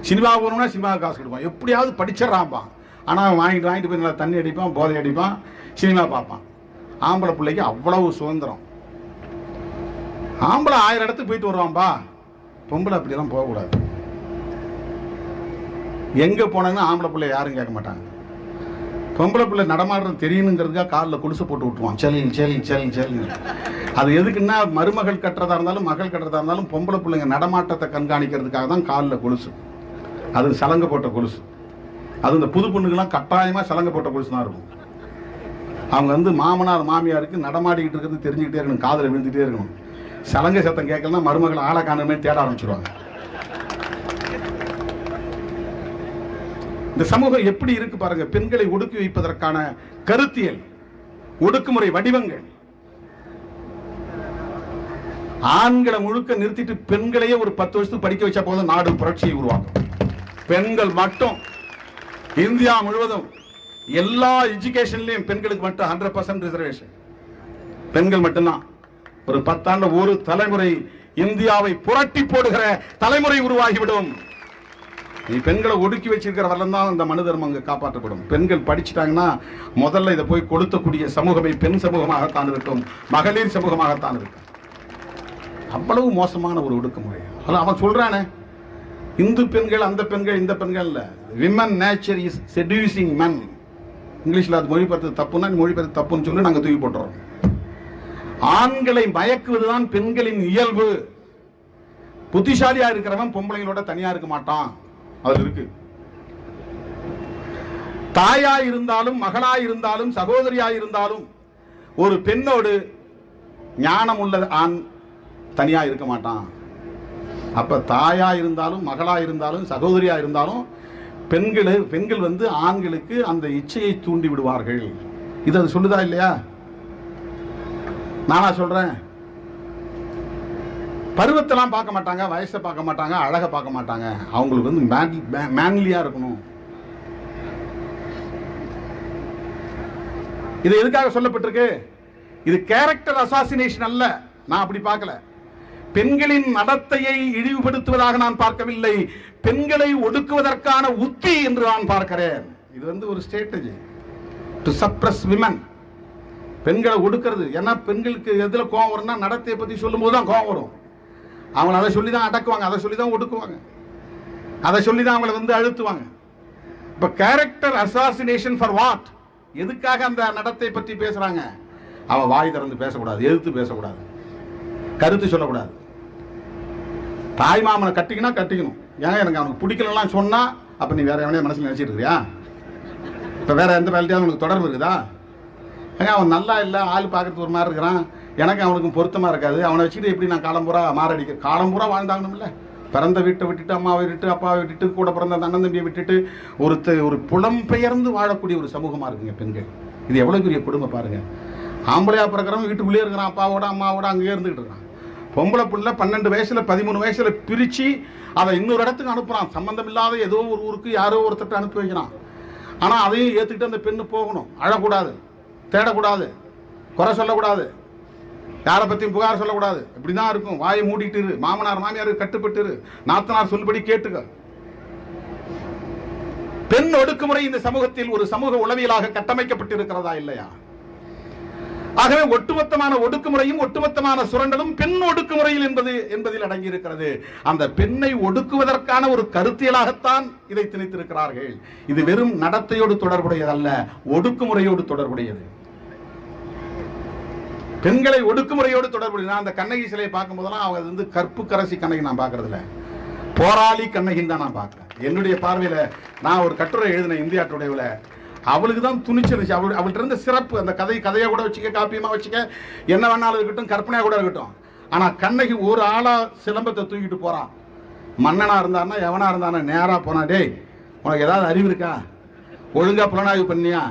சினிமா போகணும்னா சினிமாவுக்கு காசு கொடுப்பான். எப்படியாவது படிச்சிடறான்பான். ஆனா வாங்கிட்டு போய் நல்லா தண்ணி அடிப்பான், போதை அடிப்பான், சினிமா பார்ப்பான். ஆம்பளை பிள்ளைக்கு அவ்வளவு சுதந்திரம். ஆம்பளை 1000 இடத்துக்கு போயிட்டு வருவான்பா, பொம்பளை அப்படியெல்லாம் போகக்கூடாது. எங்க போனாங்கன்னா ஆம்பளை பிள்ளை யாரும் கேட்க மாட்டாங்க. பொம்பளை பிள்ளை நடமாடுறது தெரியணுங்கிறதுக்காக காலில் கொலுசு போட்டு விட்டுருவான், செல். அது எதுக்குன்னா மருமகள் கட்டுறதா இருந்தாலும் மகள் கட்டுறதா இருந்தாலும் பொம்பளை பிள்ளைங்க நடமாட்டத்தை கண்காணிக்கிறதுக்காக தான் காலில் கொலுசு. அது சலங்க போட்ட கொலுசு. அது இந்த புது பொண்ணுக்கெல்லாம் கட்டாயமா சலங்க போட்ட கொலுசு தான் இருக்கும். அவங்க மாமனார் மாமியாருக்கு நடமாடிக்கிட்டு இருக்கிறது தெரிஞ்சுக்கிட்டே இருக்கணும், காதில் விழுந்துட்டே இருக்கணும். சலங்கை சத்தம் கேட்கலன்னா மருமகள் ஆளை காணுமே தேட ஆரம்பிச்சிருவாங்க. இந்த சமூகம் எப்படி இருக்கு பாருங்க. பெண்களை ஒடுக்கி வைப்பதற்கான கருத்தியல், ஒடுக்குமுறை வடிவங்கள். ஆண்களை முழுக்க நிறுத்திட்டு பெண்களையே ஒரு 10 வருஷத்துக்கு படிக்க வச்சா போதும், நாடு புரட்சியை உருவாக்கும். பெண்கள் மட்டும் இந்தியா முழுவதும் எல்லா எஜுகேஷன்லயும் பெண்களுக்கு மட்டும் 100% ரிசர்வேஷன். பெண்கள் மட்டும்தான். ஒரு 10 ஆண்டு ஒரு தலைமுறை இந்தியாவை புரட்டி போடுகிற தலைமுறை உருவாகிவிடும். நீ பெண்களை ஒடுக்கி வச்சிருக்கிற வரலாம் தான் இந்த மனு தர்மம் அங்க காப்பாற்றப்படும். பெண்கள் படிச்சுட்டாங்கன்னா முதல்ல இதை போய் கொடுத்தக்கூடிய சமூகமே பெண் சமூகமாகத்தான் இருக்கும், மகளிர் சமூகமாகத்தான் இருக்கும். அவ்வளவு மோசமான ஒரு ஒடுக்குமுறை. அவன் சொல்றானே, இந்து பெண்கள் அந்த பெண்கள் இந்த பெண்கள் இல்ல, விமன் நேச்சர் இஸ் செட்யூசிங் மென். இங்கிலீஷ்ல அது மொழிபெயர்த்து தப்புன்னா மொழிபெயர்த்து தப்புன்னு சொல்லி நாங்க தூக்கி போட்டுறோம். ஆண்களை மயக்குவதுதான் பெண்களின் இயல்பு. புத்திசாலியா இருக்கிறவன் பொம்பளைங்களோட தனியா இருக்க மாட்டான். அது இருக்கு. தாயா இருந்தாலும் மகளா இருந்தாலும் சகோதரியா இருந்தாலும் ஒரு பெண்ணோடு ஞானம் உள்ள ஆண் தனியா இருக்க மாட்டான். அப்ப தாயா இருந்தாலும் மகளா இருந்தாலும் சகோதரியா இருந்தாலும் பெண்கள் வந்து ஆண்களுக்கு அந்த இச்சையை தூண்டி விடுவார்கள். இது அது சொல்லுதா இல்லையா? நானா சொல்றேன்? பருவத்தெல்லாம் பார்க்க மாட்டாங்க, வயசை பார்க்க மாட்டாங்க, அழக பார்க்க மாட்டாங்க. அவங்களுக்கு வந்து மேன்லியா இருக்கணும். இது எதுக்காக சொல்லப்பட்டிருக்கு? இது கேரக்டர் அசாசினேஷன் அல்ல. நான் அப்படி பார்க்கல. பெண்களின் நடத்தையை இழிவுபடுத்துவதாக நான் பார்க்கவில்லை. பெண்களை ஒடுக்குவதற்கான உத்தி என்று நான் பார்க்கிறேன். இது வந்து ஒரு ஸ்ட்ராட்டஜி டு சப்ரஸ் விமன். பெண்களை ஒடுக்கிறது. ஏன்னா பெண்களுக்கு எதுல கோவம் வரும்னா நடத்தையை பத்தி சொல்லும் போதுதான் கோவம் வரும். அவங்களை அதை சொல்லிதான் அடக்குவாங்க, அதை சொல்லிதான் ஒடுக்குவாங்க, அதை சொல்லிதான் அவங்களை வந்து அழுத்துவாங்க. இப்ப கேரக்டர் அசாசினேஷன் ஃபார் வாட்? எதுக்காக அந்த நடத்தை பற்றி பேசுறாங்க? அவ வாய் திறந்து பேசக்கூடாது, எதிர்த்து பேசக்கூடாது, கருத்து சொல்லக்கூடாது. தாய் மாமனை கட்டிக்கணும். ஏன் எனக்கு அவனுக்கு பிடிக்கலாம் சொன்னா அப்ப நீ வேற எவனையும் மனசுல நினைச்சிட்டு இருக்கியா? இப்ப வேற எந்த வேலையாவது உனக்கு தொடர்பு இருக்குதா? ஏங்க அவன் நல்லா இல்லை, ஆள் பார்க்கறதுக்கு ஒரு மாதிரி இருக்கிறான், எனக்கு அவனுக்கும் பொருத்தமா இருக்காது, அவனை வச்சுட்டு எப்படி நான் காலம்பூரா மாரடிக்க? காலம்பூரா வாழ்ந்தாங்கணும்ல. பிறந்த வீட்டை விட்டுட்டு, அம்மாவை விட்டுட்டு, அப்பாவை விட்டுட்டு, கூட பிறந்த அண்ணன் தம்பியை விட்டுட்டு ஒரு புலம்பெயர்ந்து வாழக்கூடிய ஒரு சமூகமா இருக்குங்க பெண்கள். இது எவ்வளவு பெரிய கொடுமை பாருங்க. ஆம்பளையா பிறக்கிறவன் வீட்டுக்குள்ளே இருக்கிறான், அப்பாவோட அம்மாவோட அங்கேயே இருந்துகிட்டு இருக்கான். பொம்பளை புள்ள 12 வயசுல 13 வயசுல பிரிச்சு அதை இன்னொரு இடத்துக்கு அனுப்புறான். சம்பந்தம் இல்லாத ஏதோ ஒரு ஊருக்கு யாரோ ஒருத்தட்ட அனுப்பி வைக்கிறான். ஆனா அதையும் ஏத்துக்கிட்டு அந்த பெண்ணு போகணும். அழக்கூடாது, தேடக்கூடாது, குறை சொல்லக்கூடாது, யாரை பத்தியும் புகார் சொல்லக்கூடாது. இப்படிதான் இருக்கும். வாயை மூடிட்டு இரு, மாமனார் மாமியாருக்கு கட்டுப்பட்டு இரு, நாத்தனார் சொல்படி கேட்டுக்க. பெண் ஒடுக்குமுறை இந்த சமூகத்தில் ஒரு சமூக உளவியலாக கட்டமைக்கப்பட்டு இருக்கிறதா இல்லையா? ஆகவே ஒட்டுமொத்தமான ஒடுக்குமுறையும் ஒட்டுமொத்தமான சுரண்டலும் பெண் ஒடுக்குமுறையில் என்பதில் அடங்கி இருக்கிறது. அந்த பெண்ணை ஒடுக்குவதற்கான ஒரு கருத்தியலாகத்தான் இதை திணித்திருக்கிறார்கள். இது வெறும் நடத்தையோடு தொடர்புடையது அல்ல, ஒடுக்குமுறையோடு தொடர்புடையது. பெண்களை ஒடுக்குமுறையோடு தொடர்புடைய. நான் அந்த கண்ணகி சிலையை பார்க்கும் போதெல்லாம் அவங்க வந்து கற்பு கரசி கண்ணகி நான் பார்க்கறது இல்லை, போராளி கண்ணகின்னு தான் நான் பார்க்கிறேன். என்னுடைய பார்வையில நான் ஒரு கட்டுரை எழுதினேன் இந்தியா டுடேவில். அவளுக்கு தான் துணிச்சல். அவள்கிட்ட இருந்த சிறப்பு, அந்த கதையை கூட வச்சுக்க, காப்பியமா வச்சுக்க, என்ன வேணாலும் இருக்கட்டும், கற்பனையா கூட இருக்கட்டும். ஆனா கண்ணகி ஒரு ஆளா சிலம்பத்தை தூக்கிட்டு போறான். மன்னனா இருந்தானா எவனா இருந்தானா நேரா போனா, டேய் உனக்கு ஏதாவது அறிவு இருக்கா? ஒழுங்கா புலனாய்வு பண்ணியா?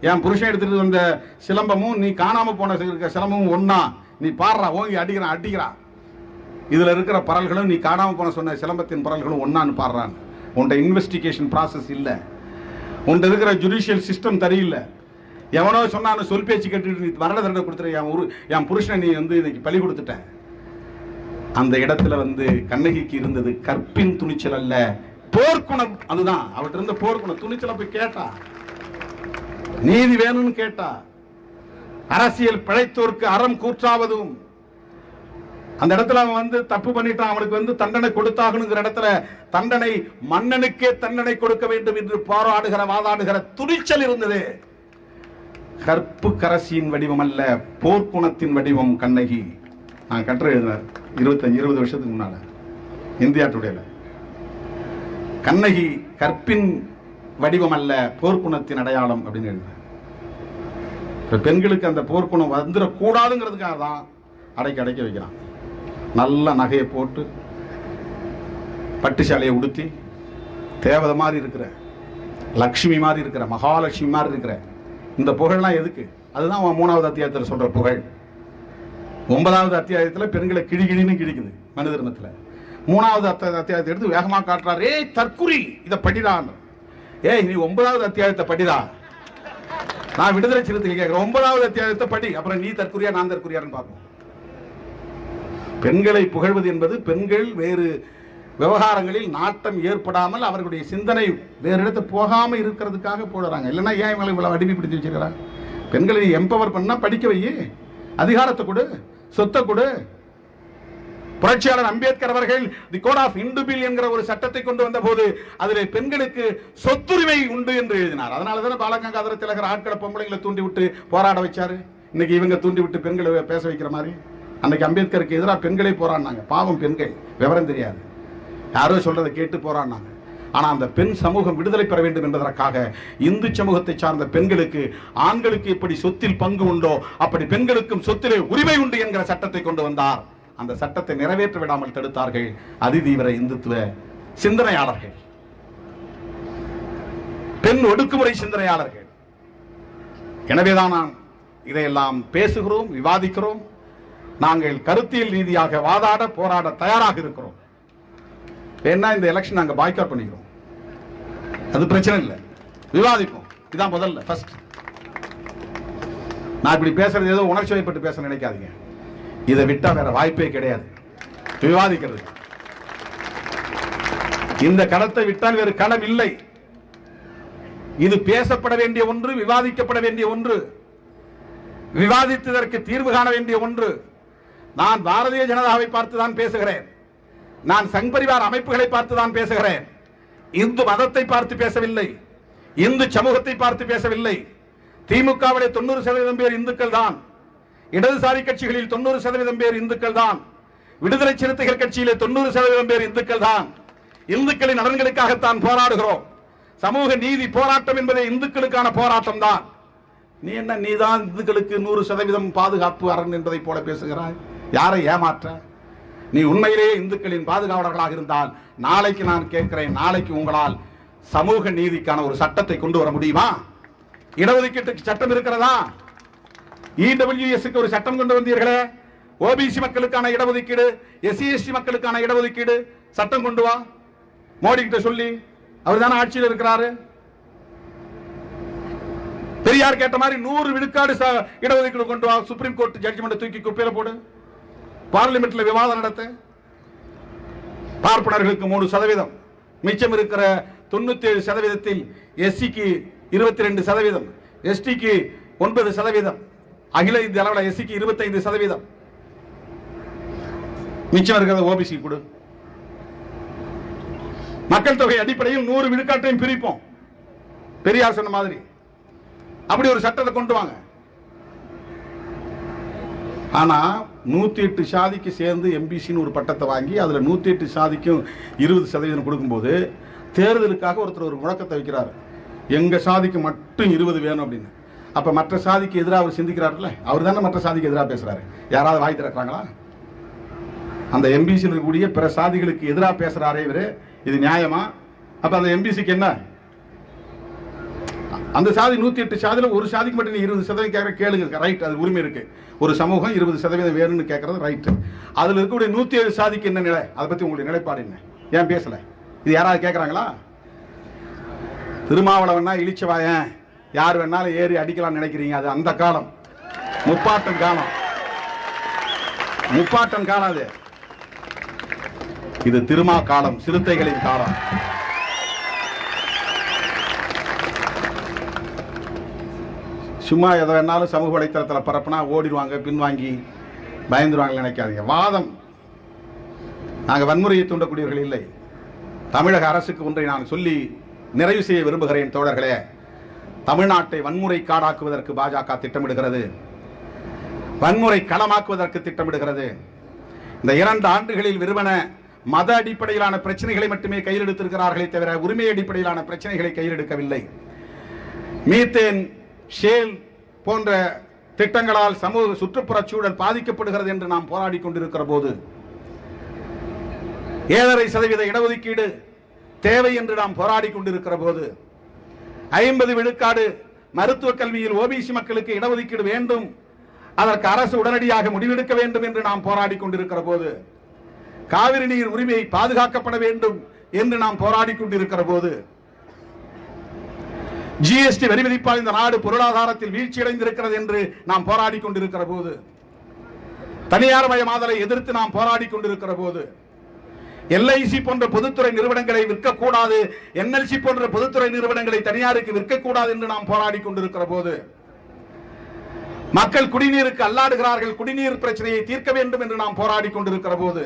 என் புருஷன் எடுத்துட்டு வந்த சிலம்பமும் நீ காணாம போன சிலம்பமும் ஒன்னா, நீ பாடுறா, ஓங்கி அடிக்கிறான். இதுல இருக்கிற பரல்களும் நீ காணாம போன சொன்ன சிலம்பத்தின் பரல்களும் ஒன்னான்னு பாடுறான். உன்ட இன்வெஸ்டிகேஷன் ப்ராசஸ் இல்ல, உன்ட இருக்கிற ஜுடிஷியல் சிஸ்டம் சரியில்லை. எவனோ சொன்னான்னு சொல் பேச்சு கேட்டுட்டு நீ வரல தண்டனை கொடுத்துற, என் புருஷனை நீ வந்து இன்னைக்கு பலி கொடுத்துட்ட. அந்த இடத்துல வந்து கண்ணகிக்கு இருந்தது கற்பின் துணிச்சல் அல்ல, போர்க்குணம். அதுதான் அவர்கிட்ட இருந்த போர்க்குணம். துணிச்சலை போய் கேட்டா, நீதி வேணும்னு கேட்டா, அரசியல் பிழைத்தோருக்கு அறம் கூற்றாவதும், அந்த இடத்துல அவன் வந்து தப்பு பண்ணிட்டான், அவனுக்கு வந்து தண்டனை கொடுத்தாகணுங்கிற இடத்துல தண்டனை மன்னனுக்கே தண்டனை கொடுக்க வேண்டும் என்று போராடுகிற வாதாடுகிற துணிச்சல் இருந்தது. கற்பு கரசியின் வடிவம் அல்ல, போர்க்குணத்தின் வடிவம் கண்ணகி. நான் கட்டுரை எழுதினார் 25-20 வருஷத்துக்கு முன்னால இந்தியா டுடேல. கண்ணகி கற்பின் வடிவம் அல்ல, போர்க்குணத்தின் அடையாளம் அப்படின்னு எழுதினார். பெண்களுக்கு அந்த போர்க்குணம் வந்துடக்கூடாதுங்கிறதுக்காக தான் அடைக்க வைக்கிறான். நல்ல நகையை போட்டு பட்டுசாலையை உடுத்தி தேவதை மாதிரி இருக்கிற, லட்சுமி மாதிரி இருக்கிற, மகாலட்சுமி மாதிரி இருக்கிற இந்த புகழ்லாம் எதுக்கு? அதுதான் 3வது அத்தியாயத்தில் சொல்ற புகழ். 9வது அத்தியாயத்தில் பெண்களை கிழிகிழின்னு கிழிக்குது மனு தர்மத்தில். 3வது அத்தியாயத்தை எடுத்து வேகமா காட்டுறாரு. ஏய் தற்குறி, இதை படிடான். ஏய் நீ 9வது அத்தியாயத்தை படிடா. நான் விடுதலை சிறுத்தைகள் கேட்கிறேன், 9வது அத்தியாயத்தை படி, அப்புறம் நீ தற்குறியா நான் தற்குறியான்னு பார்ப்போம். பெண்களை புகழ்வது என்பது பெண்கள் வேறு விவகாரங்களில் நாட்டம் ஏற்படாமல் அவர்களுடைய சிந்தனை வேறு இடத்து போகாம இருக்கிறதுக்காக போடுறாங்க. இல்லைன்னா ஏன் இவங்களை இவ்வளவு அடிமைப்படுத்தி வச்சிருக்கிறாங்க? பெண்களை எம்பவர் பண்ணா படிக்க வை, அதிகாரத்தை கொடு, சொத்தை கொடு. புரட்சியாளர் அம்பேத்கர் அவர்கள் தி கோட் ஆஃப் இந்து பில் என்கிற ஒரு சட்டத்தை கொண்டு வந்த போது அதிலே பெண்களுக்கு சொத்துரிமை உண்டு என்று எழுதினார். அதனால தானே பாலகங்காதர திலகர் ஆட்களை பொம்பளைங்களை தூண்டி விட்டு போராட வச்சாரு. இன்னைக்கு இவங்க தூண்டி விட்டு பெண்களை பேச வைக்கிற மாதிரி. அன்னைக்கு அம்பேத்கருக்கு எதிராக பெண்களே போராடினாங்க. பாவம் பெண்கள், விவரம் தெரியாது, யாரோ சொல்றதை கேட்டு போராடினாங்க. ஆனா அந்த பெண் சமூகம் விடுதலை பெற வேண்டும் என்பதற்காக இந்து சமூகத்தை சார்ந்த பெண்களுக்கு ஆண்களுக்கு எப்படி சொத்தில் பங்கு உண்டோ அப்படி பெண்களுக்கும் சொத்திலே உரிமை உண்டு என்கிற சட்டத்தை கொண்டு வந்தார். அந்த சட்டத்தை நிறைவேற்ற விடாமல் தடுத்தார்கள் அதிதீவிர இந்துத்துவ சிந்தனையாளர்கள், பெண் ஒடுக்குமுறை சிந்தனையாளர்கள். எனவேதான் நாம் இதையெல்லாம் பேசுகிறோம், விவாதிக்கிறோம். நாங்கள் கருத்தியல் ரீதியாக வாதாட போராட தயாராக இருக்கிறோம். ஏன்னா இந்த எலெக்ஷன் நாங்க பாய்காட் பண்ணிக்கிறோம், அது பிரச்சனை இல்லை, விவாதிப்போம். இதான் முதல்ல ஃபர்ஸ்ட். நான் இப்படி பேசுறது ஏதோ உணர்ச்சி வயப்பட்டு பேச நினைக்காதீங்க. இதை விட்டா வேற வாய்ப்பே கிடையாது விவாதிக்கிறது. இந்த களத்தை விட்டால் வேறு களம் இல்லை. இது பேசப்பட வேண்டிய ஒன்று, விவாதிக்கப்பட வேண்டிய ஒன்று, விவாதித்ததற்கு தீர்வு காண வேண்டிய ஒன்று. நான் பாரதிய ஜனதாவை பார்த்துதான் பேசுகிறேன், நான் சங் பரிவார் அமைப்புகளை பார்த்துதான் பேசுகிறேன். இந்து மதத்தை பார்த்து பேசவில்லை, இந்து சமூகத்தை பார்த்து பேசவில்லை. திமுகவிலே 90% பேர் இந்துக்கள் தான், இடதுசாரி கட்சிகளில் 90% பேர் இந்துக்கள் தான், விடுதலை சிறுத்தைகள் கட்சியிலே 90% பேர் இந்துக்கள் தான். இந்துக்களின் நலன்களுக்காகத்தான் போராடுகிறோம். சமூக நீதி போராட்டம் என்பதே இந்துக்களுக்கான போராட்டம் தான். நீ என்ன, நீதான் இந்துக்களுக்கு 100% பாதுகாப்பு அரண் என்பதை போல பேசுகிறாய். யாரை ஏமாற்ற? நீ உண்மையிலேயே இந்துக்களின் பாதுகாவலர்களாக இருந்தால் நாளைக்கு நான் கேட்கிறேன், நாளைக்கு உங்களால் சமூக நீதிக்கான ஒரு சட்டத்தை கொண்டு வர முடியுமா? இடஒதுக்கீட்டுக்கு சட்டம் இருக்கிறதா? இடபிள்யூஎஸ்க்கு ஒரு சட்டம் கொண்டு வந்தீர்களே, ஓபிசி மக்களுக்கான இடஒதுக்கீடு, எஸ்சி எஸ்டி மக்களுக்கான இடஒதுக்கீடு சட்டம் கொண்டு வா. மோடி கிட்ட சொல்லி, அவர் தானே ஆட்சியில் இருக்கிறாரு. பெரியார் கேட்ட மாதிரி 100 விழுக்காடு இடஒதுக்கீடு கொண்டு வா. சுப்ரீம் கோர்ட் ஜட்ஜ்மெண்ட் தூக்கி குப்பையில போடு. பார்லிமெண்ட்ல விவாதம் நடத்த. பார்ப்பனர்களுக்கு 3%, மிச்சம் இருக்கிற 97%, எஸ்சிக்கு 22%, எஸ்டிக்கு 9%, அகில இந்திய அளவில் எஸ்சிக்கு 25%, மிச்சம் இருக்கிறத ஓபிசி கொடு. மக்கள் தொகை அடிப்படையில் 100 விழுக்காட்டையும் பிரிப்போம், பெரியார் சொன்ன மாதிரி. அப்படி ஒரு சட்டத்தை கொண்டு வாங்க. ஆனா 108 சாதிக்கு சேர்ந்து எம்பிசின்னு ஒரு பட்டத்தை வாங்கி அதுல 108 சாதிக்கும் 20% கொடுக்கும்போது தேர்தலுக்காக ஒருத்தர் ஒரு முழக்கத்தை வைக்கிறார், எங்க சாதிக்கு மட்டும் 20 வேணும் அப்படின்னு. அப்ப மற்ற சாதிக்கு எதிராக அவர் சிந்திக்கிறார்ல, அவர் தானே மற்ற சாதிக்கு எதிராக பேசுறாரு. யாராவது வாய் திறக்கிறாங்களா? அந்த எம்பிசியில் இருக்கக்கூடிய பிற சாதிகளுக்கு எதிராக பேசுறாரே இவரு, இது நியாயமா? அப்ப அந்த எம்பிசிக்கு என்ன? அந்த சாதி 108 சாதியில ஒரு சாதிக்கு மட்டும் 20% கேட்கற கேளுங்க, ரைட், அது உரிமை இருக்கு. ஒரு சமூகம் 20% வேணும்னு கேட்கறது ரைட். அதுல இருக்கக்கூடிய 107 சாதிக்கு என்ன நிலை? அதை பத்தி உங்களுடைய நிலைப்பாடு என்ன? ஏன் பேசல? இது யாராவது கேட்கறாங்களா? திருமாவளவன்னா இழிச்சவாயன் யார் வேணாலும் ஏறி அடிக்கலாம் நினைக்கிறீங்க. அது அந்த காலம், முப்பாட்டன் காலம், முப்பாட்டன் காலம். அது இது திருமா காலம், சிறுத்தைகளின் காலம். சும்மா எதை வேணாலும் சமூக வலைத்தளத்தில் பரப்புனா ஓடிடுவாங்க, பின்வாங்கி பயந்துருவாங்க நினைக்காதீங்க. வாதம், நாங்கள் வன்முறையை தூண்டக்கூடியவர்கள் இல்லை. தமிழக அரசுக்கு ஒன்றை நான் சொல்லி நிறைவு செய்ய விரும்புகிறேன் தோழர்களே. தமிழ்நாட்டை வன்முறை காடாக்குவதற்கு பாஜக திட்டமிடுகிறது, வன்முறை களமாக்குவதற்கு திட்டமிடுகிறது. இந்த 2 ஆண்டுகளில் வெறுமன மத அடிப்படையிலான பிரச்சனைகளை மட்டுமே கையில் எடுத்திருக்கிறார்களே தவிர உரிமை அடிப்படையிலான பிரச்சனைகளை கையில் எடுக்கவில்லை. மீத்தேன், ஷேல் போன்ற திட்டங்களால் சமூக சுற்றுப்புற சூழல் பாதிக்கப்படுகிறது என்று நாம் போராடி கொண்டிருக்கிற போது, 7.5% இடஒதுக்கீடு தேவை என்று நாம் போராடி கொண்டிருக்கிற போது, 50 விழுக்காடு மருத்துவ கல்வியில் ஓபிசி மக்களுக்கு இடஒதுக்கீடு வேண்டும், அதற்கு அரசு உடனடியாக முடிவெடுக்க வேண்டும் என்று நாம் போராடி கொண்டிருக்கிற போது, காவிரி நீர் உரிமை பாதுகாக்கப்பட வேண்டும் என்று நாம் போராடி கொண்டிருக்கிற போது, ஜிஎஸ்டி வரி விதிப்பால் இந்த நாடு பொருளாதாரத்தில் வீழ்ச்சியடைந்திருக்கிறது என்று நாம் போராடி கொண்டிருக்கிற போது, தனியார் மயமாதலை எதிர்த்து நாம் போராடி கொண்டிருக்கிற போது, எல்ஐசி போன்ற பொதுத்துறை நிறுவனங்களை விற்கக்கூடாது, என்எல்சி போன்ற பொதுத்துறை நிறுவனங்களை தனியாருக்கு விற்கக்கூடாது என்று நாம் போராடி கொண்டிருக்கிற போது, மக்கள் குடிநீருக்கு அல்லாடுகிறார்கள், குடிநீர் பிரச்சனையை தீர்க்க வேண்டும் என்று நாம் போராடி கொண்டிருக்கிற போது,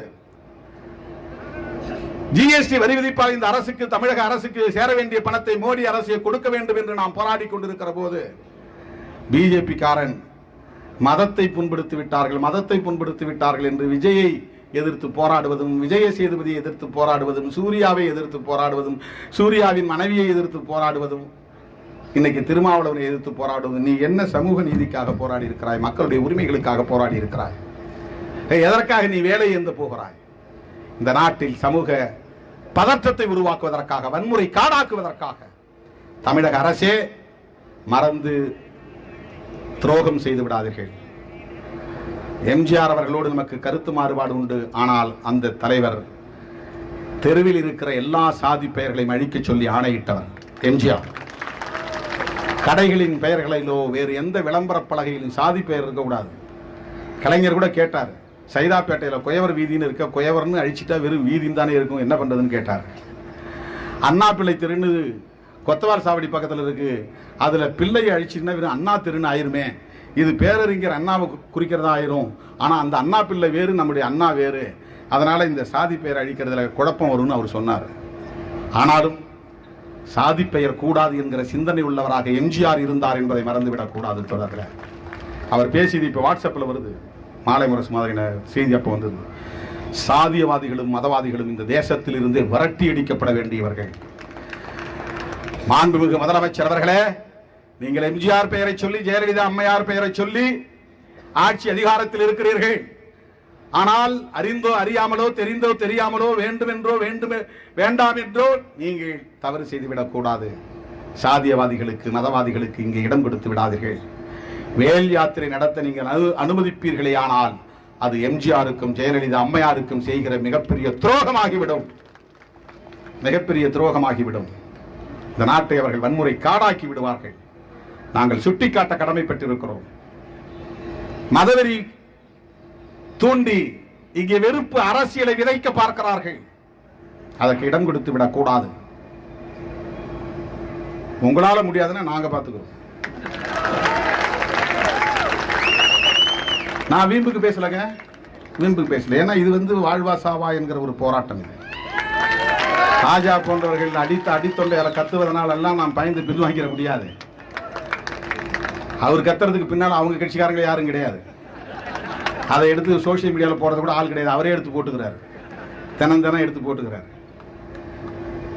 ஜிஎஸ்டி வரி விதிப்பால் இந்த அரசுக்கு, தமிழக அரசுக்கு சேர வேண்டிய பணத்தை மோடி அரசு கொடுக்க வேண்டும் என்று நாம் போராடி கொண்டிருக்கிற போது பிஜேபி காரன் மதத்தை புண்படுத்தி விட்டார்கள் என்று விஜயை எதிர்த்து போராடுவதும், விஜய சேதுபதியை எதிர்த்து போராடுவதும், சூர்யாவை எதிர்த்து போராடுவதும், சூர்யாவின் மனைவியை எதிர்த்து போராடுவதும், இன்னைக்கு திருமாவளவனை எதிர்த்து போராடுவதும். நீ என்ன சமூக நீதிக்காக போராடி இருக்கிறாய்? மக்களுடைய உரிமைகளுக்காக போராடி இருக்கிறாய்? எதற்காக நீ வேலை எந்த போகிறாய்? இந்த நாட்டில் சமூக பதற்றத்தை உருவாக்குவதற்காக, வன்முறை காடாக்குவதற்காக தமிழக அரசே மறந்து துரோகம் செய்து விடாதீர்கள். எம்ஜிஆர் அவர்களோடு நமக்கு கருத்து மாறுபாடு உண்டு. ஆனால் அந்த தலைவர் தெருவில் இருக்கிற எல்லா சாதி பெயர்களையும் அழிக்க சொல்லி ஆணையிட்டவர் எம்ஜிஆர். கடைகளின் பெயர்களிலோ வேறு எந்த விளம்பர பலகையிலும் சாதி பெயர் இருக்கக்கூடாது. கலைஞர் கூட கேட்டார், சைதாப்பேட்டையில் குயவர் வீதின்னு இருக்க, குயவர்னு அழிச்சிட்டா வெறும் வீதின்னு தானே இருக்கும், என்ன பண்றதுன்னு கேட்டார். அண்ணா பிள்ளை தெருன்னு கொத்தவார் சாவடி பக்கத்தில் இருக்கு, அதுல பிள்ளையை அழிச்சிட்டுனா வெறும் அண்ணா தெருன்னு ஆயிருமே, இது பேரறிஞர் அண்ணாவை குறிக்கிறதா ஆயிரும். ஆனா அந்த அண்ணா பிள்ளை வேறு, நம்முடைய அண்ணா வேறு, அதனால இந்த சாதி பெயர் அழிக்கிறதுல குழப்பம் வரும்னு அவர் சொன்னார். ஆனாலும் சாதி பெயர் கூடாது என்கிற சிந்தனை உள்ளவராக எம்ஜிஆர் இருந்தார் என்பதை மறந்துவிடக் கூடாது. தொடர்ல அவர் பேசியது இப்ப வாட்ஸ்அப்ல வருது, மாலை முரசு மாதிரியான செய்தி அப்ப வந்தது. சாதியவாதிகளும் மதவாதிகளும் இந்த தேசத்தில் இருந்து விரட்டி அடிக்கப்பட வேண்டியவர்கள். மாண்புமிகு முதலமைச்சர் அவர்களே, நீங்கள் எம்ஜிஆர் பெயரை சொல்லி, ஜெயலலிதா அம்மையார் பெயரை சொல்லி ஆட்சி அதிகாரத்தில் இருக்கிறீர்கள். ஆனால் அறிந்தோ அறியாமலோ, தெரிந்தோ தெரியாமலோ, வேண்டுமென்றோ வேண்டாம் என்றோ நீங்கள் தவறு செய்துவிடக் கூடாது. சாதியவாதிகளுக்கு மதவாதிகளுக்கு இங்கே இடம் கொடுத்து விடாதீர்கள். வேல் யாத்திரை நடத்த நீங்கள் அனுமதிப்பீர்களே, ஆனால் அது எம்ஜிஆருக்கும் ஜெயலலிதா அம்மையாருக்கும் செய்கிற மிகப்பெரிய துரோகமாகிவிடும். மிகப்பெரிய துரோகமாகிவிடும். இந்த நாட்டை அவர்கள் வன்முறை காடாக்கி விடுவார்கள். நாங்கள் சுட்டிக்காட்ட கடமைப்பட்டிருக்கிறோம். மதவெறி தூண்டி இங்கே வெறுப்பு அரசியலை விதைக்க பார்க்கிறார்கள். அதற்கு இடம் கொடுத்து விடக்கூடாது. உங்களால முடியாதுன்னா நாங்க பார்த்துக்கிறோம். நான் வீம்புக்கு பேசலங்க, வீம்புக்கு பேசல. ஏன்னா இது வாழ்வா சாவா என்கிற ஒரு போராட்டம். இது ராஜா போன்றவர்கள் அடித்தொண்டையால கத்துவதனால எல்லாம் நாம் பயந்து பில் வாங்கிட முடியாது. அவர் கத்துறதுக்கு பின்னால் அவங்க கட்சிக்காரங்க யாரும் கிடையாது. அதை எடுத்து சோசியல் மீடியாவில் போறது கூட ஆள் கிடையாது. அவரே எடுத்து போட்டுக்கிறார், தினம் எடுத்து போட்டுக்கிறார்.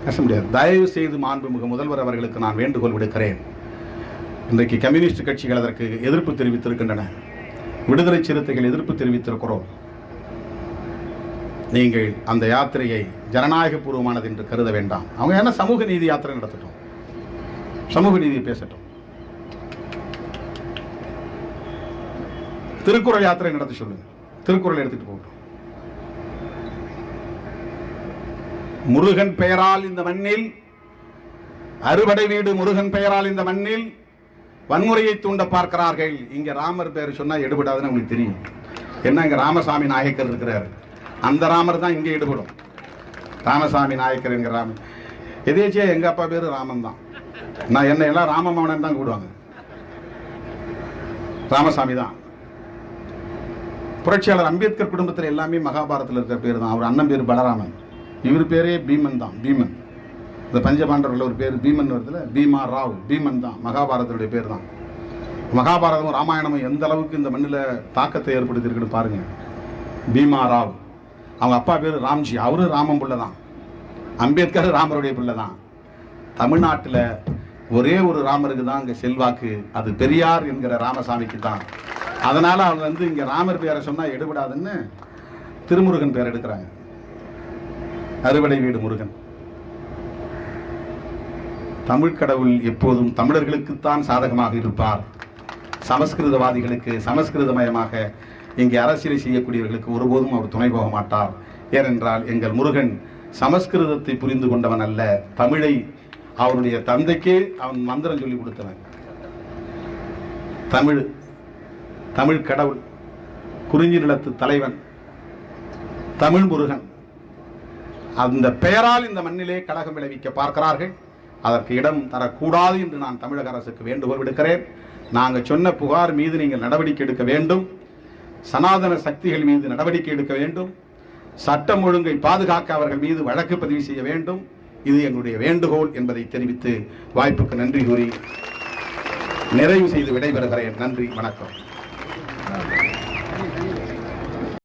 பேச முடியாது. தயவு செய்து மாண்புமிகு முதல்வர் அவர்களுக்கு நான் வேண்டுகோள் விடுக்கிறேன். இன்றைக்கு கம்யூனிஸ்ட் கட்சிகள் அதற்கு எதிர்ப்பு தெரிவித்திருக்கின்றன. விடுதலை சிறுத்தைகள் எதிர்ப்பு தெரிவித்திருக்கிறோம். நீங்கள் அந்த யாத்திரையை ஜனநாயக பூர்வமானது என்று கருத வேண்டாம். அவங்க என்ன சமூக நீதி யாத்திரை நடத்தட்டும், சமூக நீதியை பேசட்டும். திருக்குறள் யாத்திரை நடத்த சொல்லுங்க, திருக்குறள் எடுத்துட்டு போகட்டும். முருகன் பெயரால் இந்த மண்ணில், அறுபடை வீடு முருகன் பெயரால் இந்த மண்ணில் வன்முறையை தூண்ட பார்க்கிறார்கள். இங்க ராமர் பெயர் சொன்னா எடுபடாதுன்னு உங்களுக்கு தெரியும். என்ன, இங்க ராமசாமி நாயக்கர் இருக்கிறார், அந்த ராமர் தான் இங்கே ஈடுபடும். ராமசாமி நாயக்கர் என்கிற ராமன் எதேச்சியா எங்க அப்பா பேரு ராமன் தான். நான் என்ன எல்லாம் ராமமோகனன் தான் கூடுவாங்க, ராமசாமி தான். புரட்சியாளர் அம்பேத்கர் குடும்பத்தில் எல்லாமே மகாபாரத்தில் இருக்கிற பேர் தான். அவர் அண்ணன் பேர் பலராமன், இவர் பேரே பீமன் தான். பீமன், இந்த பஞ்சபாண்டவர்கள் ஒரு பேர் பீமன் வருதுல, பீமா ராவ், பீமன் தான் மகாபாரதத்துடைய பேர் தான். மகாபாரதமும் ராமாயணமும் எந்த அளவுக்கு இந்த மண்ணில் தாக்கத்தை ஏற்படுத்தியிருக்குன்னு பாருங்க. பீமா ராவ், அவங்க அப்பா பேர் ராம்ஜி, அவரு ராமன் பிள்ளை தான். அம்பேத்கர் ராமருடைய பிள்ளை தான். தமிழ்நாட்டில் ஒரே ஒரு ராமருக்கு தான் இங்கே செல்வாக்கு, அது பெரியார் என்கிற ராமசாமிக்கு தான். அதனால அவங்க இங்க ராமர் பேரை சொன்னா எடுபடாதுன்னு திருமுருகன் பேர் எடுக்கிறாங்க. அறுபடை வீடு முருகன். தமிழ் கடவுள் எப்போதும் தமிழர்களுக்குத்தான் சாதகமாக இருப்பார். சமஸ்கிருதவாதிகளுக்கு, சமஸ்கிருதமயமாக இங்கே அரசியலை செய்யக்கூடியவர்களுக்கு ஒருபோதும் அவர் துணை போக மாட்டார். ஏனென்றால் எங்கள் முருகன் சமஸ்கிருதத்தை புரிந்து கொண்டவன் அல்ல, தமிழை அவருடைய தந்தைக்கே அவன் மந்திரம் சொல்லி கொடுத்தவன். தமிழ் கடவுள், குறிஞ்சி நிலத்து தலைவன் தமிழ் முருகன். அந்த பெயரால் இந்த மண்ணிலே கலகம் விளைவிக்க பார்க்கிறார்கள். அதற்கு இடம் தரக்கூடாது என்று நான் தமிழக அரசுக்கு வேண்டுகோள் விடுக்கிறேன். நாங்கள் சொன்ன புகார் மீது நீங்கள் நடவடிக்கை எடுக்க வேண்டும். சனாதன சக்திகள் மீது நடவடிக்கை எடுக்க வேண்டும். சட்டம் ஒழுங்கை பாதுகாக்க அவர்கள் மீது வழக்கு பதிவு செய்ய வேண்டும். இது எங்களுடைய வேண்டுகோள் என்பதை தெரிவித்து வாய்ப்புக்கு நன்றி கூறி நிறைவு செய்து விடைபெறுகிறேன். நன்றி, வணக்கம்.